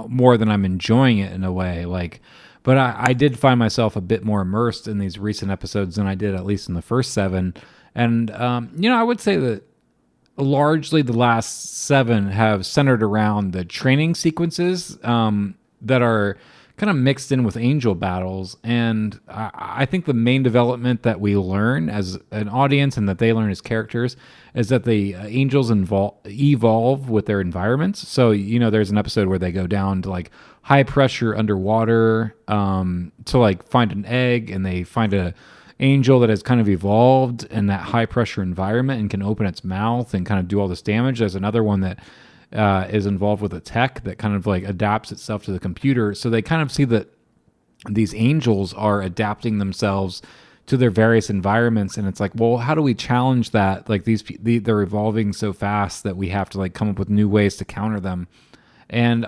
more than I'm enjoying it in a way. Like, but I did find myself a bit more immersed in these recent episodes than I did at least in the first 7. And, I would say that largely the last 7 have centered around the training sequences that are kind of mixed in with angel battles. And I think the main development that we learn as an audience and that they learn as characters is that the angels evolve with their environments. So, there's an episode where they go down to like high pressure underwater to like find an egg, and they find a angel that has kind of evolved in that high pressure environment and can open its mouth and kind of do all this damage. There's another one that is involved with a tech that kind of like adapts itself to the computer. So they kind of see that these angels are adapting themselves to their various environments, and it's like, well, how do we challenge that? Like they're evolving so fast that we have to like come up with new ways to counter them. And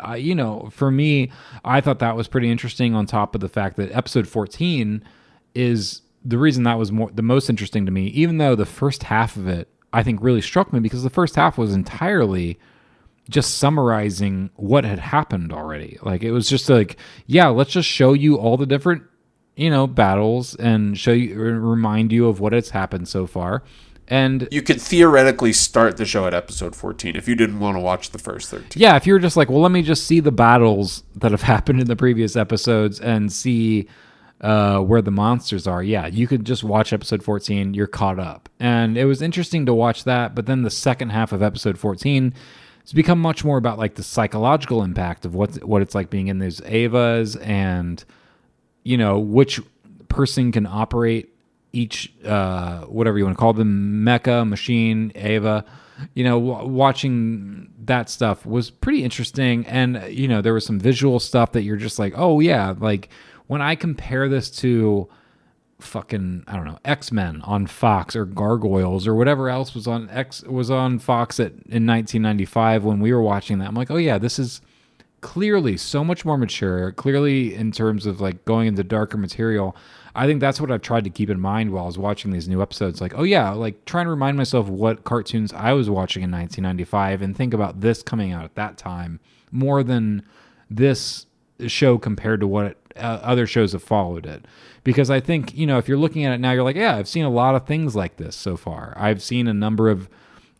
for me, I thought that was pretty interesting. On top of the fact that episode 14 is the reason that was the most interesting to me, even though the first half of it I think really struck me, because the first half was entirely just summarizing what had happened already. Like, it was just like, yeah, let's just show you all the different, battles and remind you of what has happened so far. And you could theoretically start the show at episode 14 if you didn't want to watch the first 13. Yeah, if you were just like, well, let me just see the battles that have happened in the previous episodes and see where the monsters are. Yeah, you could just watch episode 14. You're caught up. And it was interesting to watch that. But then the second half of episode 14, it's become much more about like the psychological impact of what it's like being in those Evas, and which person can operate each whatever you want to call them, mecha, machine, Eva. Watching that stuff was pretty interesting. And there was some visual stuff that you're just like, oh yeah, like when I compare this to fucking, I don't know, X-Men on Fox, or Gargoyles, or whatever else was on Fox in 1995 when we were watching that, I'm like, oh yeah, this is clearly so much more mature, clearly in terms of like going into darker material. I think that's what I've tried to keep in mind while I was watching these new episodes. Like, oh yeah, like trying to remind myself of what cartoons I was watching in 1995 and think about this coming out at that time more than this show compared to what other shows have followed it. Because I think, if you're looking at it now, you're like, yeah, I've seen a lot of things like this so far. I've seen a number of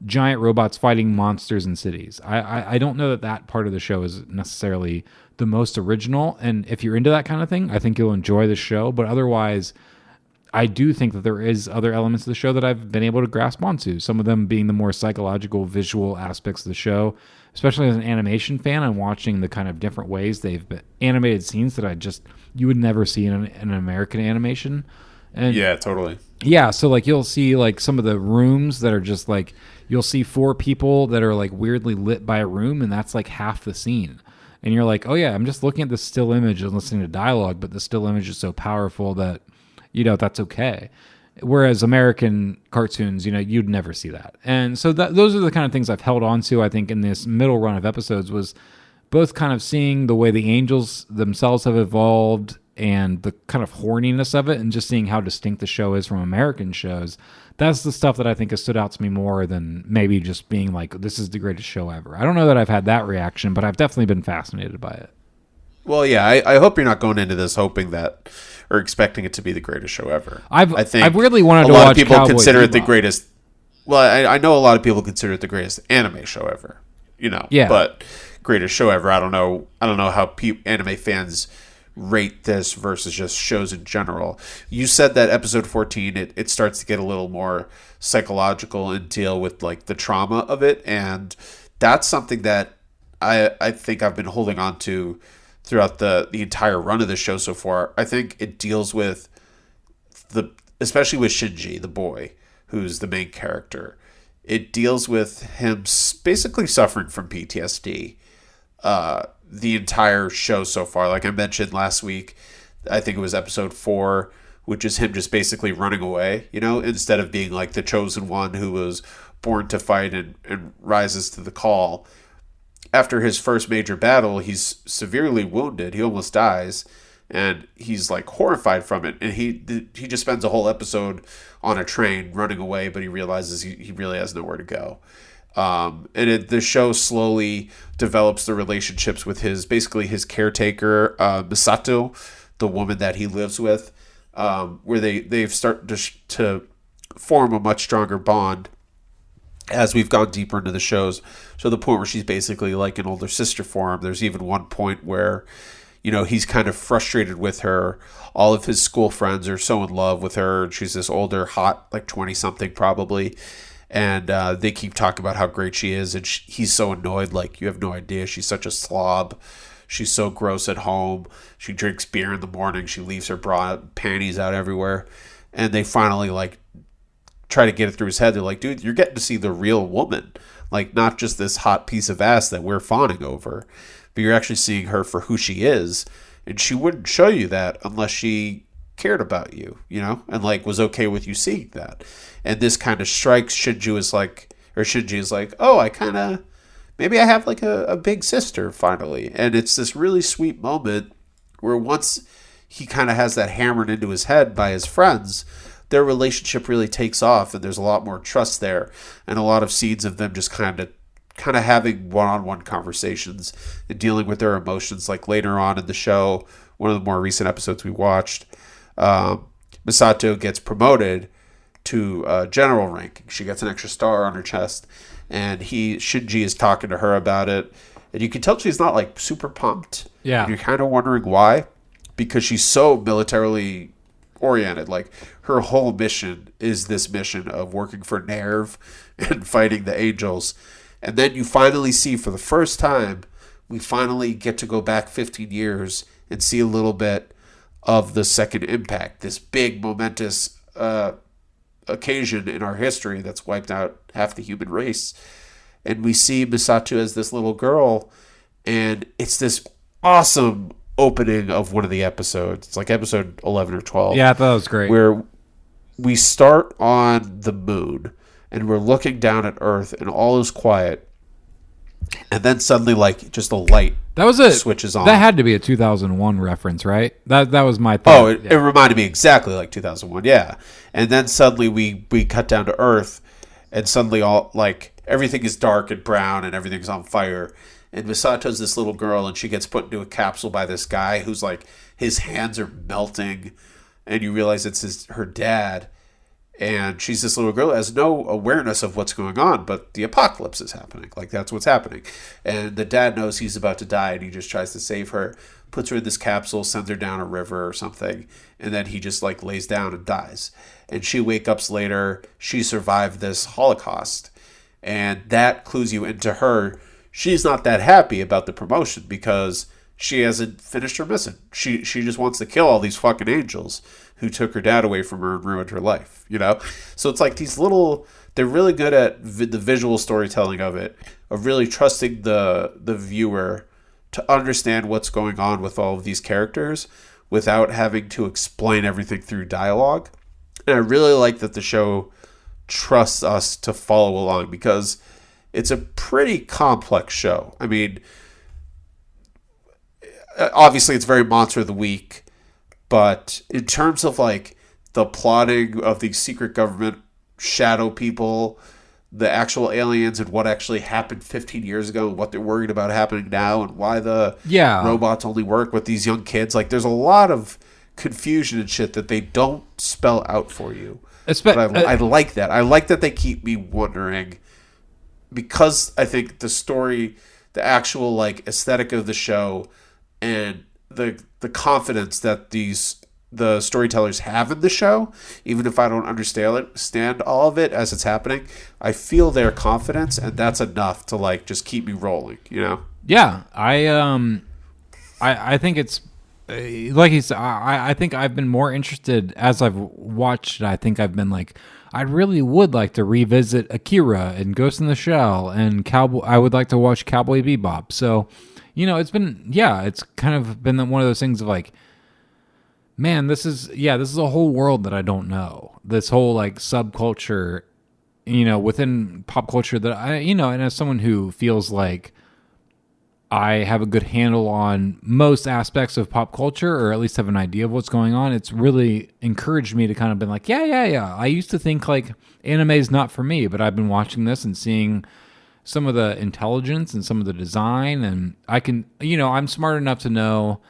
giant robots fighting monsters in cities. I don't know that part of the show is necessarily the most original. And if you're into that kind of thing, I think you'll enjoy the show. But otherwise, I do think that there is other elements of the show that I've been able to grasp onto. Some of them being the more psychological, visual aspects of the show, especially as an animation fan. I'm watching the kind of different ways they've been animated scenes that you would never see in an American animation. And yeah, totally. Yeah, so like you'll see like some of the rooms that are just like, you'll see 4 people that are like weirdly lit by a room, and that's like half the scene. And you're like, oh yeah, I'm just looking at the still image and listening to dialogue, but the still image is so powerful that, that's okay. Whereas American cartoons, you'd never see that. And so those are the kind of things I've held on to, I think, in this middle run of episodes, was both kind of seeing the way the angels themselves have evolved and the kind of horniness of it, and just seeing how distinct the show is from American shows. That's the stuff that I think has stood out to me more than maybe just being like, this is the greatest show ever. I don't know that I've had that reaction, but I've definitely been fascinated by it. Well, yeah, I hope you're not going into this hoping that, or expecting it to be the greatest show ever. I really wanted to watch. A lot of people Cowboy consider it the Bebop. greatest. Well, I know a lot of people consider it the greatest anime show ever. Yeah. But greatest show ever. I don't know how anime fans rate this versus just shows in general. You said that episode 14, it starts to get a little more psychological and deal with like the trauma of it, and that's something that I think I've been holding on to throughout the entire run of the show so far. I think it deals with especially with Shinji, the boy, who's the main character. It deals with him basically suffering from PTSD. The entire show so far, like I mentioned last week, I think it was episode 4, which is him just basically running away, instead of being like the chosen one who was born to fight and rises to the call. After his first major battle, he's severely wounded. He almost dies, and he's like horrified from it. And he just spends a whole episode on a train running away, but he realizes he really has nowhere to go. The show slowly develops the relationships with his caretaker, Misato, the woman that he lives with, where they've started to form a much stronger bond as we've gone deeper into the shows, to the point where she's basically like an older sister for him. There's even one point where, he's kind of frustrated with her. All of his school friends are so in love with her. She's this older, hot, like 20-something probably. And they keep talking about how great she is. And he's so annoyed, like, you have no idea. She's such a slob. She's so gross at home. She drinks beer in the morning. She leaves her bra and panties out everywhere. And they finally, like, try to get it through his head. They're like, dude, you're getting to see the real woman, like not just this hot piece of ass that we're fawning over, but you're actually seeing her for who she is. And she wouldn't show you that unless she cared about you, and like was okay with you seeing that. And this kind of strikes Shinji is like, oh, maybe I have like a big sister finally. And it's this really sweet moment where once he kind of has that hammered into his head by his friends, their relationship really takes off, and there's a lot more trust there, and a lot of scenes of them just kind of having one-on-one conversations and dealing with their emotions. Like later on in the show, one of the more recent episodes we watched, Misato gets promoted to general ranking. She gets an extra star on her chest, and Shinji is talking to her about it, and you can tell she's not like super pumped. Yeah, and you're kind of wondering why, because she's so militarily oriented. Like her whole mission is this mission of working for Nerve and fighting the angels. And then you finally see, for the first time, we finally get to go back 15 years and see a little bit of the Second Impact, this big momentous occasion in our history that's wiped out half the human race. And we see Misato as this little girl, and it's this awesome opening of one of the episodes. It's like episode 11 or 12. Yeah, I thought it was great. Where we start on the moon and we're looking down at Earth and all is quiet. And then suddenly, like, just a light switches on. That had to be a 2001 reference, right? That was my thought. Oh, it reminded me exactly like 2001, yeah. And then suddenly we cut down to Earth, and suddenly all, like, everything is dark and brown and everything's on fire. And Misato's this little girl, and she gets put into a capsule by this guy who's like, his hands are melting, and you realize it's her dad. And she's this little girl who has no awareness of what's going on, but the apocalypse is happening. Like, that's what's happening. And the dad knows he's about to die, and he just tries to save her, puts her in this capsule, sends her down a river or something, and then he just, like, lays down and dies. And she wakes up later. She survived this Holocaust. And that clues you into her. She's not that happy about the promotion because she hasn't finished her mission. She just wants to kill all these fucking angels who took her dad away from her and ruined her life, So it's like these little, they're really good at the visual storytelling of it, of really trusting the viewer to understand what's going on with all of these characters without having to explain everything through dialogue. And I really like that the show trusts us to follow along because it's a pretty complex show. I mean, obviously it's very Monster of the Week, but in terms of like the plotting of the secret government shadow people, the actual aliens, and what actually happened 15 years ago, and what they're worried about happening now, and why the robots only work with these young kids, like there's a lot of confusion and shit that they don't spell out for you. But I like that. I like that they keep me wondering, because I think the story, the actual like aesthetic of the show, and the confidence that the storytellers have in the show, even if I don't understand all of it as it's happening, I feel their confidence, and that's enough to like just keep me rolling, Yeah, I think it's like he said. I think I've been more interested as I've watched it. I think I've been like, I really would like to revisit Akira and Ghost in the Shell and Cowboy. I would like to watch Cowboy Bebop. So, it's been it's kind of been one of those things of like, man, this is a whole world that I don't know. This whole like subculture, within pop culture that and as someone who feels like I have a good handle on most aspects of pop culture, or at least have an idea of what's going on, it's really encouraged me to kind of been like, yeah. I used to think like anime is not for me, but I've been watching this and seeing some of the intelligence and some of the design, and I can, I'm smart enough to know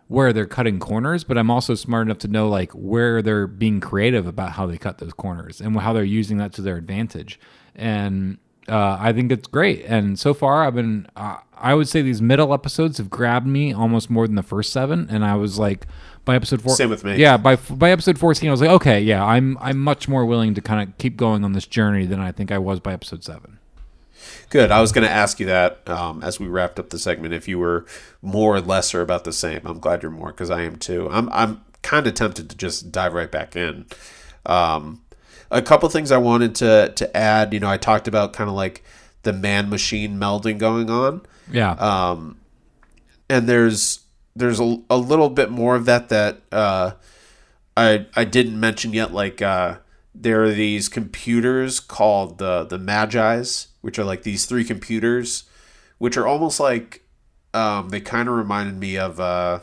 where they're cutting corners, but I'm also smart enough to know like where they're being creative about how they cut those corners and how they're using that to their advantage. And I think it's great. And so far I've been, I would say these middle episodes have grabbed me almost more than the first 7. And I was like, by episode 4, same with me. Yeah. By episode 14, I was like, okay, yeah, I'm much more willing to kind of keep going on this journey than I think I was by episode 7. Good. I was going to ask you that as we wrapped up the segment, if you were more or less or about the same. I'm glad you're more, because I am too. I'm kind of tempted to just dive right back in. A couple things I wanted to add. I talked about kind of like the man-machine melding going on. Yeah. And there's a little bit more of that I didn't mention yet. Like there are these computers called the Magi's, which are like these 3 computers, which are almost like they kind of reminded me of I'm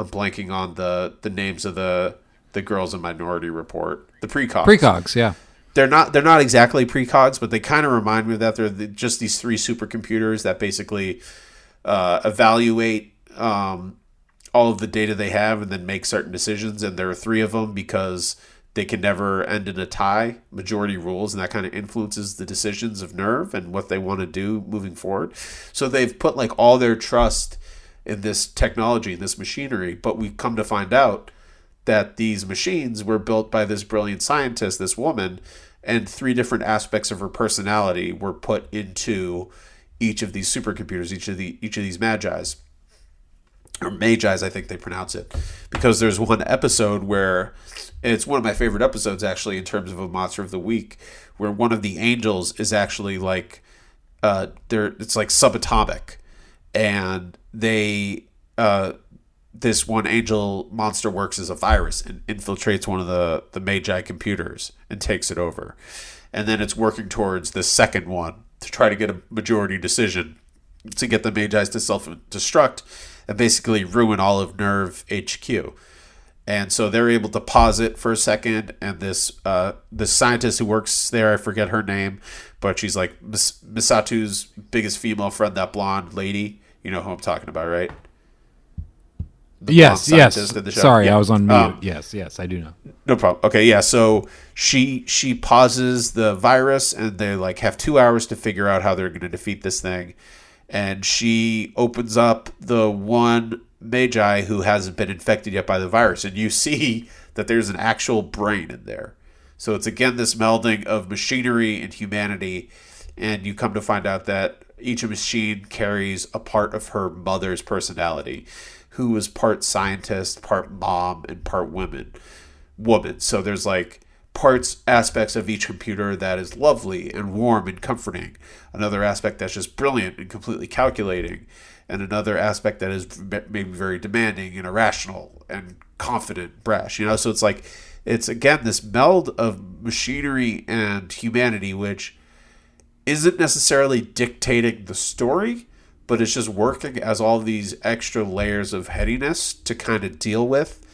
blanking on the names of the girls in Minority Report, the precogs. Precogs, yeah. They're not exactly precogs, but they kind of remind me of that. They're just these 3 supercomputers that basically evaluate all of the data they have and then make certain decisions. And there are 3 of them because they can never end in a tie. Majority rules, and that kind of influences the decisions of Nerve and what they want to do moving forward. So they've put like all their trust in this technology, this machinery, but we come to find out that these machines were built by this brilliant scientist, this woman, and 3 different aspects of her personality were put into each of these supercomputers, each of these Magi's, or Magi's, I think they pronounce it, because there's one episode where it's one of my favorite episodes actually in terms of a Monster of the Week, where one of the angels is actually like it's like subatomic, and they this one angel monster works as a virus and infiltrates one of the Magi computers and takes it over. And then it's working towards the second one to try to get a majority decision to get the Magi's to self-destruct and basically ruin all of Nerve HQ. And so they're able to pause it for a second, and this scientist who works there, I forget her name, but she's like Misatu's biggest female friend, that blonde lady. You know who I'm talking about, right? Yes. Sorry, yeah. I was on mute. Yes, I do know. No problem. Okay, yeah. So she pauses the virus, and they like have 2 hours to figure out how they're going to defeat this thing. And she opens up the one Magi who hasn't been infected yet by the virus, and you see that there's an actual brain in there. So it's again this melding of machinery and humanity, and you come to find out that each machine carries a part of her mother's personality, who was part scientist, part mom, and part woman. So there's like aspects of each computer that is lovely and warm and comforting, another aspect that's just brilliant and completely calculating, and another aspect that is maybe very demanding and irrational and confident, brash. So it's like, it's again this meld of machinery and humanity, which isn't necessarily dictating the story, but it's just working as all these extra layers of headiness to kind of deal with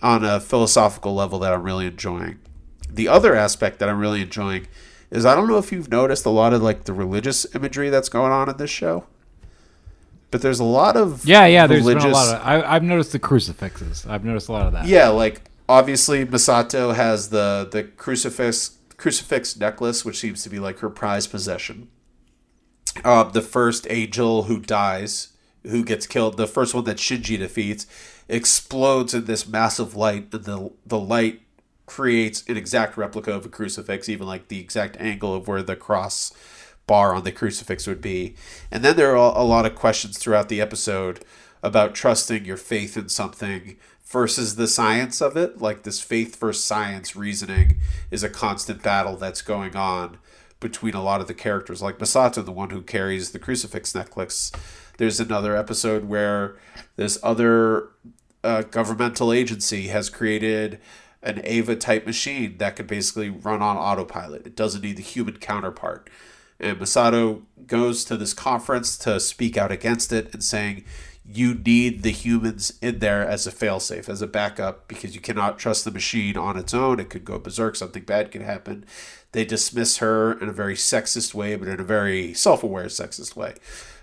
on a philosophical level that I'm really enjoying. The other aspect that I'm really enjoying is, I don't know if you've noticed a lot of like the religious imagery that's going on in this show, but there's a lot of there's been a lot of. I've noticed the crucifixes. I've noticed a lot of that. Yeah, like obviously Misato has the crucifix necklace, which seems to be like her prized possession. The first angel who dies, who gets killed, the first one that Shinji defeats, explodes in this massive light, and the light creates an exact replica of a crucifix, even like the exact angle of where the cross bar on the crucifix would be. And then there are a lot of questions throughout the episode about trusting your faith in something versus the science of it. Like this faith versus science reasoning is a constant battle that's going on between a lot of the characters. Like Masato, the one who carries the crucifix necklace. There's another episode where this other governmental agency has created an Ava type machine that could basically run on autopilot. It doesn't need the human counterpart. And Masato goes to this conference to speak out against it and saying, you need the humans in there as a failsafe, as a backup, because you cannot trust the machine on its own. It could go berserk. Something bad could happen. They dismiss her in a very sexist way, but in a very self-aware sexist way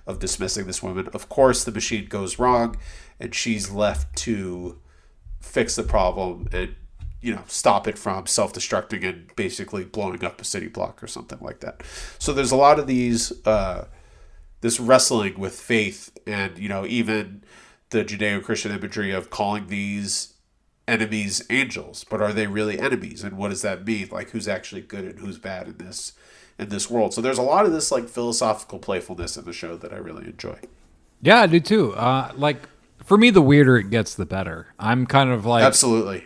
of dismissing this woman. Of course, the machine goes wrong, and she's left to fix the problem and, you know, stop it from self-destructing and basically blowing up a city block or something like that. So there's a lot of these, this wrestling with faith and, you know, even the Judeo-Christian imagery of calling these enemies angels, but are they really enemies? And what does that mean? Like, who's actually good and who's bad in this world? So there's a lot of this like philosophical playfulness in the show that I really enjoy. Yeah, I do too. Like for me, the weirder it gets, the better. I'm kind of like Absolutely.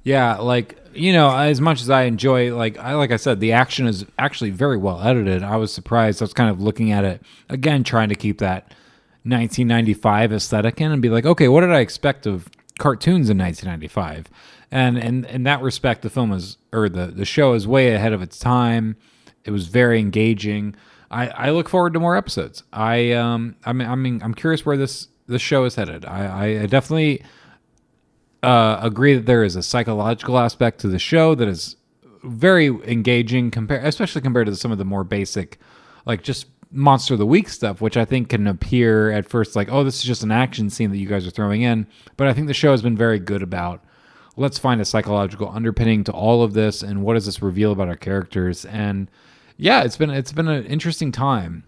Yeah, like, you know, as much as I enjoy, like I said, the action is actually very well edited. I was surprised. I was kind of looking at it again, trying to keep that 1995 aesthetic in and be like, okay, what did I expect of cartoons in 1995? And in that respect, the film is, or the show is way ahead of its time. It was very engaging. I look forward to more episodes. I'm curious where this show is headed. I definitely agree that there is a psychological aspect to the show that is very engaging, especially compared to some of the more basic, like just Monster of the Week stuff, which I think can appear at first like, oh, this is just an action scene that you guys are throwing in. But I think the show has been very good about, let's find a psychological underpinning to all of this, and what does this reveal about our characters? And yeah, it's been an interesting time.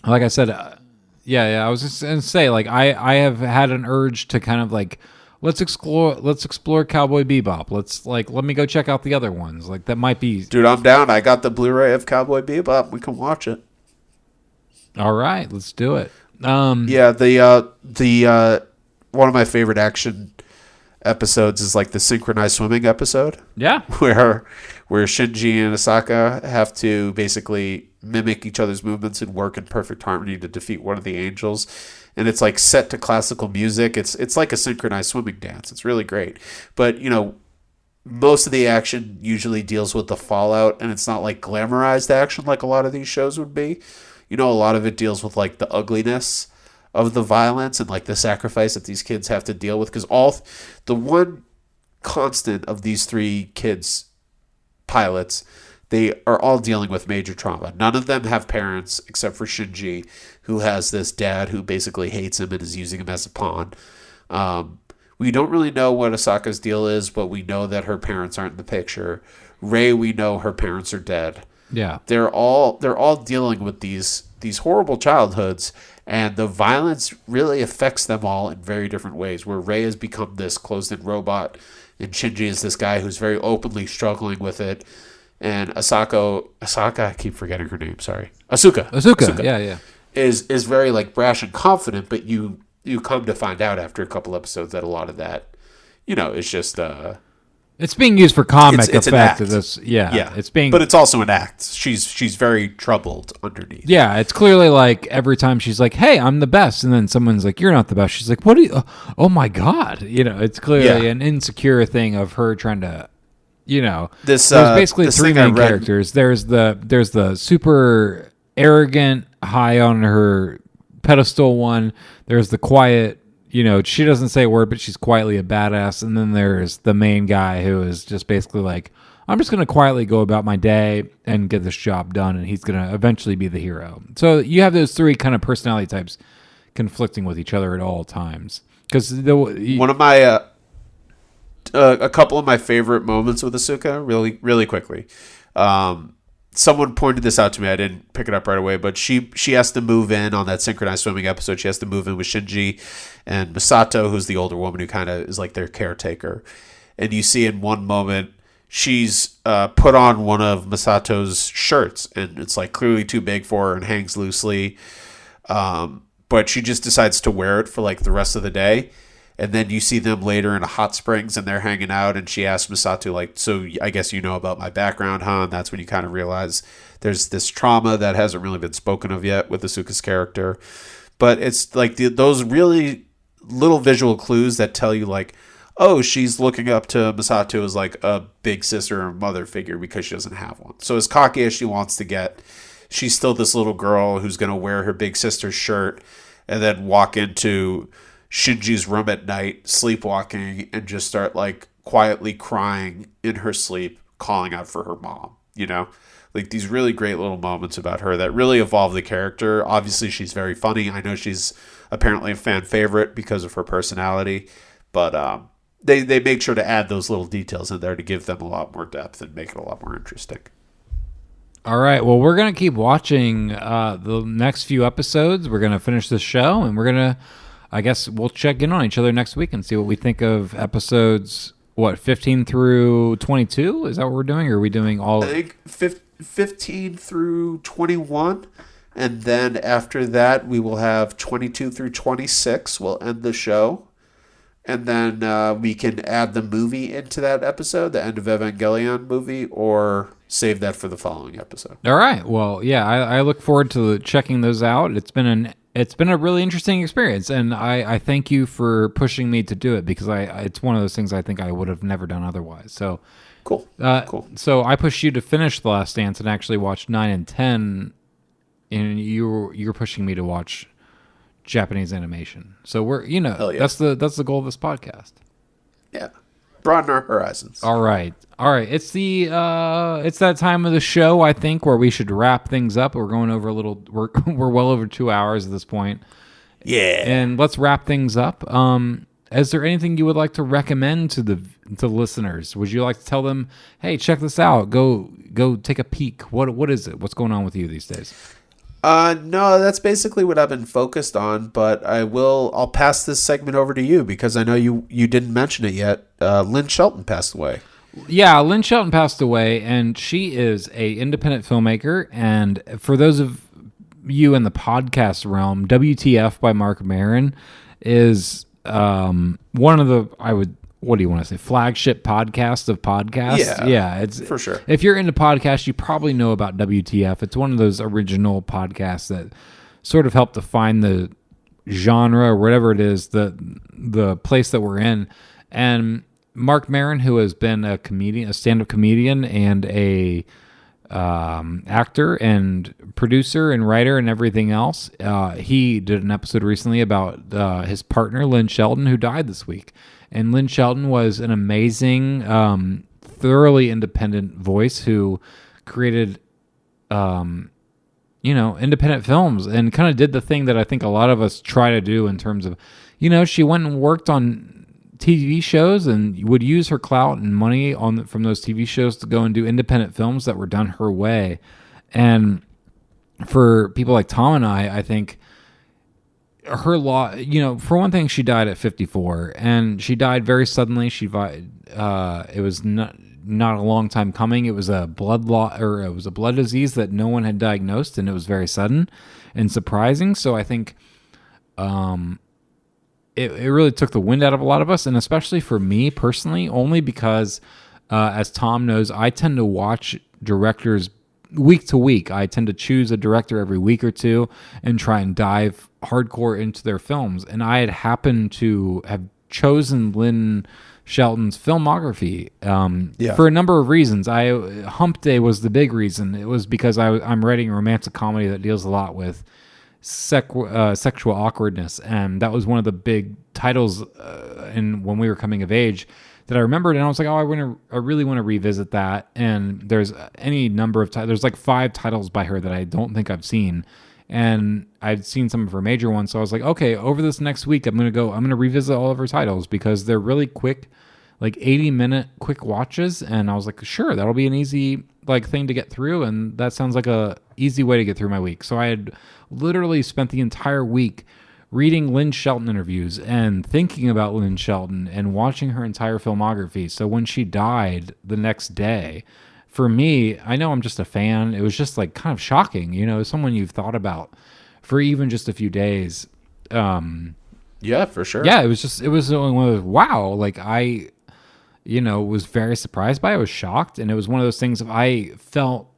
Like I said, I was just gonna say, like I have had an urge to kind of like, let's explore Cowboy Bebop. Let me go check out the other ones. Like that might be. Dude, I'm down. I got the Blu-ray of Cowboy Bebop. We can watch it. All right, let's do it. Yeah, the one of my favorite action episodes is like the synchronized swimming episode. Yeah, where Shinji and Asaka have to basically mimic each other's movements and work in perfect harmony to defeat one of the angels. And it's like set to classical music. It's like a synchronized swimming dance. It's really great. But, you know, most of the action usually deals with the fallout, and it's not like glamorized action like a lot of these shows would be. You know, a lot of it deals with like the ugliness of the violence and like the sacrifice that these kids have to deal with. Because the one constant of these three kids, pilots, they are all dealing with major trauma. None of them have parents except for Shinji, who has this dad who basically hates him and is using him as a pawn. We don't really know what Asaka's deal is, but we know that her parents aren't in the picture. Rei, we know her parents are dead. Yeah. They're all dealing with these horrible childhoods, and the violence really affects them all in very different ways, where Rei has become this closed-in robot, and Shinji is this guy who's very openly struggling with it. And Asaka, I keep forgetting her name, sorry. Asuka. Yeah. Is very like brash and confident, but you come to find out after a couple episodes that a lot of that, you know, is just it's being used for comic it's effect of this. Yeah. But it's also an act. She's very troubled underneath. Yeah, it's clearly like every time she's like, "Hey, I'm the best," and then someone's like, "You're not the best." She's like, "What are you? Oh my god!" You know, it's clearly an insecure thing of her trying to, you know, there's basically three main characters. There's the super arrogant, high on her pedestal one. There's the quiet, you know, she doesn't say a word, but she's quietly a badass. And then there's the main guy who is just basically like, I'm just going to quietly go about my day and get this job done, and he's going to eventually be the hero. So you have those three kind of personality types conflicting with each other at all times. Because one of my a couple of my favorite moments with Asuka, really, really quickly. Someone pointed this out to me. I didn't pick it up right away, but she has to move in on that synchronized swimming episode. She has to move in with Shinji and Masato, who's the older woman who kind of is like their caretaker. And you see in one moment, she's put on one of Masato's shirts, and it's like clearly too big for her and hangs loosely. but she just decides to wear it for like the rest of the day. And then you see them later in a hot springs and they're hanging out, and she asks Misato, like, so I guess you know about my background, huh? And that's when you kind of realize there's this trauma that hasn't really been spoken of yet with Asuka's character. But it's like those really little visual clues that tell you, like, oh, she's looking up to Misato as like a big sister or mother figure because she doesn't have one. So as cocky as she wants to get, she's still this little girl who's going to wear her big sister's shirt and then walk into Shinji's room at night, sleepwalking, and just start like quietly crying in her sleep, calling out for her mom, you know? Like these really great little moments about her that really evolve the character. Obviously, she's very funny. I know she's apparently a fan favorite because of her personality, but they make sure to add those little details in there to give them a lot more depth and make it a lot more interesting. All right. Well, we're going to keep watching the next few episodes. We're going to finish this show, and we're going to, I guess we'll check in on each other next week and see what we think of episodes, 15 through 22? Is that what we're doing? Or are we doing all? I think 15 through 21. And then after that, we will have 22 through 26. We'll end the show. And then we can add the movie into that episode, the end of Evangelion movie, or save that for the following episode. All right. Well, yeah, I look forward to checking those out. It's been a really interesting experience, and I thank you for pushing me to do it because it's one of those things I think I would have never done otherwise. So cool. Cool. So I pushed you to finish The Last Dance and actually watch 9 and 10, and you're pushing me to watch Japanese animation. So we're that's the goal of this podcast. Yeah, broaden our horizons. All right. It's it's that time of the show, I think, where we should wrap things up. We're going over we're well over 2 hours at this point. Yeah. And let's wrap things up. Is there anything you would like to recommend to the listeners? Would you like to tell them, hey, check this out, go take a peek? What is it? What's going on with you these days? No, that's basically what I've been focused on, but I'll pass this segment over to you because I know you didn't mention it yet. Lynn Shelton passed away. Yeah, Lynn Shelton passed away, and she is a independent filmmaker. And for those of you in the podcast realm, WTF by Mark Maron is one of the, what do you want to say, flagship podcast of podcasts? Yeah, it's for sure. If you're into podcasts, you probably know about WTF. It's one of those original podcasts that sort of helped define the genre or whatever it is, the place that we're in. And Mark Maron, who has been a comedian, a stand-up comedian, and a actor and producer and writer and everything else, he did an episode recently about his partner, Lynn Shelton, who died this week. And Lynn Shelton was an amazing, thoroughly independent voice who created, independent films and kind of did the thing that I think a lot of us try to do in terms of, she went and worked on TV shows and would use her clout and money from those TV shows to go and do independent films that were done her way. And for people like Tom and I think her for one thing, she died at 54, and she died very suddenly. It was not a long time coming. It was a blood disease that no one had diagnosed, and it was very sudden and surprising. So I think it really took the wind out of a lot of us, and especially for me personally, only because, as Tom knows, I tend to watch directors week to week. I tend to choose a director every week or two and try and dive hardcore into their films. And I had happened to have chosen Lynn Shelton's filmography for a number of reasons. Hump Day was the big reason. It was because I'm writing a romantic comedy that deals a lot with sexual awkwardness, and that was one of the big titles when we were coming of age that I remembered, and I was like, I really want to revisit that. And there's any number of there's like 5 titles by her that I don't think I've seen, and I've seen some of her major ones. So I was like, okay, over this next week, I'm gonna revisit all of her titles because they're really quick, like 80-minute quick watches. And I was like, sure, that'll be an easy thing to get through, and that sounds like a easy way to get through my week. So I had literally spent the entire week reading Lynn Shelton interviews and thinking about Lynn Shelton and watching her entire filmography. So when she died the next day, for me, I know I'm just a fan, it was just kind of shocking, someone you've thought about for even just a few days. Yeah, for sure. Yeah, it was one of those, wow, like I, was very surprised by it. I was shocked. And it was one of those things I felt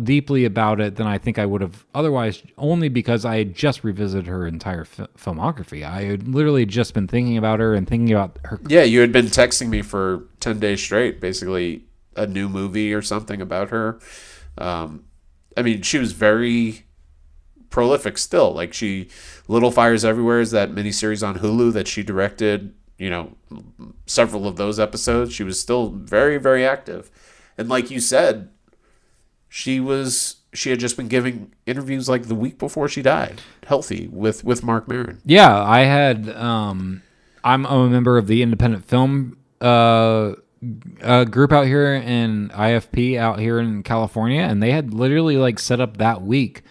deeply about it than I think I would have otherwise, only because I had just revisited her entire filmography. I had literally just been thinking about her and thinking about her. Yeah, you had been texting me for 10 days straight, basically a new movie or something about her. I mean, she was very prolific still. Like Little Fires Everywhere is that miniseries on Hulu that she directed, several of those episodes. She was still very, very active. And like you said, she had just been giving interviews like the week before she died, healthy, with Mark Maron. Yeah, I had, I'm a member of the independent film group out here in IFP out here in California, and they had literally like set up that week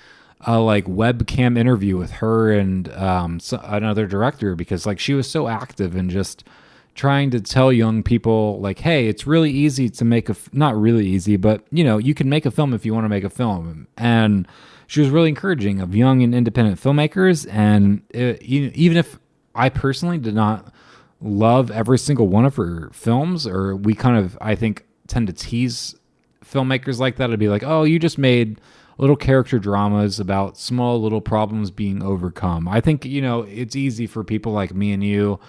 a like webcam interview with her and another director, because like she was so active and just trying to tell young people like, hey, it's really easy to make not really easy, but you can make a film if you want to make a film. And she was really encouraging of young and independent filmmakers. And even if I personally did not love every single one of her films, or we kind of, I think, tend to tease filmmakers like that. It'd be like, oh, you just made little character dramas about small little problems being overcome. I think, it's easy for people like me and you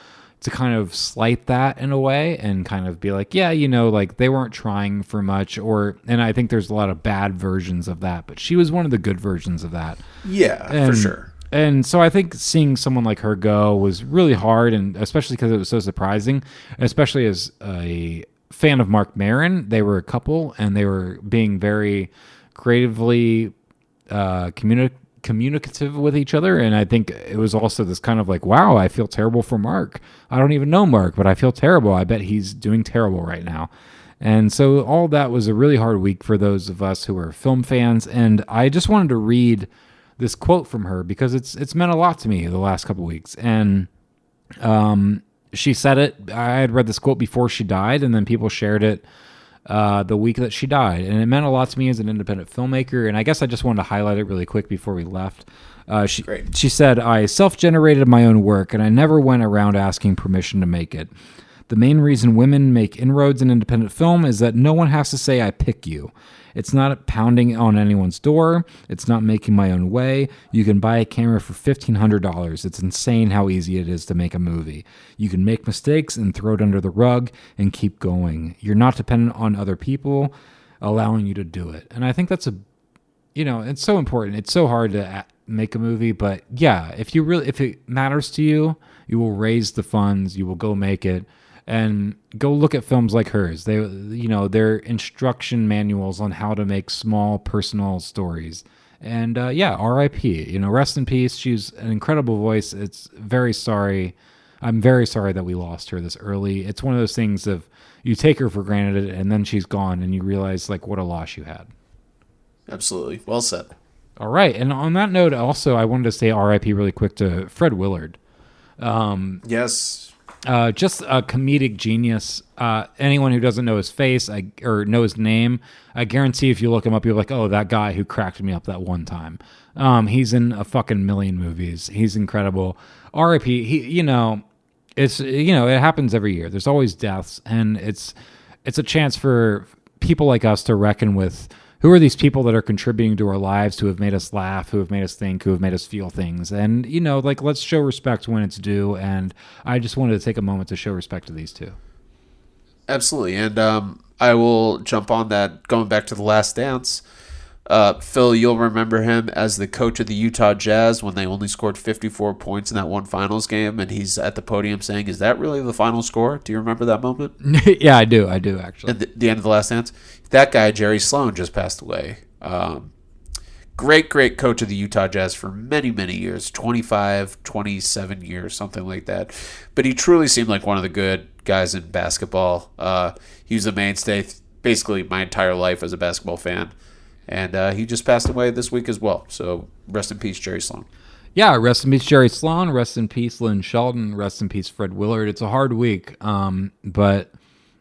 to kind of slight that in a way and kind of be like, yeah, like they weren't trying for much, and I think there's a lot of bad versions of that, but she was one of the good versions of that. Yeah, for sure. And so I think seeing someone like her go was really hard, and especially because it was so surprising, especially as a fan of Mark Maron. They were a couple, and they were being very creatively communicative with each other. And I think it was also this kind of like, wow, I feel terrible for Mark. I don't even know Mark, but I feel terrible. I bet he's doing terrible right now. And so all that was a really hard week for those of us who are film fans. And I just wanted to read this quote from her because it's meant a lot to me the last couple weeks. And she said it. I had read this quote before she died, and then people shared it the week that she died, and it meant a lot to me as an independent filmmaker. And I guess I just wanted to highlight it really quick before we left. She said, I self-generated my own work, and I never went around asking permission to make it. The main reason women make inroads in independent film is that no one has to say I pick you. It's not pounding on anyone's door. It's not making my own way. You can buy a camera for $1,500. It's insane how easy it is to make a movie. You can make mistakes and throw it under the rug and keep going. You're not dependent on other people allowing you to do it. And I think that's it's so important. It's so hard to make a movie, but yeah, if it matters to you, you will raise the funds, you will go make it. And go look at films like hers. They're instruction manuals on how to make small personal stories. And R.I.P. Rest in peace. She's an incredible voice. I'm very sorry that we lost her this early. It's one of those things of you take her for granted and then she's gone and you realize like what a loss you had. Absolutely. Well said. All right. And on that note, also, I wanted to say R.I.P. really quick to Fred Willard. Yes. Just a comedic genius. Anyone who doesn't know his face or know his name, I guarantee if you look him up, you're like, oh, that guy who cracked me up that one time. He's in a fucking million movies. He's incredible. R.I.P. It happens every year. There's always deaths, and it's a chance for people like us to reckon with who are these people that are contributing to our lives, who have made us laugh, who have made us think, who have made us feel things. And, let's show respect when it's due. And I just wanted to take a moment to show respect to these two. Absolutely. And I will jump on that, going back to The Last Dance. Phil, you'll remember him as the coach of the Utah Jazz when they only scored 54 points in that one finals game. And he's at the podium saying, is that really the final score? Do you remember that moment? Yeah, I do. I do, actually. At the end of The Last Dance? That guy, Jerry Sloan, just passed away. Great coach of the Utah Jazz for many, many years, 25, 27 years, something like that. But he truly seemed like one of the good guys in basketball. He was a mainstay basically my entire life as a basketball fan. And he just passed away this week as well. So rest in peace, Jerry Sloan. Yeah, rest in peace, Jerry Sloan. Rest in peace, Lynn Shelton. Rest in peace, Fred Willard. It's a hard week. But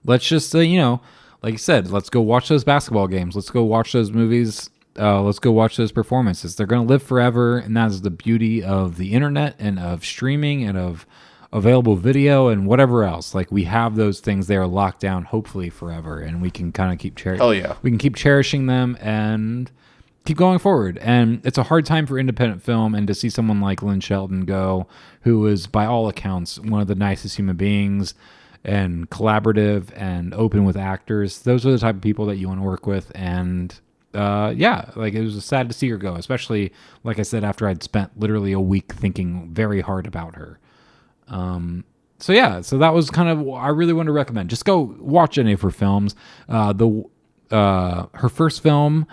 let's just, like you said, let's go watch those basketball games. Let's go watch those movies let's go watch those performances. They're going to live forever, and that's the beauty of the internet and of streaming and of available video and whatever else. Like, we have those things there locked down, hopefully forever, and we can kind of keep we can keep cherishing them and keep going forward. And it's a hard time for independent film, and to see someone like Lynn Shelton go, who is by all accounts one of the nicest human beings and collaborative and open with actors. Those are the type of people that you want to work with. And like, it was sad to see her go, especially, like I said, after I'd spent literally a week thinking very hard about her. So that was kind of, I really want to recommend. Just go watch any of her films. Her first film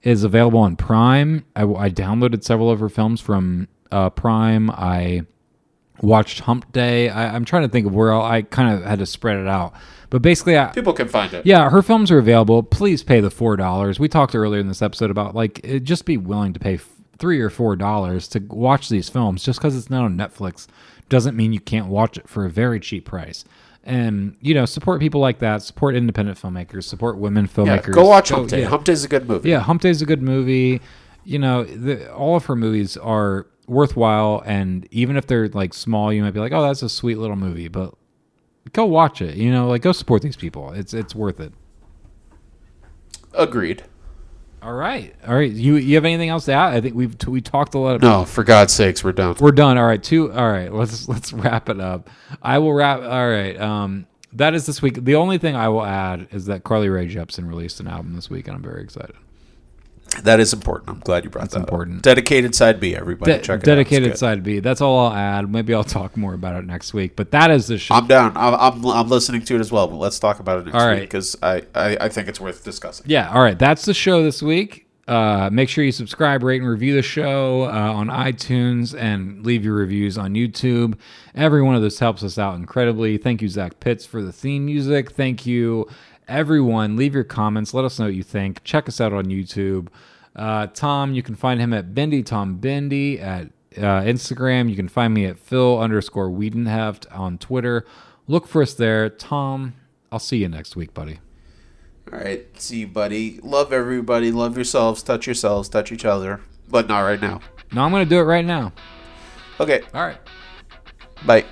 is available on Prime. I downloaded several of her films from Prime. I watched Hump Day. I'm trying to think of where I kind of had to spread it out. But basically, people can find it. Yeah, her films are available. Please pay the $4. We talked earlier in this episode about, like, just be willing to pay $3 or $4 to watch these films. Just because it's not on Netflix doesn't mean you can't watch it for a very cheap price. And, support people like that. Support independent filmmakers. Support women filmmakers. Yeah, go watch Hump Day. Hump Day's a good movie. Yeah, Hump Day's a good movie. All of her movies are worthwhile, and even if they're, like, small, you might be like, oh, that's a sweet little movie, but go watch it. Go support these people. It's worth it. Agreed. All right. You have anything else to add? I think we talked a lot. No, for God's sakes, we're done. We're done. All right. All right. Let's wrap it up. I will wrap. All right. That is this week. The only thing I will add is that Carly Rae Jepsen released an album this week, and I'm very excited. That is important. I'm glad you brought that important. up. Dedicated Side B, everybody. Check it out. Dedicated Side B. That's all I'll add. Maybe I'll talk more about it next week. But that is the show. I'm down. I'm listening to it as well. But let's talk about it next all week right. because I think it's worth discussing. Yeah. All right. That's the show this week. Make sure you subscribe, rate, and review the show on iTunes, and leave your reviews on YouTube. Every one of those helps us out incredibly. Thank you, Zach Pitts, for the theme music. Thank you, everyone. Leave your comments. Let us know what you think. Check us out on YouTube. Tom, you can find him at BendyTomBendy at Instagram. You can find me at Phil_Wiedenheft on Twitter. Look for us there. Tom, I'll see you next week, buddy. All right. See you, buddy. Love everybody. Love yourselves. Touch each other. But not right now. No, I'm going to do it right now. Okay. All right. Bye.